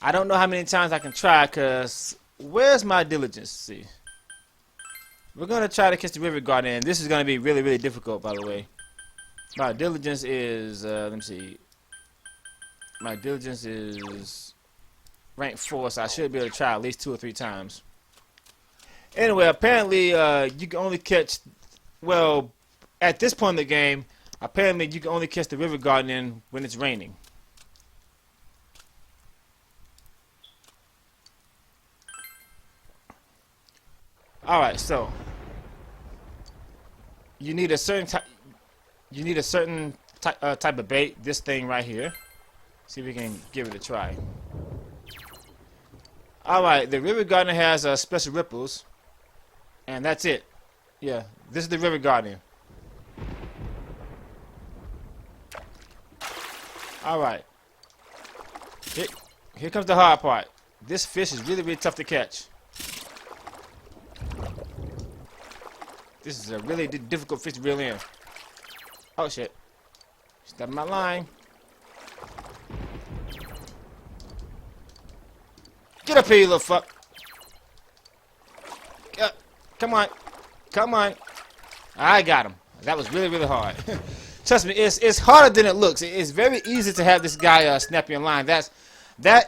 I don't know how many times I can try, because where's my diligence? See, we're going to try to catch the River Guardian. This is going to be really, really difficult, by the way. My diligence is, let me see. My diligence is rank 4, so I should be able to try at least 2 or 3 times. Anyway, apparently you can only catch, well, at this point in the game, apparently you can only catch the River Guardian when it's raining. Alright, so you need a certain type. You need a certain type of bait. This thing right here. See if we can give it a try. Alright, the River Guardian has special ripples. And that's it. Yeah, this is the River Guardian. Alright. Here comes the hard part. This fish is really, really tough to catch. This is a really difficult fish to reel in. Oh shit. Step my line. Get up here, you little fuck. Come on. Come on. I got him. That was really, really hard. Trust me, it's harder than it looks. It's very easy to have this guy snap your line. That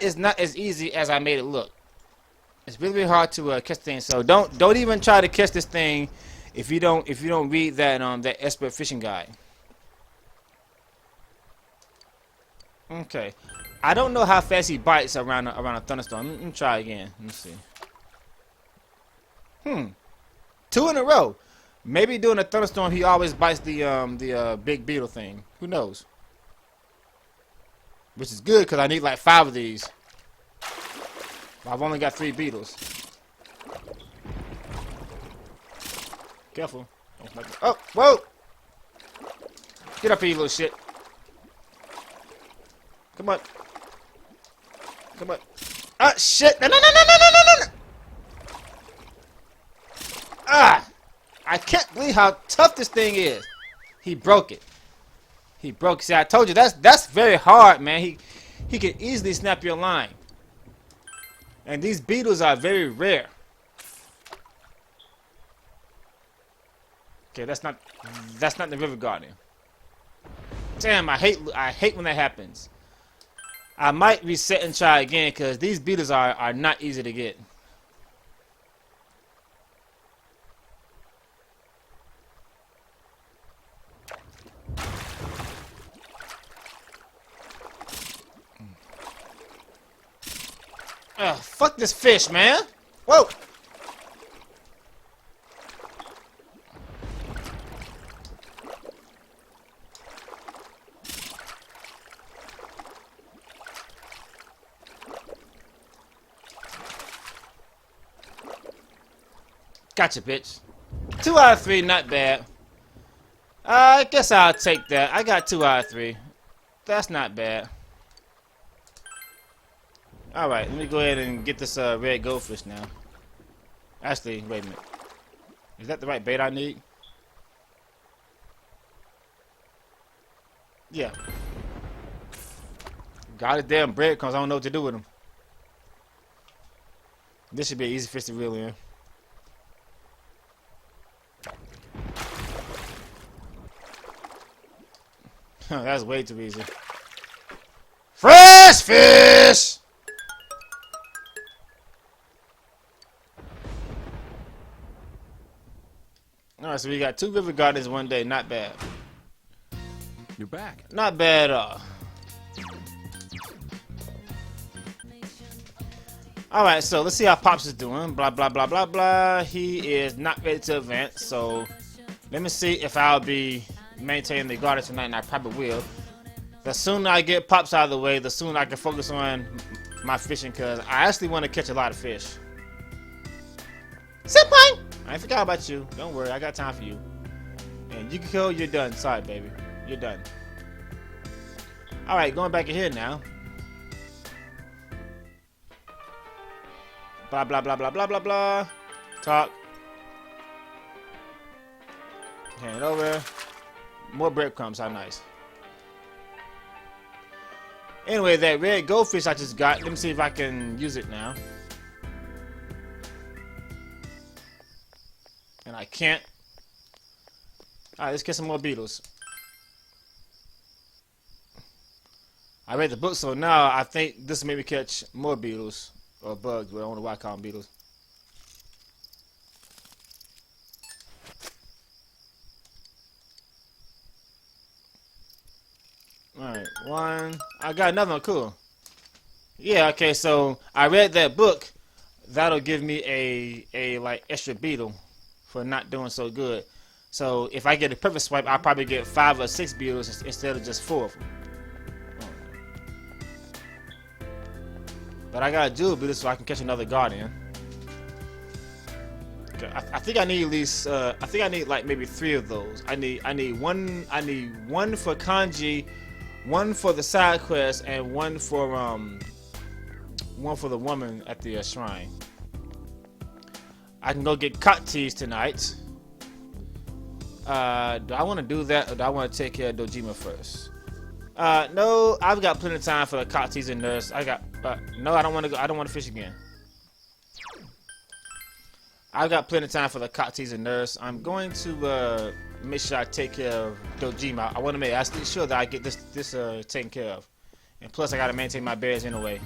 is not as easy as I made it look. It's really, really hard to catch things. So don't even try to catch this thing if you don't read that that expert fishing guide. Okay. I don't know how fast he bites around a thunderstorm. Let me try again. Let me see. 2 in a row. Maybe during a thunderstorm he always bites the big beetle thing. Who knows? Which is good because I need like 5 of these. I've only got 3 beetles. Careful. Oh, whoa! Get up here, you little shit. Come on. Come on. Ah, shit! No, no, no, no, no, no, no, no! Ah! I can't believe how tough this thing is. He broke it. He broke it. See, I told you that's very hard, man. He can easily snap your line. And these beetles are very rare. Okay, that's not the River Guardian. Damn, I hate when that happens. I might reset and try again because these beetles are not easy to get. Fuck this fish, man. Whoa. Gotcha, bitch. 2 out of 3, not bad. I guess I'll take that. I got 2 out of 3. That's not bad. Alright, let me go ahead and get this red goldfish now. Actually, wait a minute. Is that the right bait I need? Yeah. Got his damn breadcrumbs. I don't know what to do with them. This should be an easy fish to reel in. That's way too easy. Fresh fish! Alright, so we got 2 river gardens one day. Not bad. You're back. Not bad at all. Alright, so let's see how Pops is doing. Blah, blah, blah, blah, blah. He is not ready to advance, so let me see if I'll be maintaining the garden tonight, and I probably will. The sooner I get Pops out of the way, the sooner I can focus on my fishing, because I actually want to catch a lot of fish. Senpai! I ain't forgot about you. Don't worry, I got time for you. And Yuko, you're done. Sorry, baby. You're done. Alright, going back in here now. Blah, blah, blah, blah, blah, blah, blah. Talk. Hand over. More breadcrumbs. How nice. Anyway, that red goldfish I just got. Let me see if I can use it now. And I can't. Alright, let's get some more beetles. I read the book, so now I think this will make me catch more beetles. Or bugs, but I don't know why I call them beetles. Alright, 1. I got another one, cool. Yeah, okay, so I read that book. That'll give me a like extra beetle for not doing so good. So if I get a perfect swipe, I'll probably get 5 or 6 beetles instead of just 4 of them. But I gotta do it so I can catch another guardian. I think I need at least. I think I need like maybe 3 of those. I need one. I need 1 for Kanji, 1 for the side quest, and 1 for the woman at the shrine. I can go get cot teas tonight. Do I want to do that, or do I want to take care of Dojima first? No, I've got plenty of time for the cot teas and nurse. I got. No, I don't want to go. I don't want to fish again. I've got plenty of time for the cot teas and nurse. I'm going to make sure I take care of Dojima. I want to make sure that I get this taken care of. And plus, I got to maintain my bears anyway.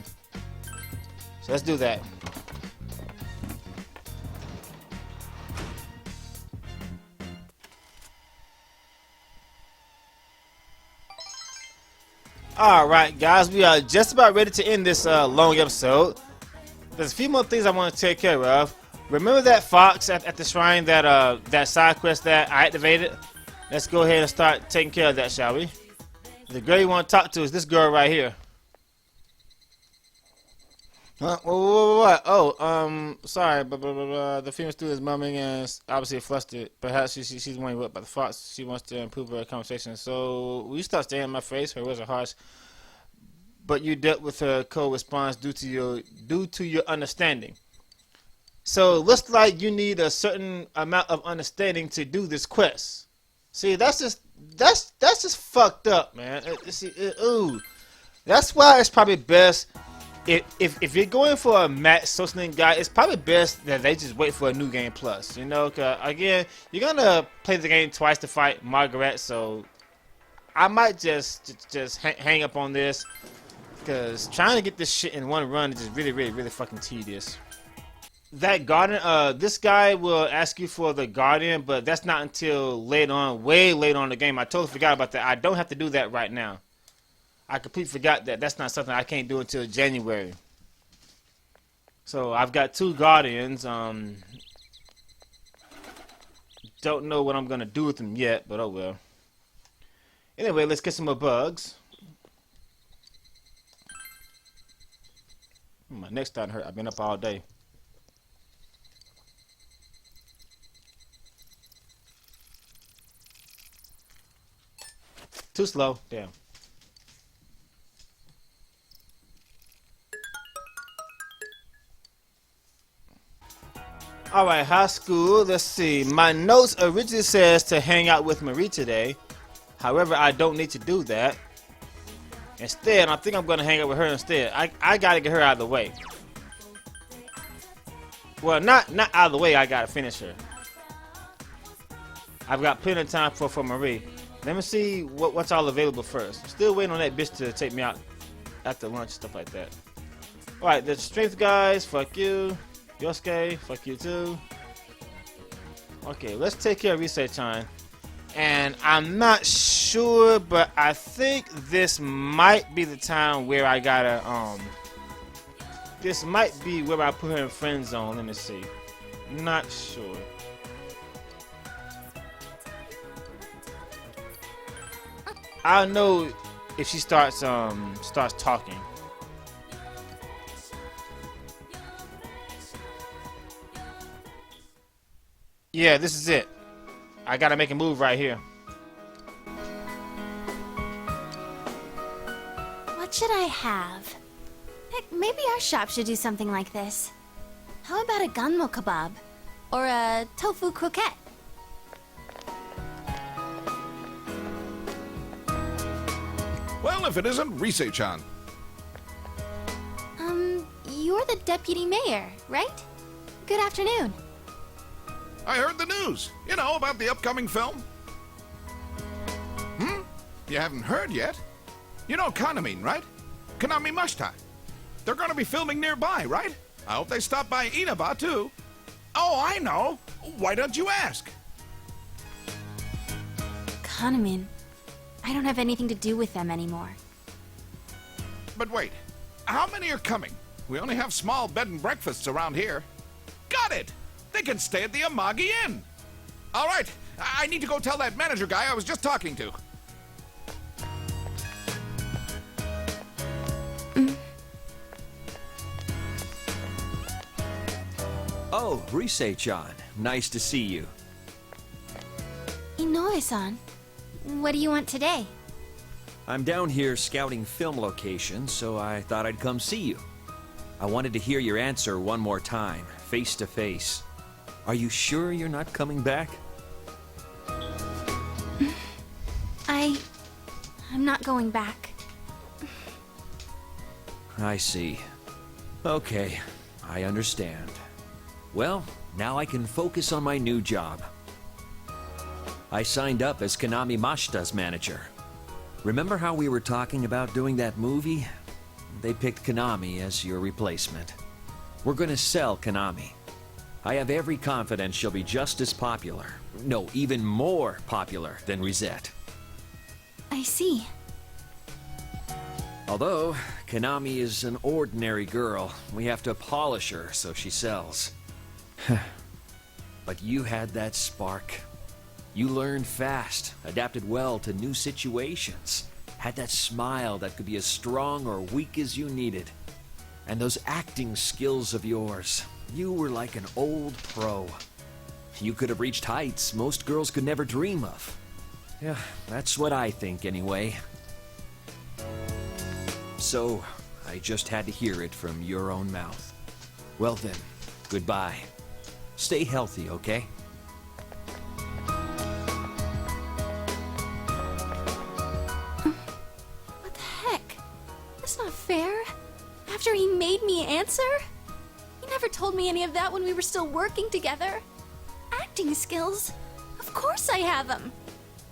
So let's do that. Alright guys, we are just about ready to end this long episode. There's a few more things I want to take care of. Remember that fox at the shrine, that side quest that I activated? Let's go ahead and start taking care of that, shall we? The girl you want to talk to is this girl right here. What? Oh, sorry, but the female student is mumbling and is obviously flustered. Perhaps she's wondering what about the fox. She wants to improve her conversation. So, will you stop staring at my face? Her words are harsh. But you dealt with her cold response due to your understanding. So, it looks like you need a certain amount of understanding to do this quest. See, that's just fucked up, man. Ooh. That's why it's probably best. If you're going for a match socialing guy, it's probably best that they just wait for a new game plus. You know, cause again, you're gonna play the game twice to fight Margaret, so I might just hang up on this, cause trying to get this shit in one run is just really fucking tedious. That guardian, this guy will ask you for the guardian, but that's not until later on, way later on in the game. I totally forgot about that. I don't have to do that right now. I completely forgot that. That's not something I can't do until January. So I've got 2 guardians. Don't know what I'm gonna do with them yet, but oh well. Anyway, let's get some more bugs. My neck's starting to hurt. I've been up all day. Too slow. Damn. Alright, high school. Let's see. My notes originally says to hang out with Marie today. However, I don't need to do that. Instead, I think I'm gonna hang out with her instead. I gotta get her out of the way. Well, not out of the way. I gotta finish her. I've got plenty of time for Marie. Let me see what's all available first. I'm still waiting on that bitch to take me out after lunch, stuff like that. Alright, the strength guys, fuck you. Yosuke, fuck you too. Okay, let's take care of Research-chan. And I'm not sure, but I think this might be the time where I gotta, this might be where I put her in friend zone. Let me see. Not sure. I'll know if she starts talking. Yeah, this is it. I gotta make a move right here. What should I have? Heck, maybe our shop should do something like this. How about a gunmo kebab? Or a tofu croquette? Well, if it isn't Reay-chan. You're the deputy mayor, right? Good afternoon. I heard the news. You know, about the upcoming film. You haven't heard yet? You know Kanami, right? Kanami Mashita. They're gonna be filming nearby, right? I hope they stop by Inaba, too. Oh, I know. Why don't you ask? Kanamin. I don't have anything to do with them anymore. But wait, how many are coming? We only have small bed and breakfasts around here. Got it! They can stay at the Amagi Inn. All right, I need to go tell that manager guy I was just talking to. Oh, Reay-chan. Nice to see you. Inoue-san, what do you want today? I'm down here scouting film locations, so I thought I'd come see you. I wanted to hear your answer one more time, face to face. Are you sure you're not coming back? I'm not going back. I see. Okay, I understand. Well, now I can focus on my new job. I signed up as Kanami Mashita's manager. Remember how we were talking about doing that movie? They picked Kanami as your replacement. We're gonna sell Kanami. I have every confidence she'll be just as popular. No, even more popular than Risette. I see. Although, Kanami is an ordinary girl, we have to polish her so she sells. But you had that spark. You learned fast, adapted well to new situations, had that smile that could be as strong or weak as you needed. And those acting skills of yours, you were like an old pro. You could have reached heights most girls could never dream of. Yeah, that's what I think anyway. So, I just had to hear it from your own mouth. Well then, goodbye. Stay healthy, okay? What the heck? That's not fair. After he made me answer? He never told me any of that when we were still working together. Acting skills? Of course I have them.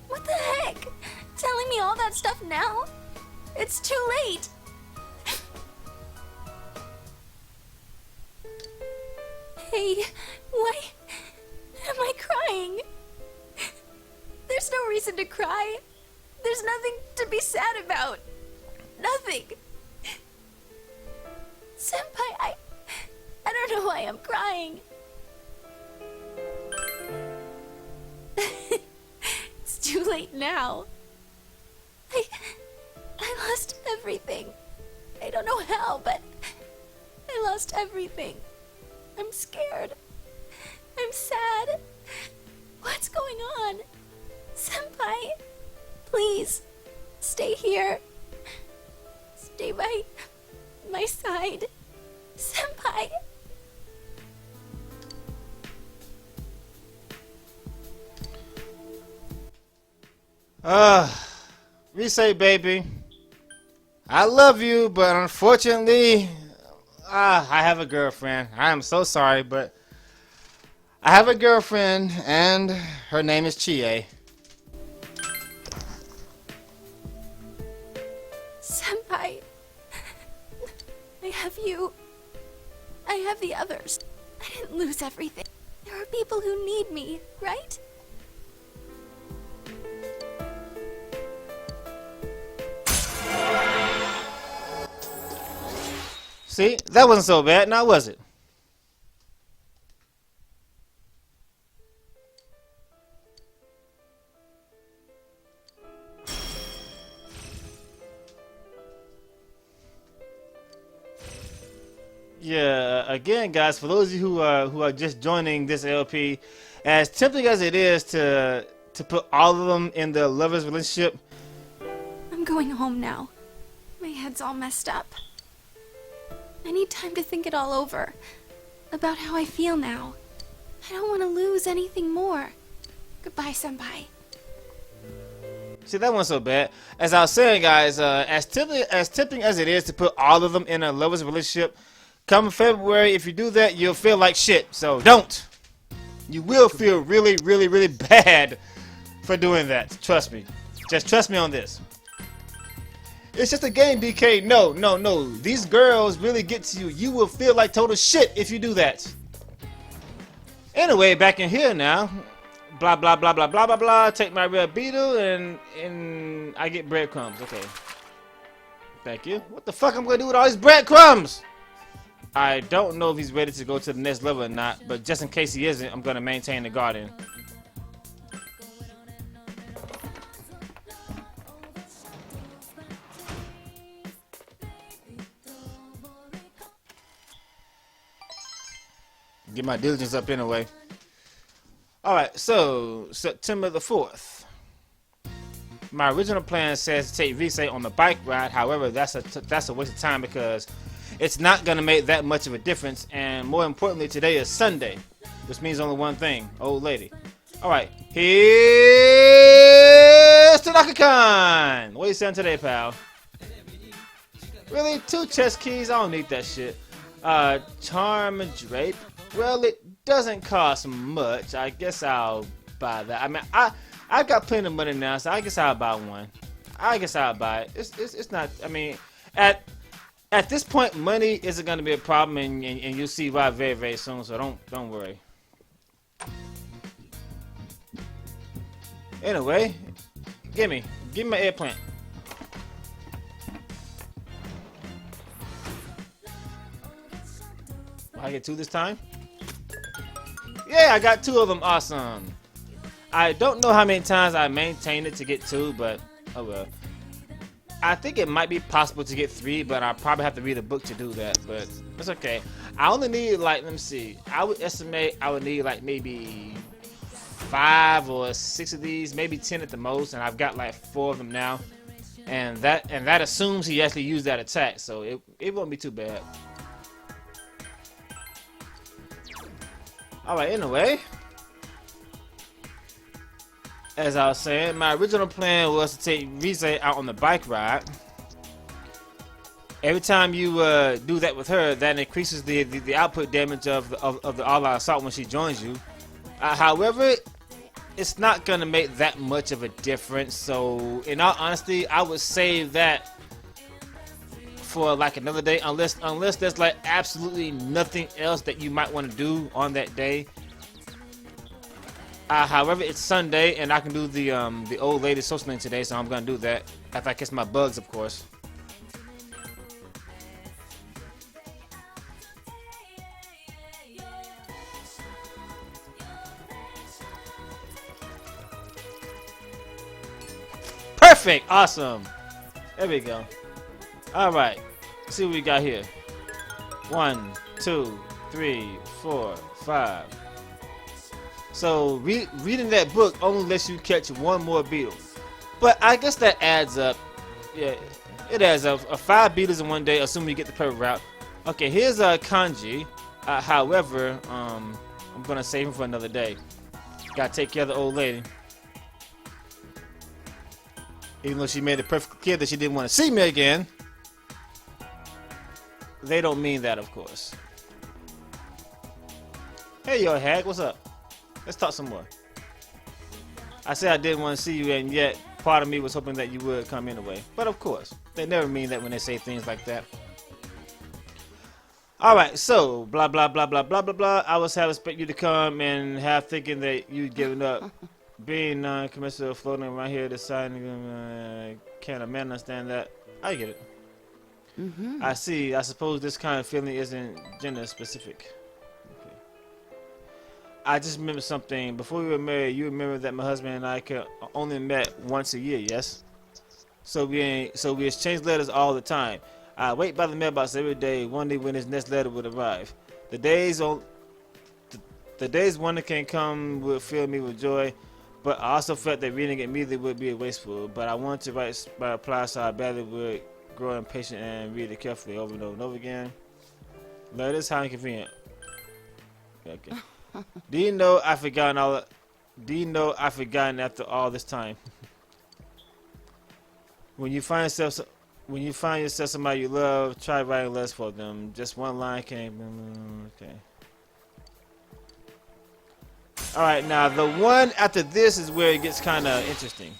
What the heck? Telling me all that stuff now? It's too late. Hey, why am I crying? There's no reason to cry. There's nothing to be sad about. Nothing. Senpai, I don't know why I'm crying. It's too late now. I lost everything. I don't know how, but I lost everything. I'm scared. I'm sad. What's going on? Senpai, please, stay here. Stay by my side. Senpai. Reay, baby. I love you, but unfortunately, I have a girlfriend. I am so sorry, but I have a girlfriend, and her name is Chie. Senpai, I have you. I have the others. I didn't lose everything. There are people who need me, right? See, that wasn't so bad, now was it? Yeah, again, guys, for those of you who are just joining this LP, as tempting as it is to put all of them in the lovers relationship, I'm going home now. My head's all messed up. I need time to think it all over. About how I feel now. I don't want to lose anything more. Goodbye, Senpai. see, that wasn't so bad. As I was saying, guys, as tempting as it is to put all of them in a lovers relationship, come February, if you do that, you'll feel like shit. So don't. You will feel really, really, really bad for doing that. Trust me. Just trust me on this. It's just a game, DK. No, no, no. These girls really get to you. You will feel like total shit if you do that. Anyway, back in here now. Blah, blah, blah, blah, blah, blah, blah. Take my red beetle and I get breadcrumbs. Okay. Thank you. What the fuck I'm gonna do with all these breadcrumbs? I don't know if he's ready to go to the next level or not, but just in case he isn't, I'm gonna maintain the garden. Get my diligence up anyway. Alright, so September the 4th. My original plan says to take Reay on the bike ride. However, that's a waste of time because it's not going to make that much of a difference. And more importantly, today is Sunday, which means only one thing. Old lady. Alright, here's Tanaka-kan. What are you saying today, pal? Really? 2 chest keys? I don't need that shit. Charm drape. Well, it doesn't cost much. I guess I'll buy that. I mean, I got plenty of money now, so I guess I'll buy one. I guess I'll buy it. It's not. I mean, at this point, money isn't going to be a problem, and you'll see why very, very soon. So don't worry. Anyway, give me my eggplant. I get 2 this time? Yeah, I got 2 of them. Awesome. I don't know how many times I maintained it to get 2, but oh well. I think it might be possible to get 3, but I probably have to read a book to do that. But it's okay. I only need like, let me see. I would estimate I would need like maybe 5 or 6 of these, maybe 10 at the most, and I've got like 4 of them now. And that assumes he actually used that attack, so it won't be too bad. Alright, anyway, as I was saying, my original plan was to take Reay out on the bike ride. Every time you do that with her, that increases the output damage of the all-out assault when she joins you. However, it's not going to make that much of a difference, so in all honesty, I would save that for like another day, unless there's like absolutely nothing else that you might want to do on that day. However, it's Sunday and I can do the old lady social link today, so I'm gonna do that after I kiss my bugs, of course. Perfect, awesome. There we go. Alright, let's see what we got here. 1, 2, 3, 4, 5. So reading that book only lets you catch 1 more beetle. But I guess that adds up. Yeah, it adds up. 5 beetles in one day, assuming you get the perfect route. Okay, here's Kanji. However, I'm gonna save him for another day. Gotta take care of the old lady. Even though she made it perfectly clear that she didn't want to see me again. They don't mean that, of course. Hey, yo, Hag, what's up? Let's talk some more. I said I didn't want to see you, and yet part of me was hoping that you would come anyway. But of course, they never mean that when they say things like that. Alright, so, blah, blah, blah, blah, blah, blah, blah. I was half expect you to come and half thinking that you'd given up. Being non-commercial, floating around here, deciding, can't a man understand that? I get it. I see. I suppose this kind of feeling isn't gender specific. Okay. I just remember something. Before we were married, you remember that my husband and I only met once a year, yes? So we exchange letters all the time. I wait by the mailbox every day, wondering when his next letter would arrive. The days when it can come would fill me with joy, but I also felt that reading it immediately would be wasteful. But I wanted to write by reply, so I badly would grow impatient and read it carefully over and over and over again. Letters, how inconvenient. Okay. Do you know I've forgotten after all this time? When you find yourself somebody you love, try writing letters for them. Just one line came. Okay. Alright, now the one after this is where it gets kind of interesting.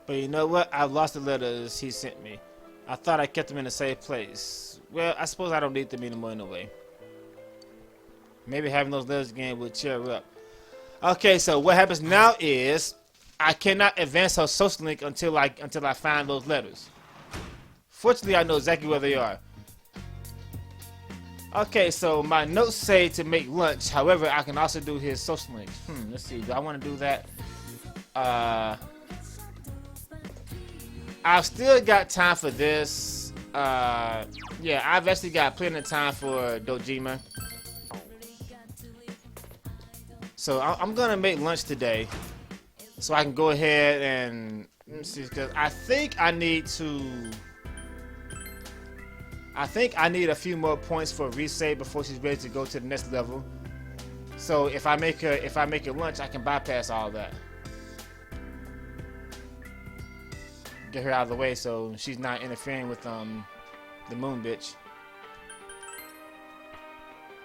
But you know what? I've lost the letters he sent me. I thought I kept them in a safe place. Well, I suppose I don't need them anymore anyway. Maybe having those letters again would cheer her up. Okay, so what happens now is I cannot advance her social link until I find those letters. Fortunately, I know exactly where they are. Okay, so my notes say to make lunch. However, I can also do his social link. Let's see. Do I want to do that? I've still got time for this. Yeah, I've actually got plenty of time for Dojima. So I'm gonna make lunch today, so I can go ahead and let me see, because I think I need a few more points for Reay before she's ready to go to the next level. So if I make her lunch, I can bypass all that. Get her out of the way so she's not interfering with the moon bitch.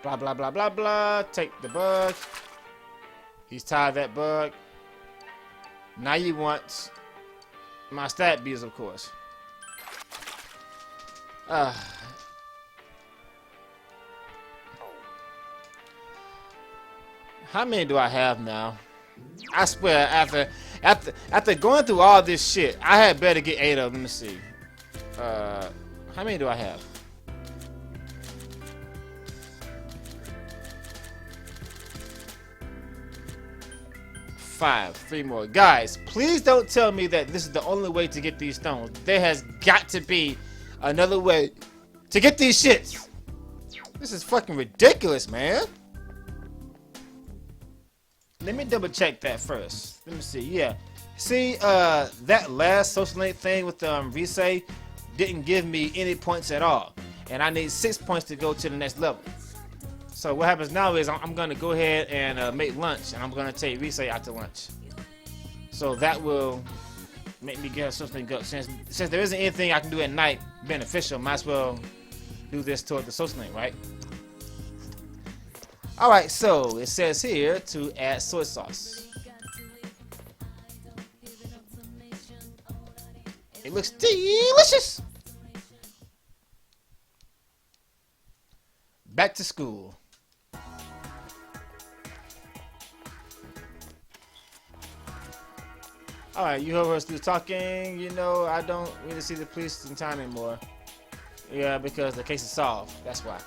Blah blah blah blah blah. Take the bug. He's tired of that bug. Now you want my stat bees, of course. How many do I have now? I swear, after going through all this shit, I had better get 8 of them. Let me see. How many do I have? 5. 3 more. Guys, please don't tell me that this is the only way to get these stones. There has got to be another way to get these shits. This is fucking ridiculous, man. Let me double check that first. Let me see. Yeah. See, that last social link thing with Reay didn't give me any points at all. And I need 6 points to go to the next level. So what happens now is I'm going to go ahead and make lunch. And I'm going to take Reay out to lunch. So that will make me get her something good. Since there isn't anything I can do at night beneficial, might as well do this toward the social link, right? Alright, so it says here to add soy sauce. It looks delicious! Back to school. Alright, you heard her still talking. You know, I don't really see the police in town anymore. Yeah, because the case is solved. That's why.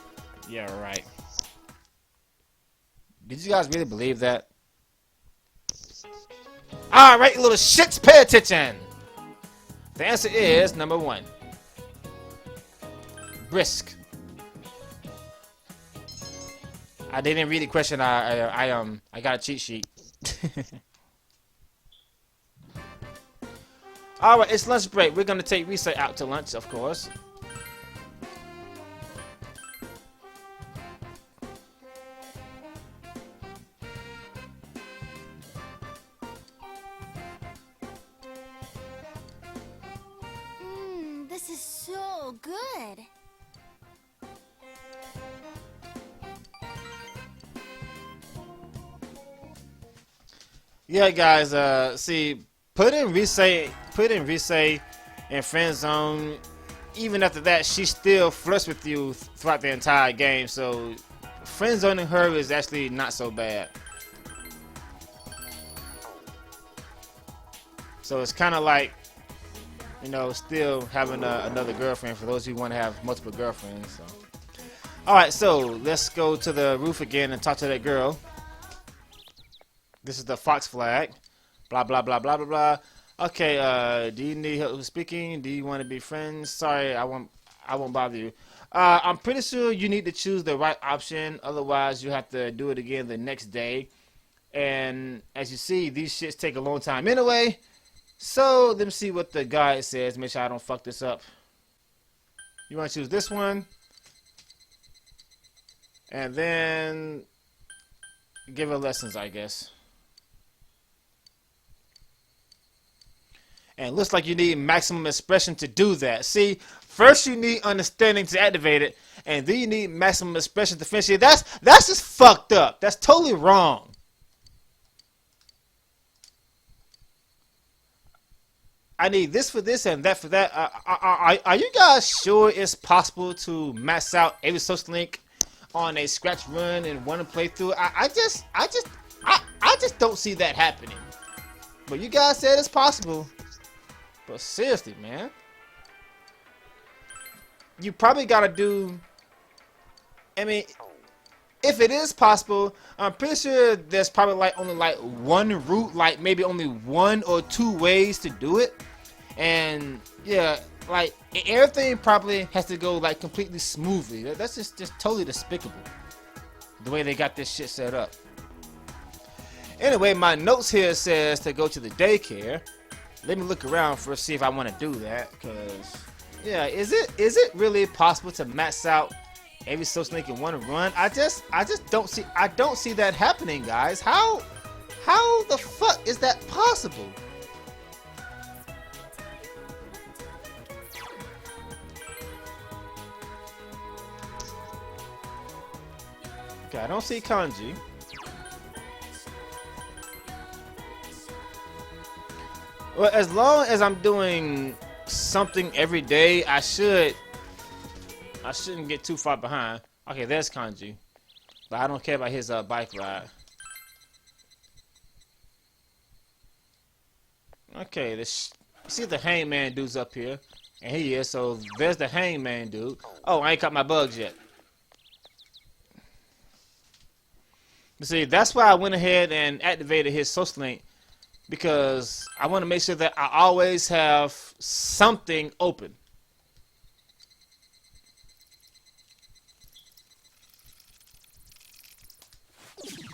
Yeah, right. Did you guys really believe that? Alright, you little shits, pay attention! The answer is number 1. Brisk. I didn't read the question. I got a cheat sheet. Alright, it's lunch break. We're gonna take Reay out to lunch, of course. Oh, good. Yeah, guys. See, put in Reay in Friendzone. Even after that, she still flirts with you throughout the entire game. So, friendzoning her is actually not so bad. So it's kind of like, you know, still having another girlfriend for those who want to have multiple girlfriends. So, all right, so let's go to the roof again and talk to that girl. This is the Fox flag. Blah blah blah blah blah blah. Okay, do you need help speaking? Do you want to be friends? Sorry, I won't bother you. I'm pretty sure you need to choose the right option. Otherwise, you have to do it again the next day. And as you see, these shits take a long time anyway. So let me see what the guide says. Make sure I don't fuck this up. You want to choose this one. And then give her lessons, I guess. And it looks like you need maximum expression to do that. See, first you need understanding to activate it, and then you need maximum expression to finish it. That's just fucked up. That's totally wrong. I need this for this and that for that. Are you guys sure it's possible to max out every social link on a scratch run in one playthrough? I just don't see that happening. But you guys said it's possible. But seriously, man, you probably gotta do. I mean, if it is possible, I'm pretty sure there's probably only one route, like maybe only 1 or 2 ways to do it. And yeah, like everything probably has to go like completely smoothly. That's just totally despicable, the way they got this shit set up. Anyway, my notes here says to go to the daycare. Let me look around first, see if I want to do that. Cause yeah, is it really possible to max out every social link in one run? I just don't see that happening, guys. How the fuck is that possible? Okay, I don't see Kanji. Well, as long as I'm doing something every day, I shouldn't get too far behind. Okay, there's Kanji, but I don't care about his bike ride. Okay, see the Hangman dude's up here, and he is. So there's the Hangman dude. Oh, I ain't caught my bugs yet. See, that's why I went ahead and activated his social link, because I want to make sure that I always have something open.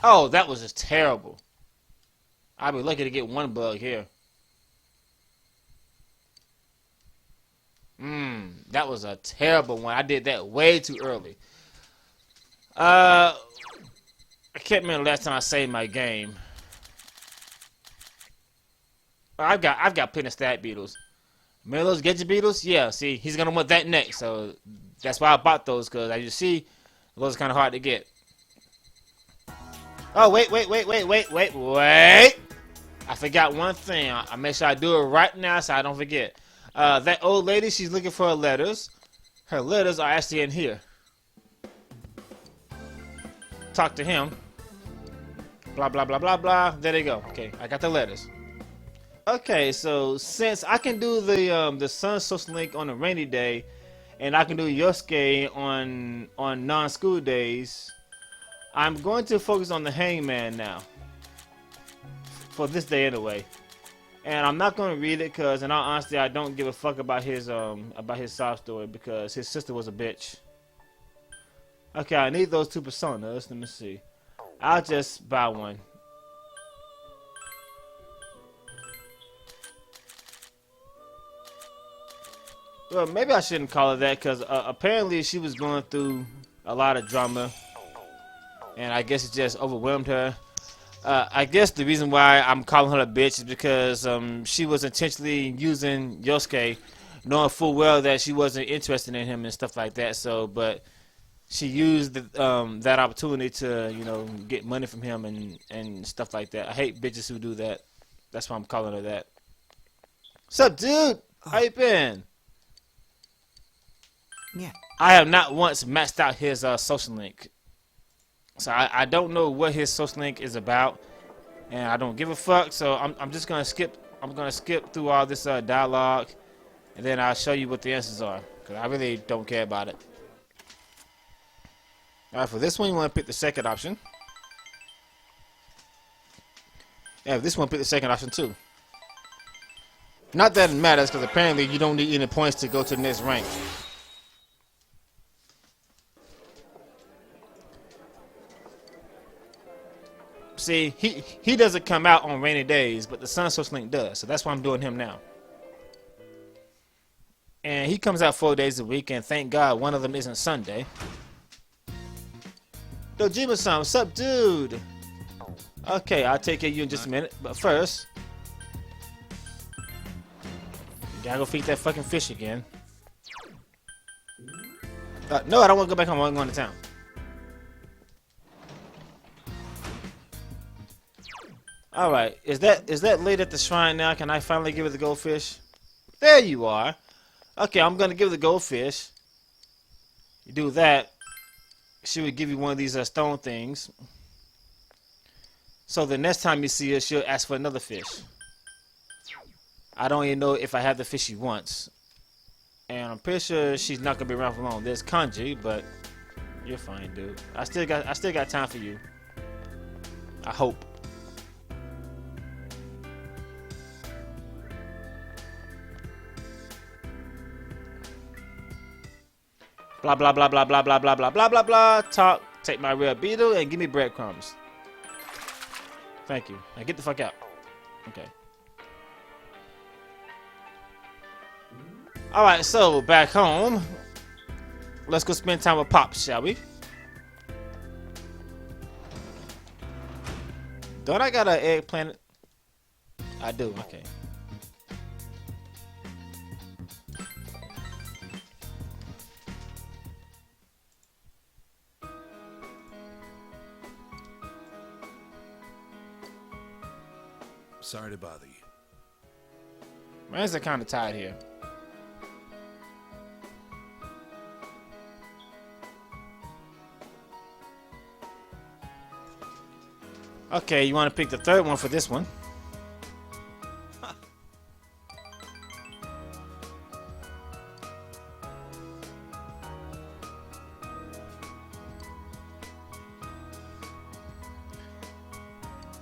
Oh, that was just terrible. I'd be lucky to get one bug here. That was a terrible one. I did that way too early. I can't remember the last time I saved my game. I've got plenty of stat beetles. Remember those gadget beetles? Yeah, see, he's gonna want that next, so that's why I bought those, because as you see, those are kind of hard to get. Oh, wait. I forgot one thing. I make sure I do it right now so I don't forget. That old lady, she's looking for her letters. Her letters are actually in here. Talk to him. Blah, blah, blah, blah, blah. There they go. Okay, I got the letters. Okay, so since I can do the sun social link on a rainy day, and I can do Yosuke on non-school days, I'm going to focus on the Hangman now. For this day anyway. And I'm not going to read it because, in all honesty, I don't give a fuck about his sob story, because his sister was a bitch. Okay, I need those 2 personas. Let me see. I'll just buy one. Well, maybe I shouldn't call her that, because apparently she was going through a lot of drama, and I guess it just overwhelmed her. I guess the reason why I'm calling her a bitch is because she was intentionally using Yosuke knowing full well that she wasn't interested in him and stuff like that. So, but she used that opportunity to, you know, get money from him and stuff like that. I hate bitches who do that. That's why I'm calling her that. What's up, dude? How you been? Yeah. I have not once maxed out his social link. So I don't know what his social link is about. And I don't give a fuck. So I'm just going to skip. I'm going to skip through all this dialogue. And then I'll show you what the answers are. Because I really don't care about it. Alright, for this one, you want to pick the second option. Yeah, this one, pick the second option too. Not that it matters, because apparently you don't need any points to go to the next rank. See, he doesn't come out on rainy days, but the Sun Social Link does. So that's why I'm doing him now. And he comes out 4 days a week, and thank God one of them isn't Sunday. Dojima-san, what's up, dude? Okay, I'll take care of you in just a minute. But first, gotta go feed that fucking fish again. No, I don't want to go back home. I want to go into town. Alright, is that lady at the shrine now? Can I finally give her the goldfish? There you are. Okay, I'm gonna give her the goldfish. You do that, she would give you one of these stone things. So the next time you see her, she'll ask for another fish. I don't even know if I have the fish she wants. And I'm pretty sure she's not gonna be around for long. There's Kanji, but you're fine, dude. I still got time for you. I hope. Blah blah blah blah blah blah blah blah blah blah blah. Talk. Take my real beetle and give me breadcrumbs. Thank you. Now get the fuck out. Okay. Alright, so back home. Let's go spend time with Pop, shall we? Don't I got an eggplant? I do, okay. Sorry to bother you. My hands are kind of tired here. Okay, you want to pick the third one for this one.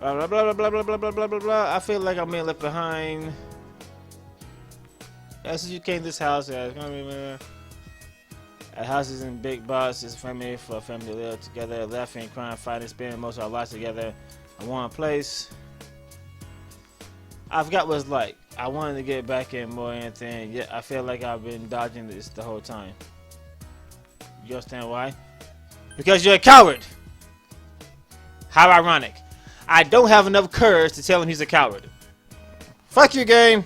Blah blah blah blah blah blah blah blah blah blah. I feel like I'm being left behind. As you came to this house, a house is in big boss. It's a family for a family to live together, laughing, crying, fighting, spending most of our lives together in one place. I forgot what it's like. I wanted to get back in more than anything, yet I feel like I've been dodging this the whole time. You understand why? Because you're a coward. How ironic. I don't have enough courage to tell him he's a coward. Fuck you, game.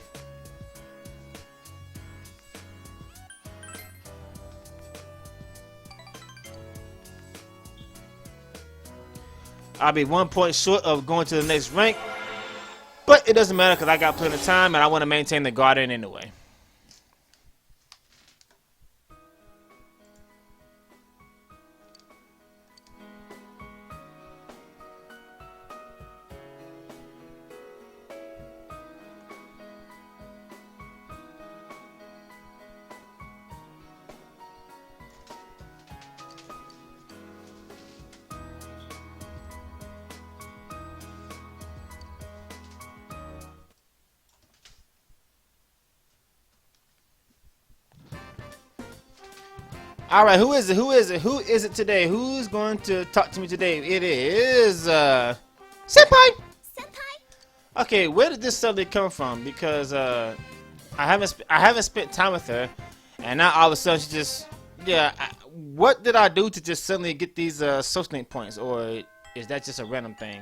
I'll be 1 point short of going to the next rank. But it doesn't matter because I got plenty of time and I want to maintain the garden anyway. Alright, who is it? Who is it? Who is it today? Who's going to talk to me today? It is, Senpai! Senpai? Okay, where did this suddenly come from? Because, I haven't spent time with her, and now all of a sudden she just, yeah, what did I do to just suddenly get these, social link points? Or is that just a random thing?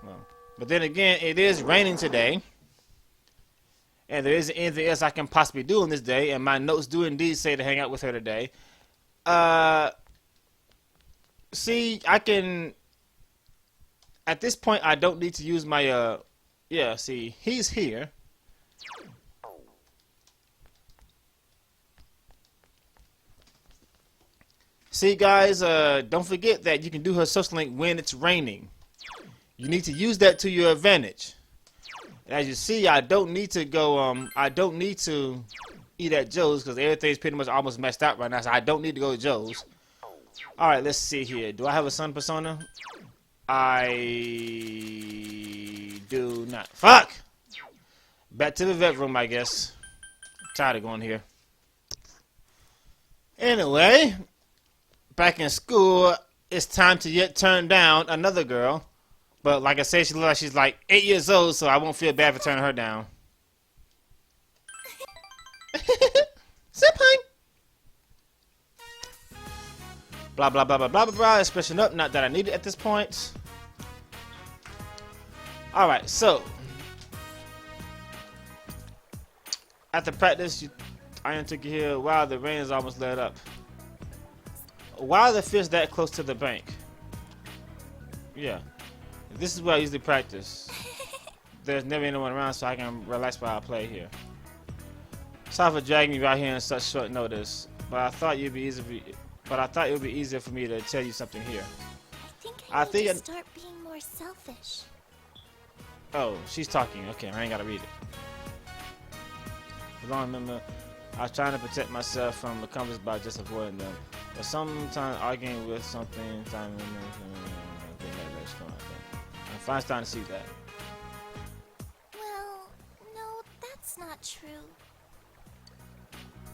Well, but then again, it is raining today. and there isn't anything else I can possibly do on this day, and my notes do indeed say to hang out with her today. See, I can. At this point, I don't need to use my. Yeah. See, he's here. See, guys, don't forget that you can do her social link when it's raining. You need to use that to your advantage. As you see, I don't need to go. I don't need to eat at Joe's because everything's pretty much almost messed out right now. So I don't need to go to Joe's. All right, let's see here. Do I have a sun persona? I do not. Fuck. Back to the vet room, I guess. I'm tired of going here. Anyway, back in school, it's time to yet turn down another girl. But like I said, she looks like she's like 8 years old, so I won't feel bad for turning her down. Senpai! Blah, blah, blah, blah, blah, blah, blah. Expression up. Not that I need it at this point. Alright, so. After practice, I took you here. Wow, the rain is almost let up. Why are the fish that close to the bank? Yeah. This is where I usually practice. There's never anyone around, so I can relax while I play here. Sorry for dragging you out here in such short notice, but I thought it would be easier for me to tell you something here. I think I need to start being more selfish. Oh, she's talking. Okay, I ain't gotta read it. I don't remember. I was trying to protect myself from the comments by just avoiding them. But sometimes arguing with something, I'm finally starting to see that. Well, no, that's not true.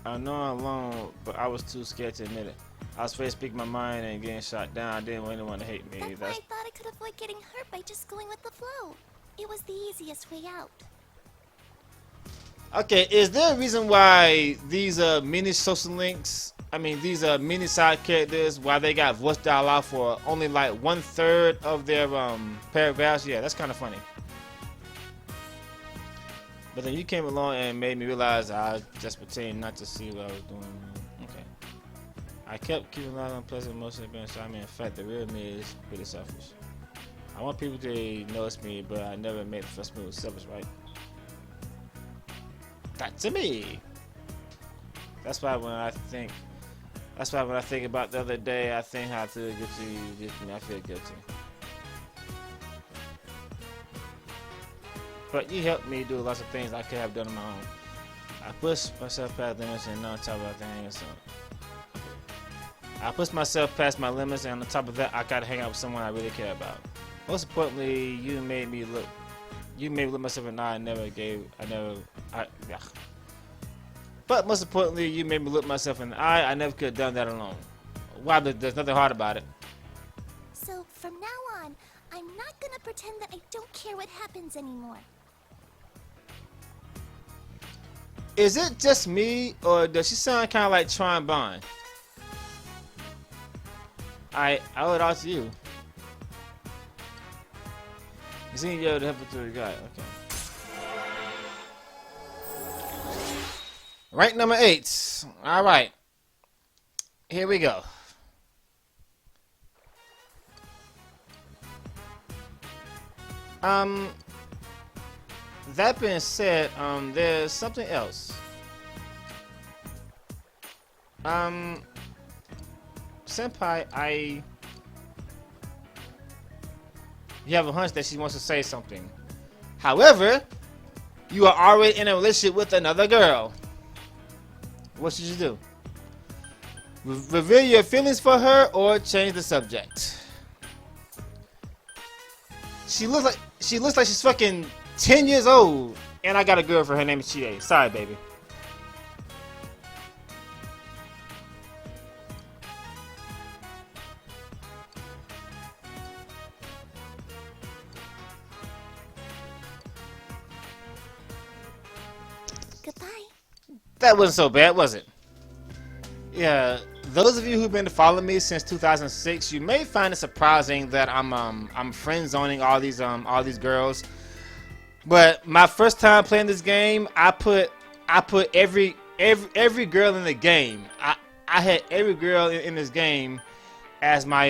I know I'm alone, but I was too scared to admit it. I was afraid to speak my mind and getting shot down. I didn't want anyone to hate me. That's why I thought I could avoid getting hurt by just going with the flow. It was the easiest way out. Okay, is there a reason why these mini social links, these mini side characters, why they got voice dialogue for only like 1/3 of their paragraphs? Yeah, that's kind of funny. But then you came along and made me realize I just pretended not to see what I was doing. Okay. I kept keeping a lot of unpleasant emotions being shot me. In fact, the real me is pretty selfish. I want people to notice me, but I never made the first move selfish, right? That's me. That's why when I think about the other day, I think how to get you. I feel guilty. But you helped me do lots of things I could have done on my own. I pushed myself past limits and on top of everything. So I pushed myself past my limits, and on top of that, I got to hang out with someone I really care about. Most importantly, you made me look myself in the eye. But most importantly, you made me look myself in the eye. I never could have done that alone. Wow, there's nothing hard about it. So from now on, I'm not gonna pretend that I don't care what happens anymore. Is it just me, or does she sound kind of like Tron Bond? I owe it all to you. You seem to be able to help it through the guy. Okay. Rank number 8. All right. Here we go. That being said, there's something else. Senpai, you have a hunch that she wants to say something. However, you are already in a relationship with another girl. What should you do? Reveal your feelings for her or change the subject? She looks like she's fucking 10 years old, and I got a girl for her name is Chie. Sorry, baby. Goodbye. That wasn't so bad, was it? Yeah. Those of you who've been following me since 2006, you may find it surprising that I'm friend zoning all these girls. But my first time playing this game, I put every girl in the game. I had every girl in this game as my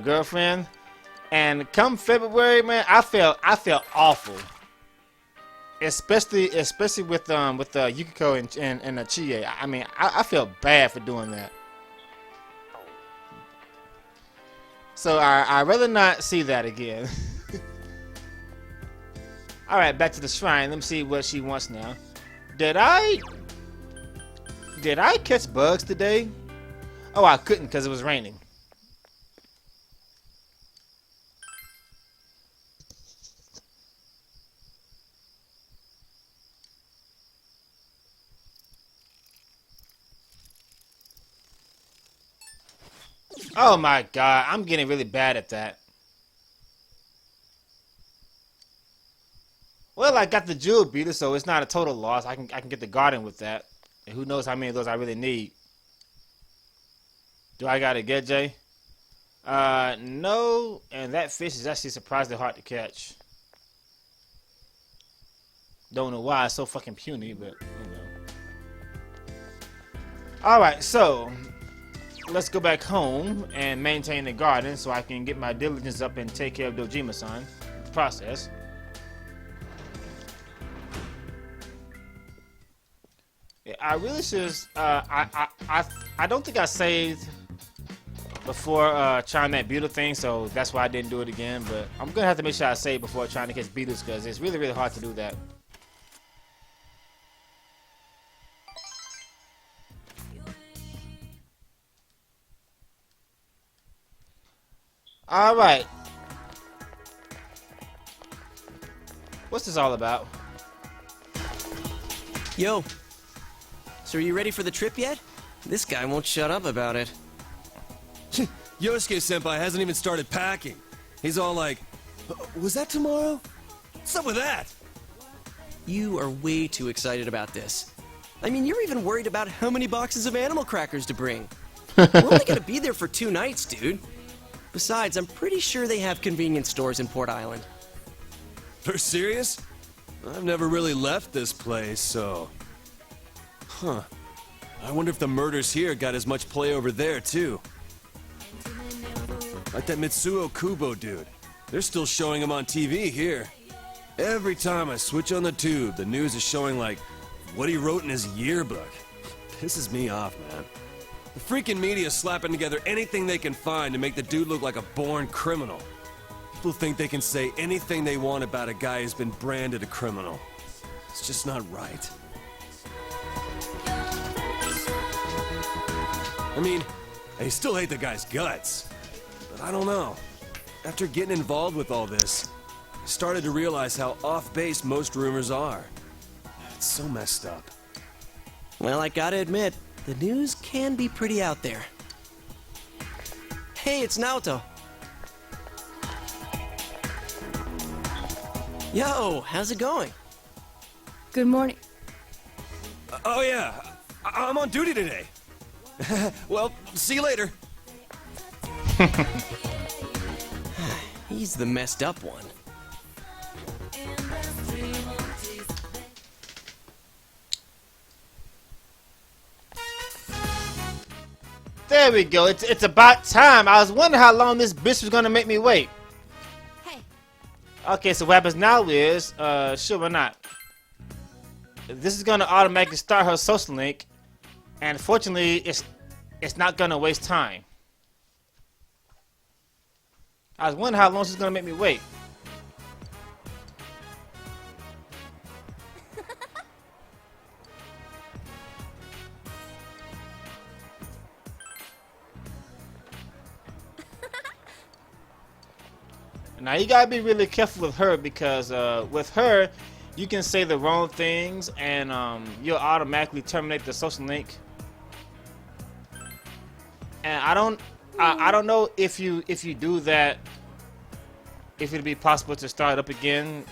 girlfriend. And come February, man, I felt awful. Especially with Yuko and Chie. I mean, I felt bad for doing that. So I'd rather not see that again. Alright, back to the shrine. Let me see what she wants now. Did I catch bugs today? Oh, I couldn't because it was raining. Oh my god, I'm getting really bad at that. Well, I got the jewel beater, so it's not a total loss. I can get the garden with that. And who knows how many of those I really need. Do I got a get, Jay? No. And that fish is actually surprisingly hard to catch. Don't know why it's so fucking puny, but you know. Alright, so let's go back home and maintain the garden so I can get my diligence up and take care of Dojima-san. Process. Yeah, I really should. I don't think I saved before trying that beetle thing, so that's why I didn't do it again. But I'm gonna have to make sure I save before trying to catch beetles because it's really hard to do that. All right. What's this all about? Yo. So are you ready for the trip yet? This guy won't shut up about it. Yosuke-senpai hasn't even started packing. He's all like, was that tomorrow? What's up with that? You are way too excited about this. I mean, you're even worried about how many boxes of animal crackers to bring. We're only gonna be there for 2 nights, dude. Besides, I'm pretty sure they have convenience stores in Port Island. For serious? I've never really left this place, so... Huh. I wonder if the murders here got as much play over there, too. Like that Mitsuo Kubo dude. They're still showing him on TV here. Every time I switch on the tube, the news is showing, like, what he wrote in his yearbook. Pisses me off, man. The freaking media is slapping together anything they can find to make the dude look like a born criminal. People think they can say anything they want about a guy who's been branded a criminal. It's just not right. I mean, I still hate the guy's guts, but I don't know. After getting involved with all this, I started to realize how off-base most rumors are. It's so messed up. Well, I gotta admit, the news can be pretty out there. Hey, it's Naoto. Yo, how's it going? Good morning. Oh yeah, I'm on duty today. Well, see you later. He's the messed up one. There we go. It's about time. I was wondering how long this bitch was gonna make me wait. Hey. Okay, so what happens now is, sure or not, this is gonna automatically start her social link, and fortunately, it's not gonna waste time. I was wondering how long she's gonna make me wait. Now you gotta be really careful with her because with her, you can say the wrong things and you'll automatically terminate the social link. And I don't know if you do that, if it'll be possible to start up again.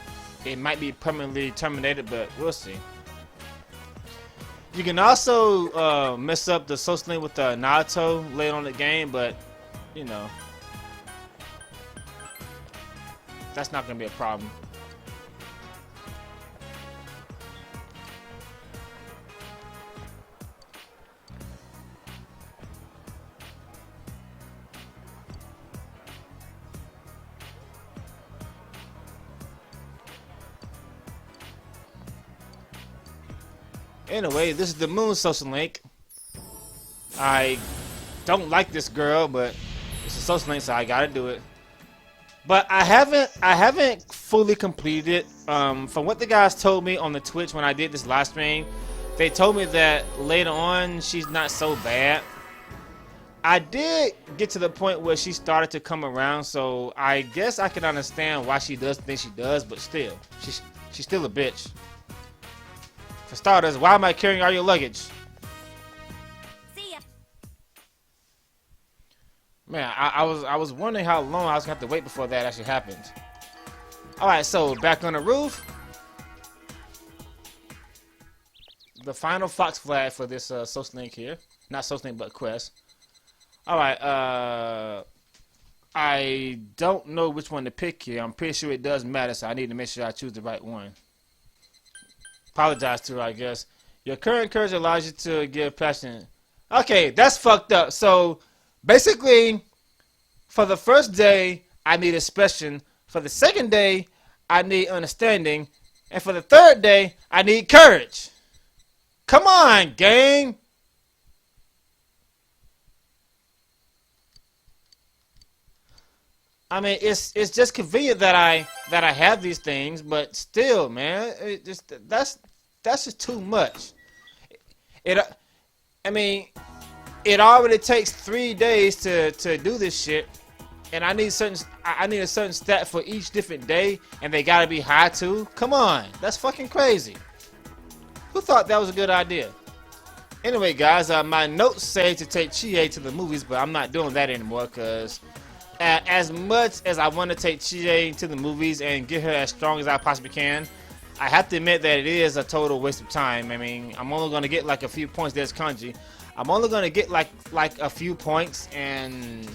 It might be permanently terminated, but we'll see. You can also mess up the social link with Naruto later on in the game, but you know. That's not gonna be a problem. Anyway, this is the Moon social link. I don't like this girl, but it's a social link, so I gotta do it. But I haven't fully completed it. From what the guys told me on the Twitch when I did this live stream, they told me that later on she's not so bad. I did get to the point where she started to come around, so I guess I can understand why she does the things she does, but still, she's still a bitch. For starters, why am I carrying all your luggage? See ya. Man, I was wondering how long I was gonna have to wait before that actually happened. Alright, so back on the roof. The final fox flag for this social link here. Not social link, but quest. Alright, I don't know which one to pick here. I'm pretty sure it does matter, so I need to make sure I choose the right one. Apologize to her, I guess. Your current courage allows you to give passion. Okay, that's fucked up. So, basically, for the first day, I need expression. For the second day, I need understanding. And for the third day, I need courage. Come on, gang! I mean, it's just convenient that I have these things, but still, man, that's just too much. I mean, it already takes 3 days to do this shit, and I need a certain stat for each different day, and they gotta be high too. Come on, that's fucking crazy. Who thought that was a good idea? Anyway, guys, my notes say to take Chie to the movies, but I'm not doing that anymore because as much as I want to take Chie to the movies and get her as strong as I possibly can, I have to admit that it is a total waste of time. I mean, I'm only going to get like a few points. There's Kanji. I'm only going to get like a few points, and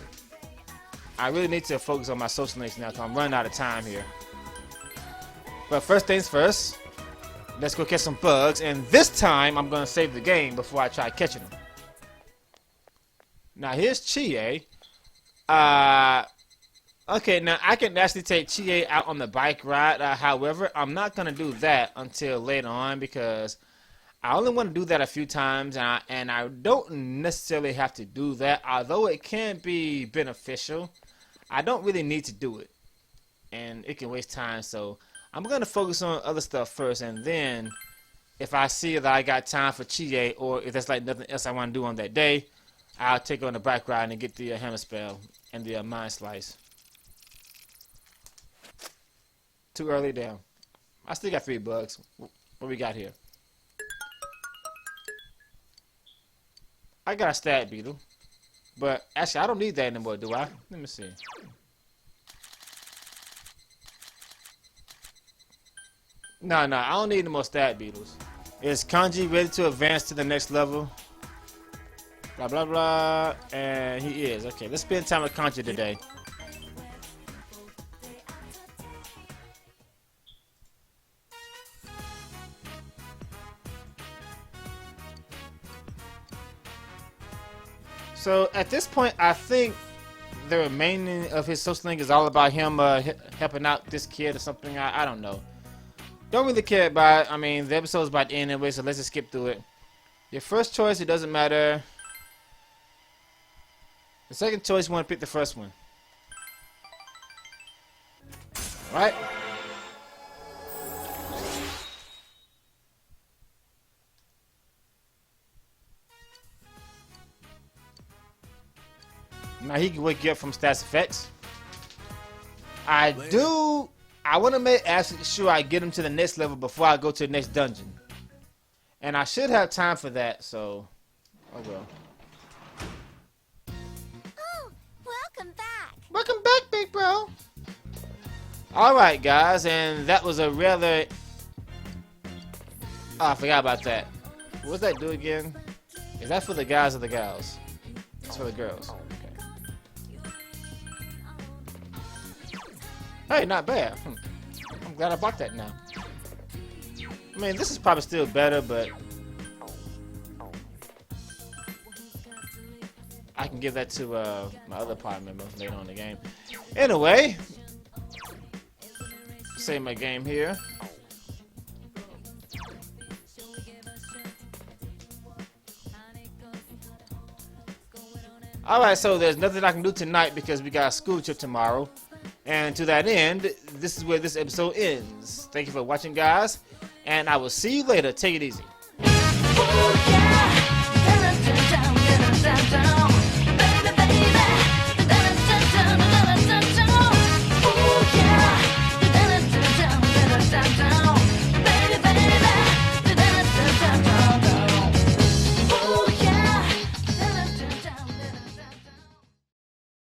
I really need to focus on my social links now because I'm running out of time here. But first things first, let's go catch some bugs, and this time I'm going to save the game before I try catching them. Now here's Chie. Okay, now I can actually take Chie out on the bike ride. However, I'm not going to do that until later on because I only want to do that a few times, and I don't necessarily have to do that. Although it can be beneficial, I don't really need to do it, and it can waste time. So I'm going to focus on other stuff first, and then if I see that I got time for Chie, or if there's like nothing else I want to do on that day, I'll take her on the bike ride and get the hammer spell and the mind slice. Too early, damn. I still got 3 bugs. What we got here? I got a stat beetle. But actually, I don't need that anymore, do I? Let me see. No, I don't need any more stat beetles. Is Kanji ready to advance to the next level? Blah, blah, blah. And he is. Okay, let's spend time with Kanji today. So at this point, I think the remaining of his social link is all about him helping out this kid or something. I don't know. Don't really care about it. I mean, the episode's about to end anyway, so let's just skip through it. Your first choice, it doesn't matter. The second choice, you want to pick the first one. Right? Now he can wake you up from stats effects. I want to make sure I get him to the next level before I go to the next dungeon. And I should have time for that, so oh well. Oh, welcome back. Welcome back, big bro. Alright, guys, and that was a rather... Oh, I forgot about that. What does that do again? Is that for the guys or the gals? It's for the girls. Okay. Hey, not bad. I'm glad I bought that now. I mean, this is probably still better, but I can give that to my other party member later on in the game. Anyway, save my game here. Alright, so there's nothing I can do tonight because we got a school trip tomorrow. And to that end, this is where this episode ends. Thank you for watching, guys. And I will see you later. Take it easy.